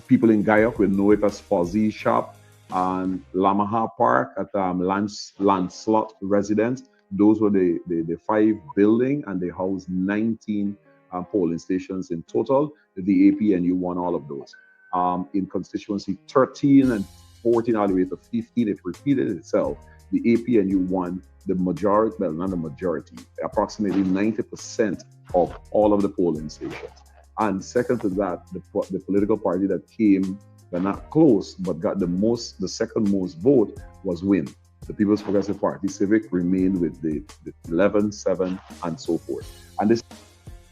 People in Guyok will know it as Fuzzy Shop, and Lamaha Park at Lancelot Residence. Those were the 5 buildings, and they housed 19 polling stations in total. The A.P.N.U won all of those. In constituency 13 and 14 all the way to 15, it repeated itself. The A.P.N.U won the majority, well, not the majority, approximately 90% of all of the polling stations. And second to that, the political party that came, they're not close, but got the second most vote was WIN. The People's Progressive Party Civic remained with the 11, 7, and so forth. And this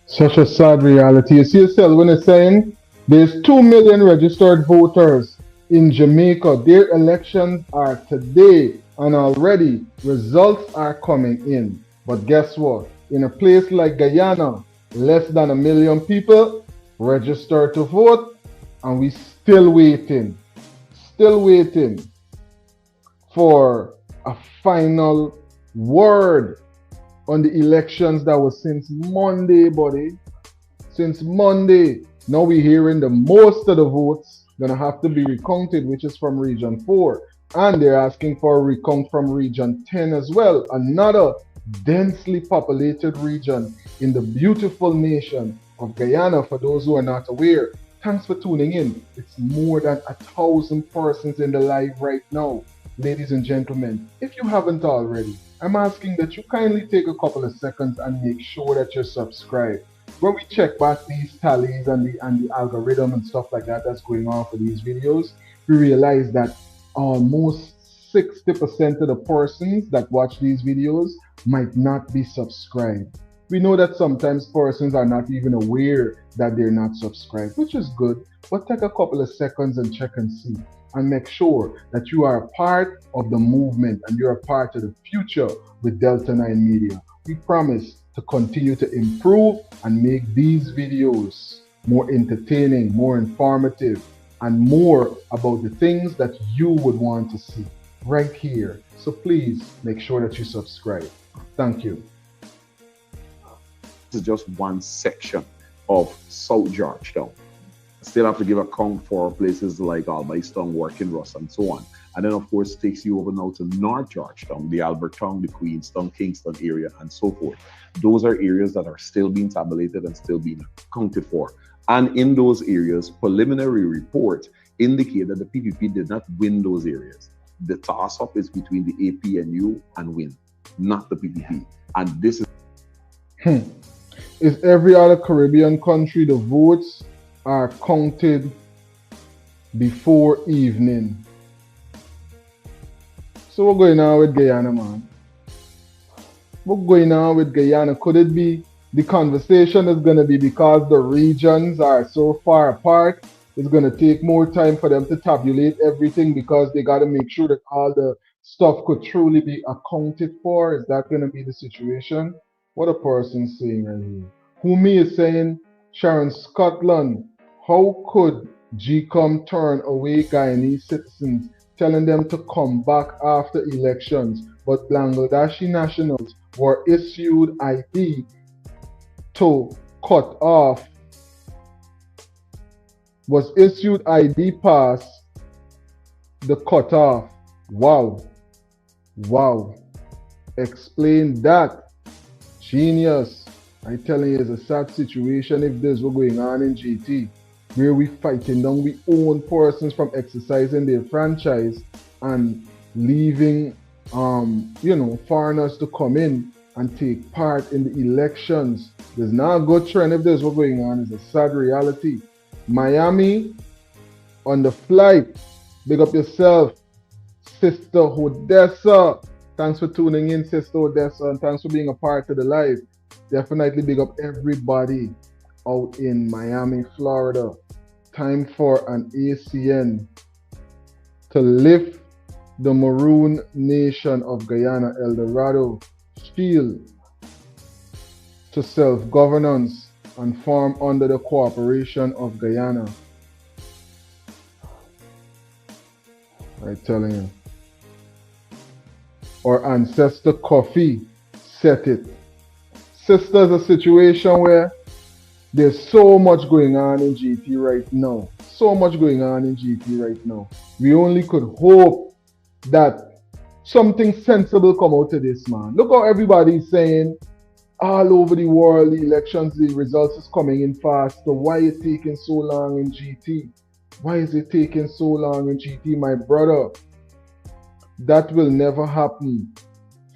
such a sad reality. You see yourself when it's saying there's 2 million registered voters in Jamaica. Their elections are today, and already results are coming in. But guess what? In a place like Guyana, less than 1 million people registered to vote, and we still waiting for a final word on the elections that was since Monday, buddy. Since Monday. Now we're hearing the most of the votes gonna have to be recounted, which is from Region 4. And they're asking for a recount from Region 10 as well. Another densely populated region in the beautiful nation of Guyana, for those who are not aware. Thanks for tuning in. It's more than 1,000 persons in the live right now. Ladies and gentlemen, if you haven't already, I'm asking that you kindly take a couple of seconds and make sure that you're subscribed. When we check back these tallies and the algorithm and stuff like that that's going on for these videos, we realize that almost 60% of the persons that watch these videos might not be subscribed. We know that sometimes persons are not even aware that they're not subscribed, which is good, but take a couple of seconds and check and see. And make sure that you are a part of the movement and you're a part of the future with Delta 9 Media. We promise to continue to improve and make these videos more entertaining, more informative, and more about the things that you would want to see right here. So please make sure that you subscribe. Thank you. This is just one section of South Georgetown. Still have to give account for places like Albistown, Working Ross, and so on. And then, of course, takes you over now to North Georgetown, the Albertown, the Queenstown, Kingston area, and so forth. Those are areas that are still being tabulated and still being accounted for. And in those areas, preliminary reports indicate that the P.P.P did not win those areas. The toss-up is between the A.P.N.U and WIN, not the P.P.P. And this is... Is every other Caribbean country, the votes are counted before evening? So what's going on with Guyana, man? What's going on with Guyana? Could it be the conversation is going to be because the regions are so far apart, it's going to take more time for them to tabulate everything because they got to make sure that all the stuff could truly be accounted for? Is that going to be the situation? What a person saying right here. Whomie is saying, Sharon Scotland, how could GCOM turn away Guyanese citizens, telling them to come back after elections, but Bangladeshi nationals were issued ID to cut off, was issued ID pass, the cut off. Wow. Wow. Explain that. Genius. I'm telling you, it's a sad situation if this were going on in GT, where we fighting down we own persons from exercising their franchise and leaving foreigners to come in and take part in the elections. There's not a good trend if this were going on. It's a sad reality. Miami on the flight. Big up yourself, Sister Odessa. Thanks for tuning in, Sister Odessa, and thanks for being a part of the live. Definitely big up everybody out in Miami, Florida. Time for an ACN to lift the Maroon Nation of Guyana, El Dorado, shield to self-governance and form under the cooperation of Guyana. I'm telling you. Our ancestor Kofi set it. Sisters, a situation where there's so much going on in GT right now. So much going on in GT right now. We only could hope that something sensible come out of this, man. Look how everybody's saying all over the world, the elections, the results is coming in fast. So why is it taking so long in GT? Why is it taking so long in GT, my brother? That will never happen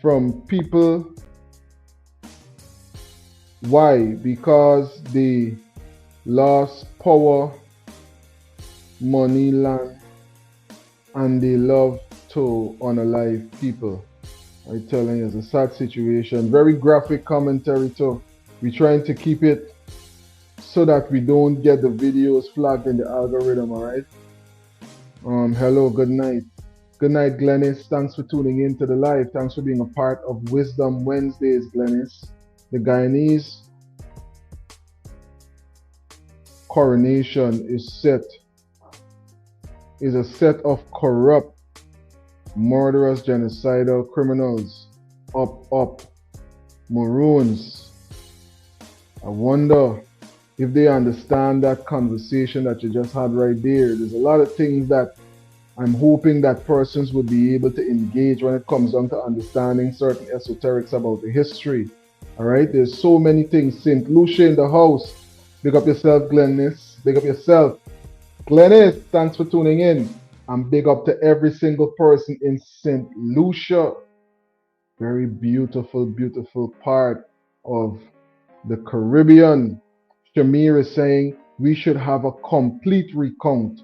from people. Why? Because they lost power, money, land, and they love to unalive people. I'm telling you, it's a sad situation. Very graphic commentary too. We're trying to keep it so that we don't get the videos flagged in the algorithm, alright? Hello, good night. Good night, Glennis. Thanks for tuning in to the live. Thanks for being a part of Wisdom Wednesdays, Glennis. The Guyanese coronation is a set of corrupt, murderous, genocidal criminals. Up. Maroons. I wonder if they understand that conversation that you just had right there. There's a lot of things that I'm hoping that persons would be able to engage when it comes down to understanding certain esoterics about the history. All right, there's so many things. St. Lucia in the house. Big up yourself, Glennis. Big up yourself. Glennis, thanks for tuning in. And big up to every single person in St. Lucia. Very beautiful, beautiful part of the Caribbean. Shamir is saying we should have a complete recount.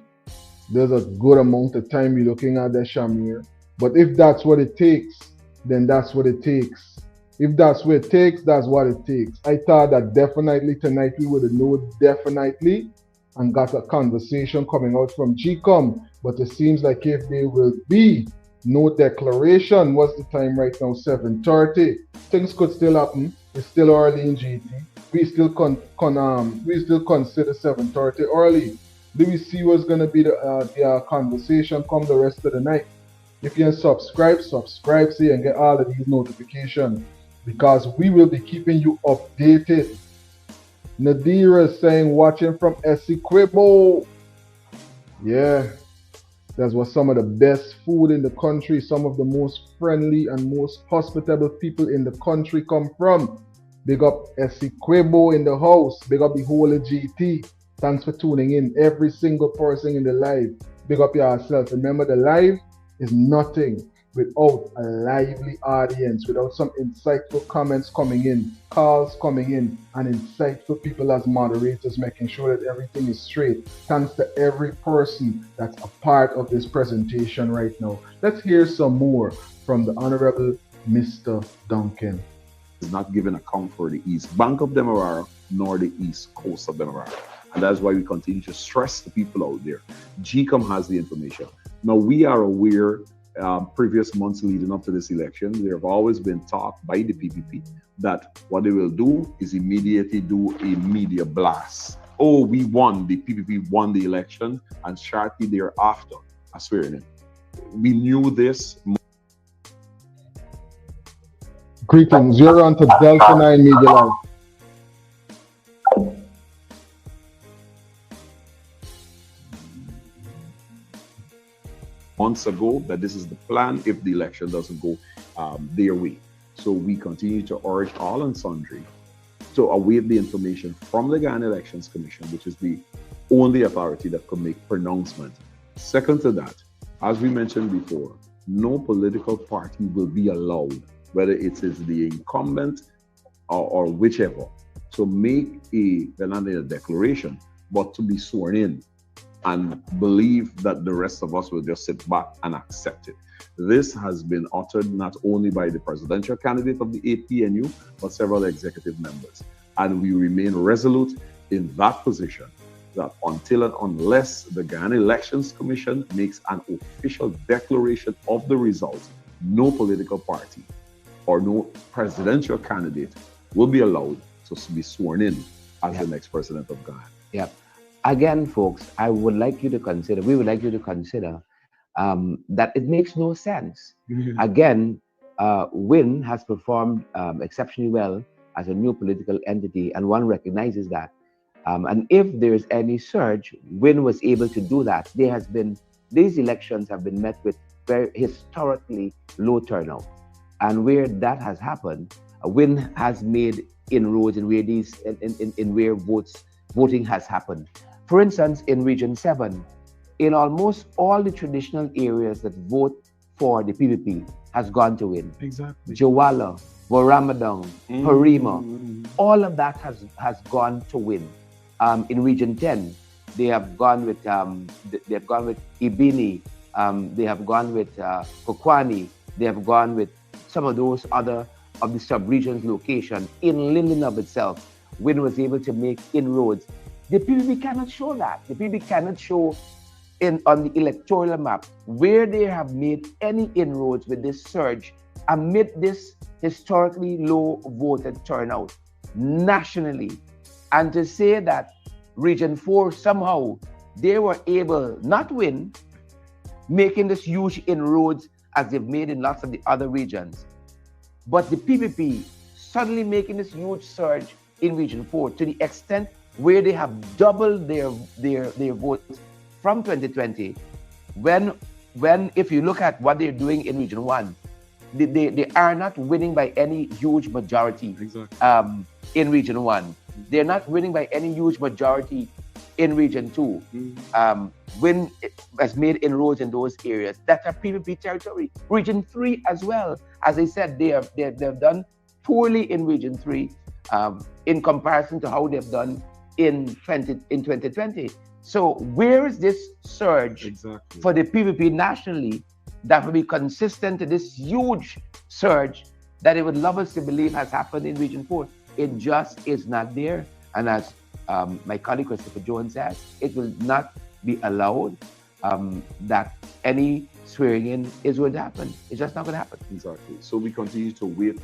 There's a good amount of time you're looking at that, Shamir. But if that's what it takes, then that's what it takes. If that's what it takes, that's what it takes. I thought that definitely tonight we would have known definitely and got a conversation coming out from GCOM. But it seems like if there will be no declaration, what's the time right now? 7:30. Things could still happen. It's still early in GT. We still consider 7:30 early. Do we see what's going to be the conversation come the rest of the night? If you can subscribe so you can get all of these notifications, because we will be keeping you updated. Nadira is saying watching from Essequibo. Yeah, that's what some of the best food in the country, some of the most friendly and most hospitable people in the country come from. Big up Essequibo in the house. Big up the whole of GT. Thanks for tuning in, every single person in the live. Big up yourself. Remember, the live is nothing without a lively audience, without some insightful comments coming in, calls coming in, and insightful people as moderators making sure that everything is straight. Thanks to every person that's a part of this presentation right now. Let's hear some more from the Honorable Mr. Duncan. Is not giving account for the East Bank of Demerara nor the East Coast of Demerara. And that's why we continue to stress the people out there. GCOM has the information. Now, we are aware previous months leading up to this election, there have always been talk by the P.P.P. that what they will do is immediately do a media blast. Oh, we won, the P.P.P. won the election, and shortly thereafter, a swearing in. We knew this. Greetings, you're on to Delta 9 Media Live. Months ago that this is the plan if the election doesn't go their way. So we continue to urge all and sundry to await the information from the Ghana Elections Commission, which is the only authority that can make pronouncement. Second to that, as we mentioned before, no political party will be allowed, whether it is the incumbent or whichever, to make not a declaration, but to be sworn in and believe that the rest of us will just sit back and accept it. This has been uttered not only by the presidential candidate of the A.P.N.U, but several executive members. And we remain resolute in that position, that until and unless the Ghana Elections Commission makes an official declaration of the results, no political party or no presidential candidate will be allowed to be sworn in as the next president of Ghana. Yeah. Again, folks, I would like you to consider, we would like you to consider that it makes no sense. Again, WIN has performed exceptionally well as a new political entity, and one recognizes that. And if there's any surge, WIN was able to do that. There has been, these elections have been met with very historically low turnout. And where that has happened, WIN has made inroads in where these, in where voting has happened. For instance, in Region 7, in almost all the traditional areas that vote for the P.P.P. has gone to WIN. Exactly. Jawala, Waramadang, Parima, all of that has gone to WIN. In Region 10, they have gone with Ibini, they have gone with Kokwani, they have gone with some of those other of the sub-regions location. In Linden of itself, WIN was able to make inroads. The P.P.P. cannot show that. The P.P.P. cannot show on the electoral map where they have made any inroads with this surge amid this historically low voted turnout nationally. And to say that Region 4 somehow they were able, not WIN, making this huge inroads as they've made in lots of the other regions, but the P.P.P. suddenly making this huge surge in Region 4 to the extent where they have doubled their votes from 2020, when if you look at what they're doing in Region 1, they are not winning by any huge majority. In Region 1. They're not winning by any huge majority in Region 2. WIN has made inroads in those areas that are P.P.P. territory. Region 3 as well. As I said, they've done poorly in Region 3 in comparison to how they've done in 2020. So where is this surge for the P.P.P. nationally that will be consistent to this huge surge that it would love us to believe has happened in Region 4? It just is not there. And as my colleague Christopher Jones says, it will not be allowed that any swearing in is going to happen. It's just not going to happen. Exactly. So we continue to wait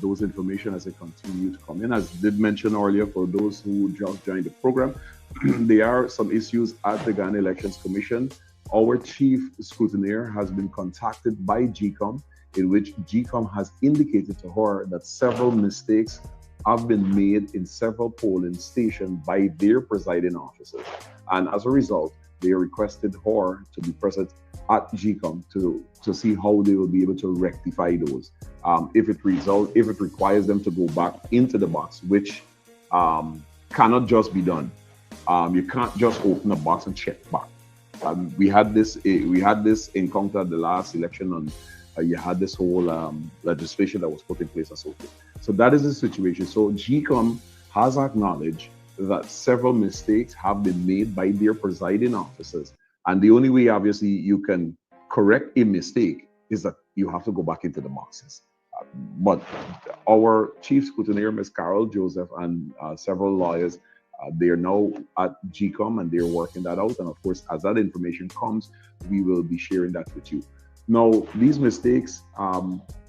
those information as they continue to come in. As did mention earlier, for those who just joined the program, there are some issues at the Ghana Elections Commission. Our chief scrutineer has been contacted by GCOM, in which GCOM has indicated to her that several mistakes have been made in several polling stations by their presiding officers. And as a result, they requested her to be present at GCOM to see how they will be able to rectify those. If it requires them to go back into the box, which cannot just be done. You can't just open a box and check back. We had this encounter at the last election on you had this whole legislation that was put in place and so forth. So that is the situation. So GCOM has acknowledged that several mistakes have been made by their presiding officers. And the only way, obviously, you can correct a mistake is that you have to go back into the boxes. But our chief scrutineer, Ms. Carol Joseph, and several lawyers, they are now at GCOM and they're working that out. And of course, as that information comes, we will be sharing that with you. Now, these mistakes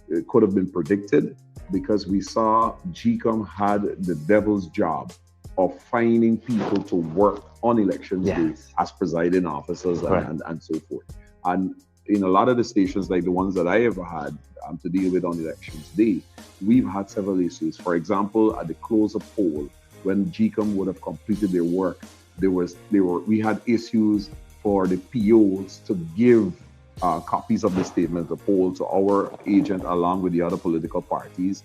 it could have been predicted because we saw GCOM had the devil's job of finding people to work on elections day as presiding officers and so forth. And in a lot of the stations, like the ones that I ever had to deal with on elections day, we've had several issues. For example, at the close of poll, when GCOM would have completed their work, we had issues for the POs to give copies of the statement of poll to our agent along with the other political parties.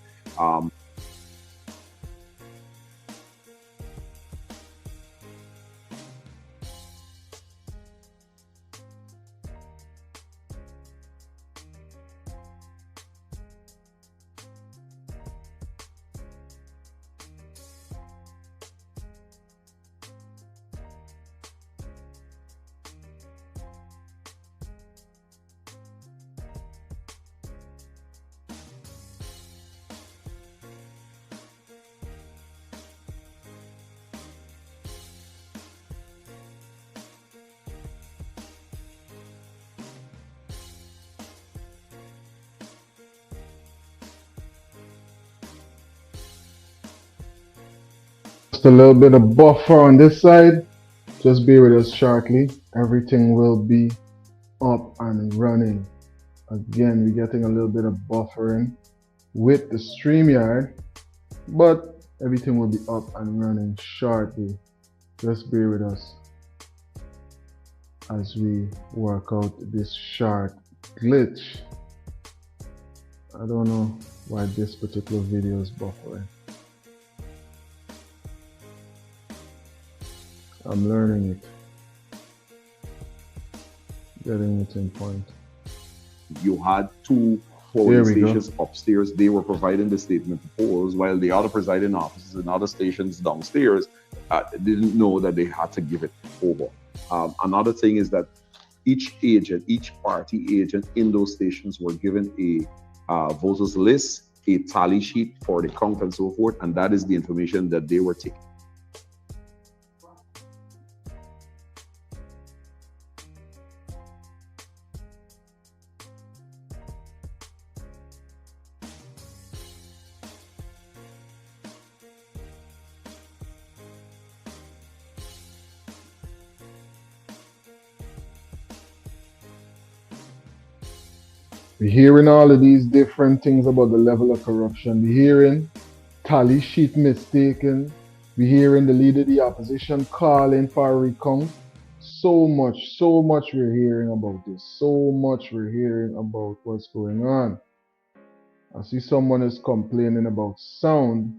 Just a little bit of buffer on this side. Just bear with us shortly. Everything will be up and running. Again, we're getting a little bit of buffering with the StreamYard, but everything will be up and running shortly. Just bear with us as we work out this short glitch. I don't know why this particular video is buffering. I'm learning it. Getting it in point. You had two polling stations upstairs. They were providing the statement polls, while the other presiding officers in other stations downstairs didn't know that they had to give it over. Another thing is that each agent, each party agent in those stations were given a voters list, a tally sheet for the count and so forth, and that is the information that they were taking. We're hearing all of these different things about the level of corruption. We're hearing tally sheet mistaken. We're hearing the leader of the opposition calling for a recount. So much we're hearing about this. So much we're hearing about what's going on. I see someone is complaining about sound.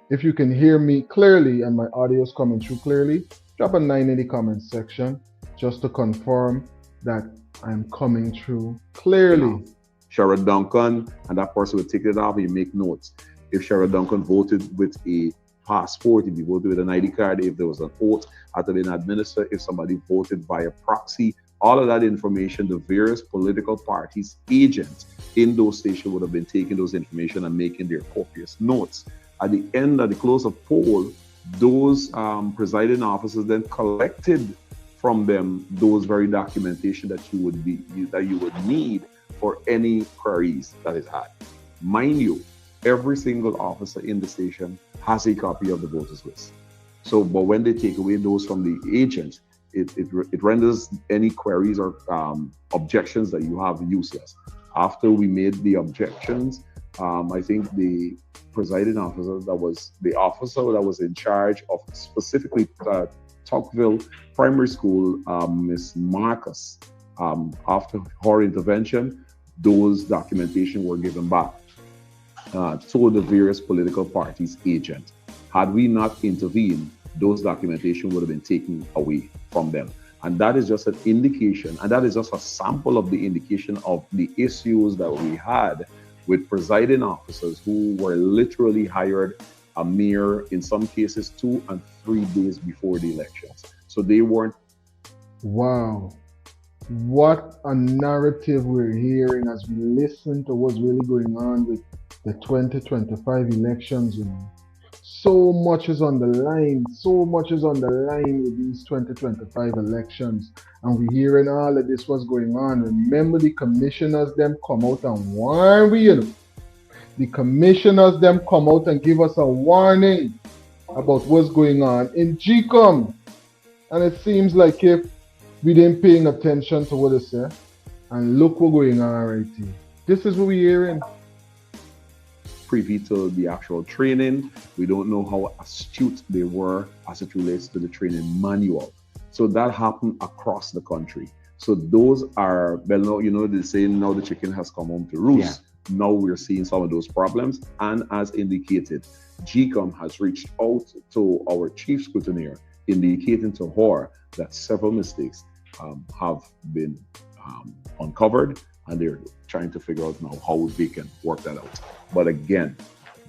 If you can hear me clearly and my audio is coming through clearly, drop a 9 in the comment section just to confirm that I'm coming through clearly. Sherrod Duncan and that person will take it off and you make notes. If Sherrod Duncan voted with a passport, if he voted with an ID card, if there was an oath had to be administered, if somebody voted via proxy, all of that information, the various political parties' agents in those stations would have been taking those information and making their copious notes. At the end, at the close of poll, those presiding officers then collected from them those very documentation that you would need for any queries that is had. Mind you, every single officer in the station has a copy of the voters list. So, but when they take away those from the agents, it renders any queries or objections that you have useless. After we made the objections, I think the presiding officer the officer that was in charge of specifically Tocqueville Primary School, Miss Marcus, after her intervention, those documentation were given back to the various political parties' agent. Had we not intervened, those documentation would have been taken away from them. And that is just an indication, and that is just a sample of the indication of the issues that we had with presiding officers who were literally hired a mere, in some cases, 2 and 3 days before the elections. So they weren't. Wow. What a narrative we're hearing as we listen to what's really going on with the 2025 elections. You know. So much is on the line. So much is on the line with these 2025 elections. And we hearing all of this, what's going on. Remember the commissioners, them come out and warn we, you know. The commissioners, them come out and give us a warning about what's going on in GCOM. And it seems like if we didn't paying attention to what they say, and look what's going on right here. This is what we're hearing. Privy to the actual training. We don't know how astute they were as it relates to the training manual. So that happened across the country. So those are, well, now, you know, they say now the chicken has come home to roost. Yeah. Now we're seeing some of those problems. And as indicated, GCOM has reached out to our chief scrutineer, indicating to her that several mistakes have been uncovered, and they're trying to figure out now how they can work that out. But again,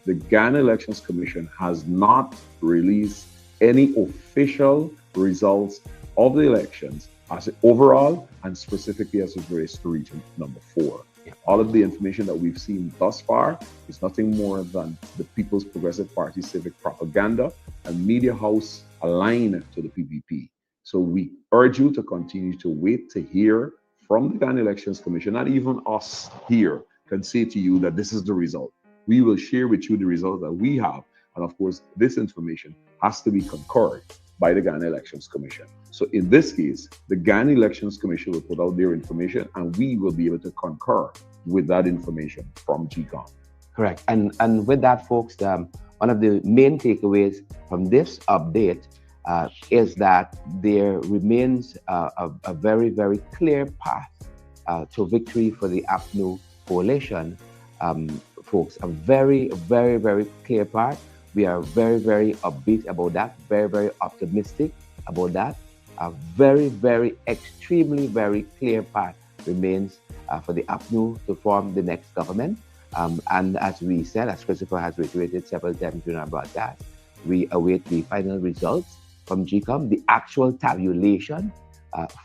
the Ghana Elections Commission has not released any official results of the elections as overall and specifically as it relates to region number 4. All of the information that we've seen thus far is nothing more than the People's Progressive Party civic propaganda and media house aligned to the P.P.P. So we urge you to continue to wait to hear from the Ghana Elections Commission. Not even us here can say to you that this is the result. We will share with you the results that we have. And of course, this information has to be concurred by the Ghana Elections Commission. So in this case, the Ghana Elections Commission will put out their information and we will be able to concur with that information from GCOM. Correct. And with that, folks, one of the main takeaways from this update is that there remains a very, very clear path to victory for the A.P.N.U coalition, folks. A very, very, very clear path. We are very, very upbeat about that, very, very optimistic about that. A very, very, extremely, very clear path remains for the A.P.N.U to form the next government. And as we said, as Christopher has reiterated several times about that, we await the final results from GCOM, the actual tabulation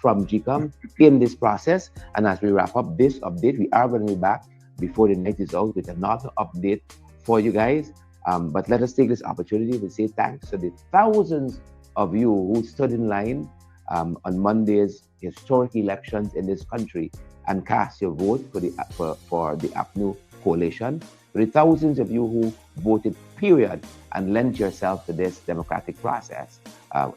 from GCOM in this process. And as we wrap up this update, we are going to be back before the night is out with another update for you guys. But let us take this opportunity to say thanks to the thousands of you who stood in line on Monday's historic elections in this country and cast your vote for the A.P.N.U coalition, for the thousands of you who voted period and lent yourself to this democratic process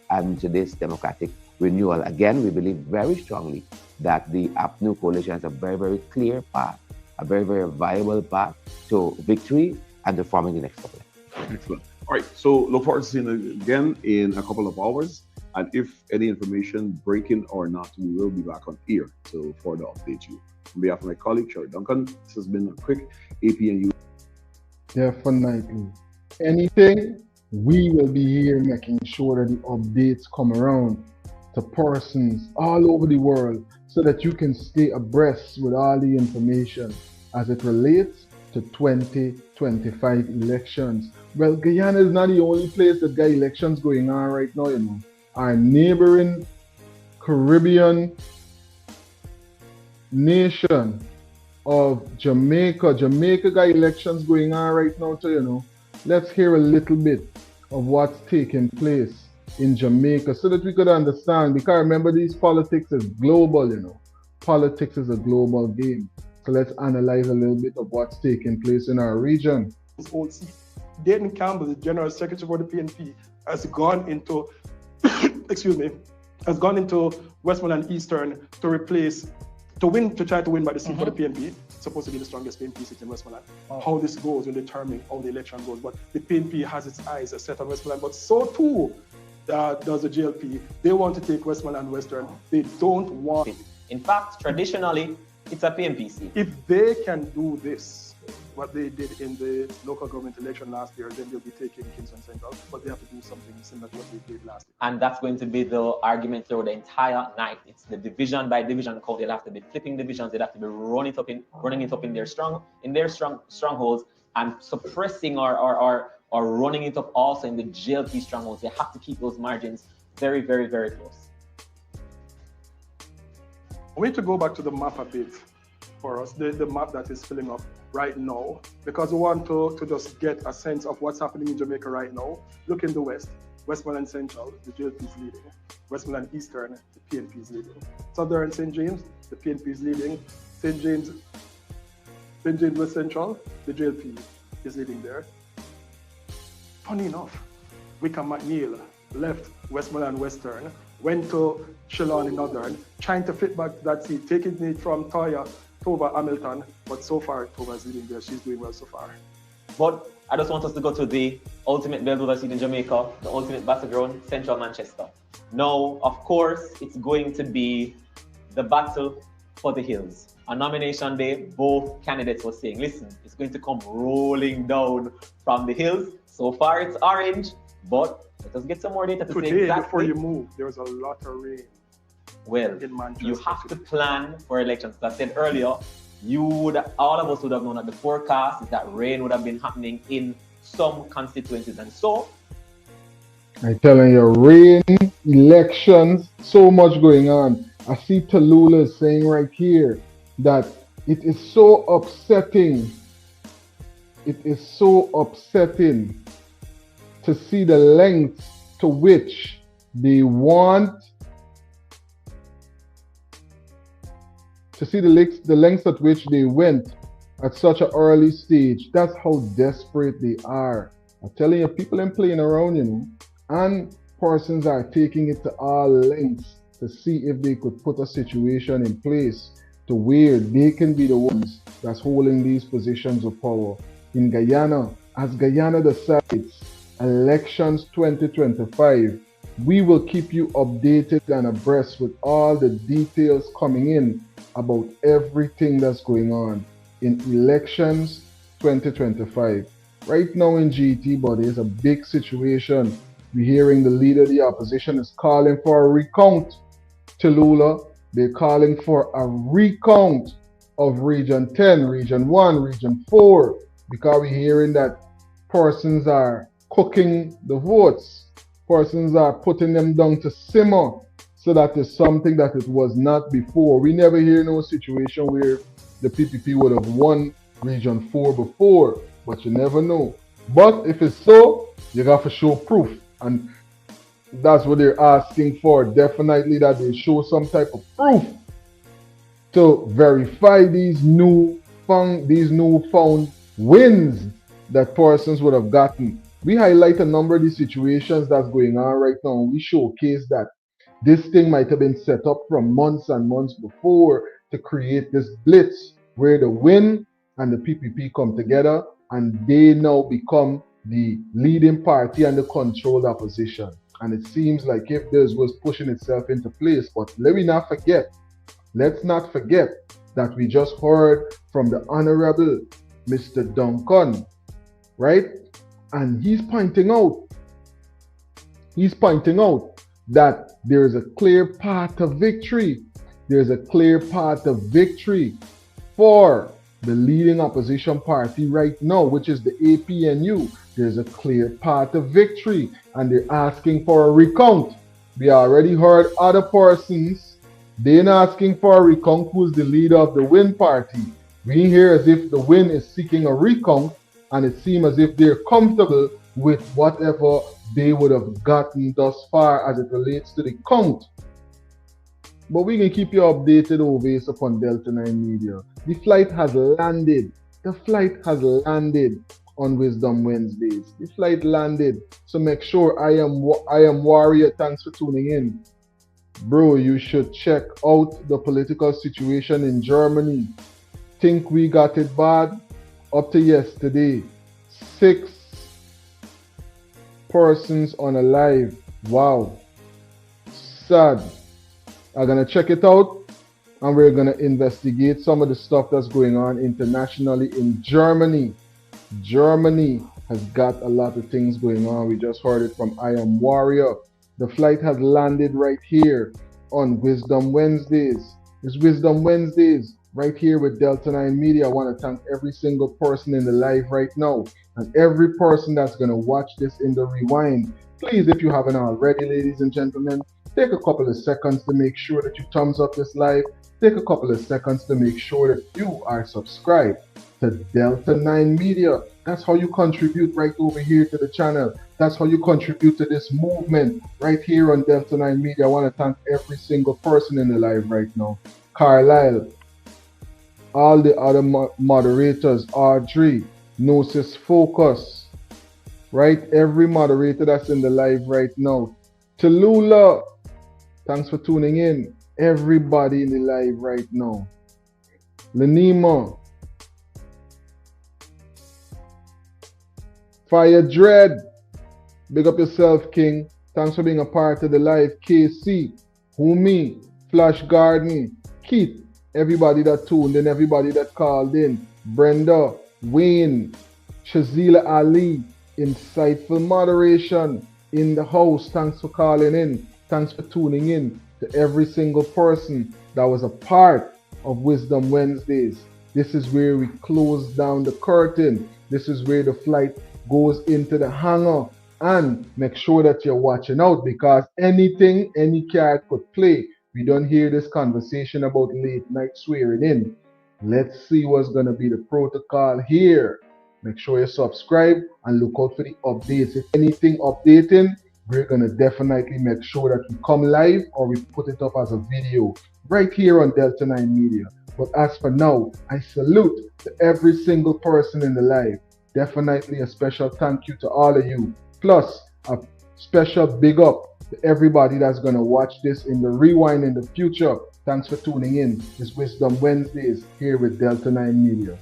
and to this democratic renewal. Again, we believe very strongly that the A.P.N.U coalition has a very, very clear path, a very, very viable path to victory and to forming the next government. Excellent. All right, so look forward to seeing you again in a couple of hours. And if any information breaking or not, we will be back on air to further update you. On behalf of my colleague, Sherry Duncan, this has been a quick A.P.N.U. Definitely. Anything, we will be here making sure that the updates come around to persons all over the world so that you can stay abreast with all the information as it relates to 2025 elections. Well, Guyana is not the only place that got elections going on right now, you know. Our neighboring Caribbean nation of Jamaica got elections going on right now too, you know. Let's hear a little bit of what's taking place in Jamaica so that we could understand, because remember, these politics is global, you know. Politics is a global game. So let's analyze a little bit of what's taking place in our region. Dayton Campbell, the General Secretary for the P.N.P, has gone into has gone into Westmoreland Eastern to try to win by the seat for the P.N.P. It's supposed to be the strongest P.N.P seat in Westmoreland. How this goes will determine how the election goes. But the P.N.P has its eyes set on Westmoreland, but so too does the GLP. They want to take Westmoreland Western. They don't want. In fact, traditionally, it's a P.N.P seat. If they can do this, what they did in the local government election last year, then they'll be taking Kingston Central, but they have to do something similar to what they did last year. And that's going to be the argument through the entire night. It's the division by division count. They'll have to be flipping divisions. They'll have to be running it up in their strongholds and suppressing or running it up also in the GLP strongholds. They have to keep those margins very, very, very close. We need to go back to the map a bit. for us, the map that is filling up right now, because we want to just get a sense of what's happening in Jamaica right now. Look in the west, Westmoreland Central, the JLP is leading. Westmoreland Eastern, the P.N.P is leading. Southern St. James, the P.N.P is leading. St. James West Central, the JLP is leading there. Funny enough, Wickham McNeil left Westmoreland Western, went to Trelawney Northern, trying to fit back that seat, taking it from Tova Hamilton, but so far Tova is leading there. She's doing well so far. But I just want us to go to the ultimate bellwether seat in Jamaica, the ultimate battleground, Central Manchester. Now, of course, it's going to be the battle for the hills. On nomination day, both candidates were saying, listen, it's going to come rolling down from the hills. So far, it's orange, but let us get some more data to say Today, exactly. before you move, there was a lot of rain. Well, you have to plan for elections. As I said earlier, all of us would have known that the forecast is that rain would have been happening in some constituencies. And so, I'm telling you, rain, elections, so much going on. I see Tallulah saying right here that it is so upsetting. It is so upsetting to see the lengths to which they want, to see the lengths at which they went at such an early stage. That's how desperate they are. I'm telling you, people ain't playing around, you know, and persons are taking it to all lengths to see if they could put a situation in place to where they can be the ones that's holding these positions of power. In Guyana, as Guyana decides elections 2025, we will keep you updated and abreast with all the details coming in about everything that's going on in elections 2025. Right now in GT, but there's a big situation. We're hearing the leader of the opposition is calling for a recount. Tallulah, they're calling for a recount of Region 10, Region 1, Region 4, because we're hearing that persons are cooking the votes. Persons are putting them down to simmer so that it's something that it was not before. We never hear no situation where the P.P.P would have won Region 4 before, but you never know. But if it's so, you got to show proof. And that's what they're asking for. Definitely that they show some type of proof to verify these newfound wins that persons would have gotten. We highlight a number of these situations that's going on right now. We showcase that this thing might have been set up from months and months before to create this blitz where the win and the P.P.P come together and they now become the leading party and the controlled opposition. And it seems like if this was pushing itself into place, but let's not forget that we just heard from the Honorable Mr. Duncan, right? And he's pointing out that there is a clear path to victory. There's a clear path of victory for the leading opposition party right now, which is the A.P.N.U. There's a clear path of victory, and they're asking for a recount. We already heard other persons, they're asking for a recount who's the leader of the win party. We hear as if the win is seeking a recount, and it seems as if they're comfortable with whatever they would have gotten thus far as it relates to the count. But we can keep you updated always upon Delta 9 Media. The flight has landed. The flight has landed on Wisdom Wednesdays. The flight landed. So make sure I am Warrior. Thanks for tuning in. Bro, you should check out the political situation in Germany. Think we got it bad? Up to yesterday, 6 persons unalive. Wow. Sad. I'm going to check it out and we're going to investigate some of the stuff that's going on internationally in Germany. Germany has got a lot of things going on. We just heard it from I Am Warrior. The flight has landed right here on Wisdom Wednesdays. It's Wisdom Wednesdays right here with Delta 9 Media. I want to thank every single person in the live right now and every person that's going to watch this in the rewind. Please, if you haven't already, ladies and gentlemen, take a couple of seconds to make sure that you thumbs up this live. take a couple of seconds to make sure that you are subscribed to Delta 9 Media. That's how you contribute right over here to the channel. That's how you contribute to this movement right here on Delta 9 Media. I want to thank every single person in the live right now. Carlisle, all the other moderators, Audrey, Gnosis Focus, right? Every moderator that's in the live right now. Tallulah, thanks for tuning in. Everybody in the live right now. Lanima, Fire Dread, big up yourself, King. Thanks for being a part of the live. KC, Humi, Flash Garden, Keith, everybody that tuned in, everybody that called in. Brenda, Wayne, Shazila Ali, insightful moderation in the house. Thanks for calling in. Thanks for tuning in to every single person that was a part of Wisdom Wednesdays. This is where we close down the curtain. This is where the flight goes into the hangar. And make sure that you're watching out, because anything, any card could play. We don't hear this conversation about late night swearing in. Let's see what's going to be the protocol here. Make sure you subscribe and look out for the updates. If anything updating, we're going to definitely make sure that we come live or we put it up as a video right here on Delta 9 Media. But as for now, I salute to every single person in the live. Definitely a special thank you to all of you. Plus, a special big up to everybody that's going to watch this in the rewind in the future. Thanks for tuning in. It's Wisdom Wednesdays here with Delta 9 Media.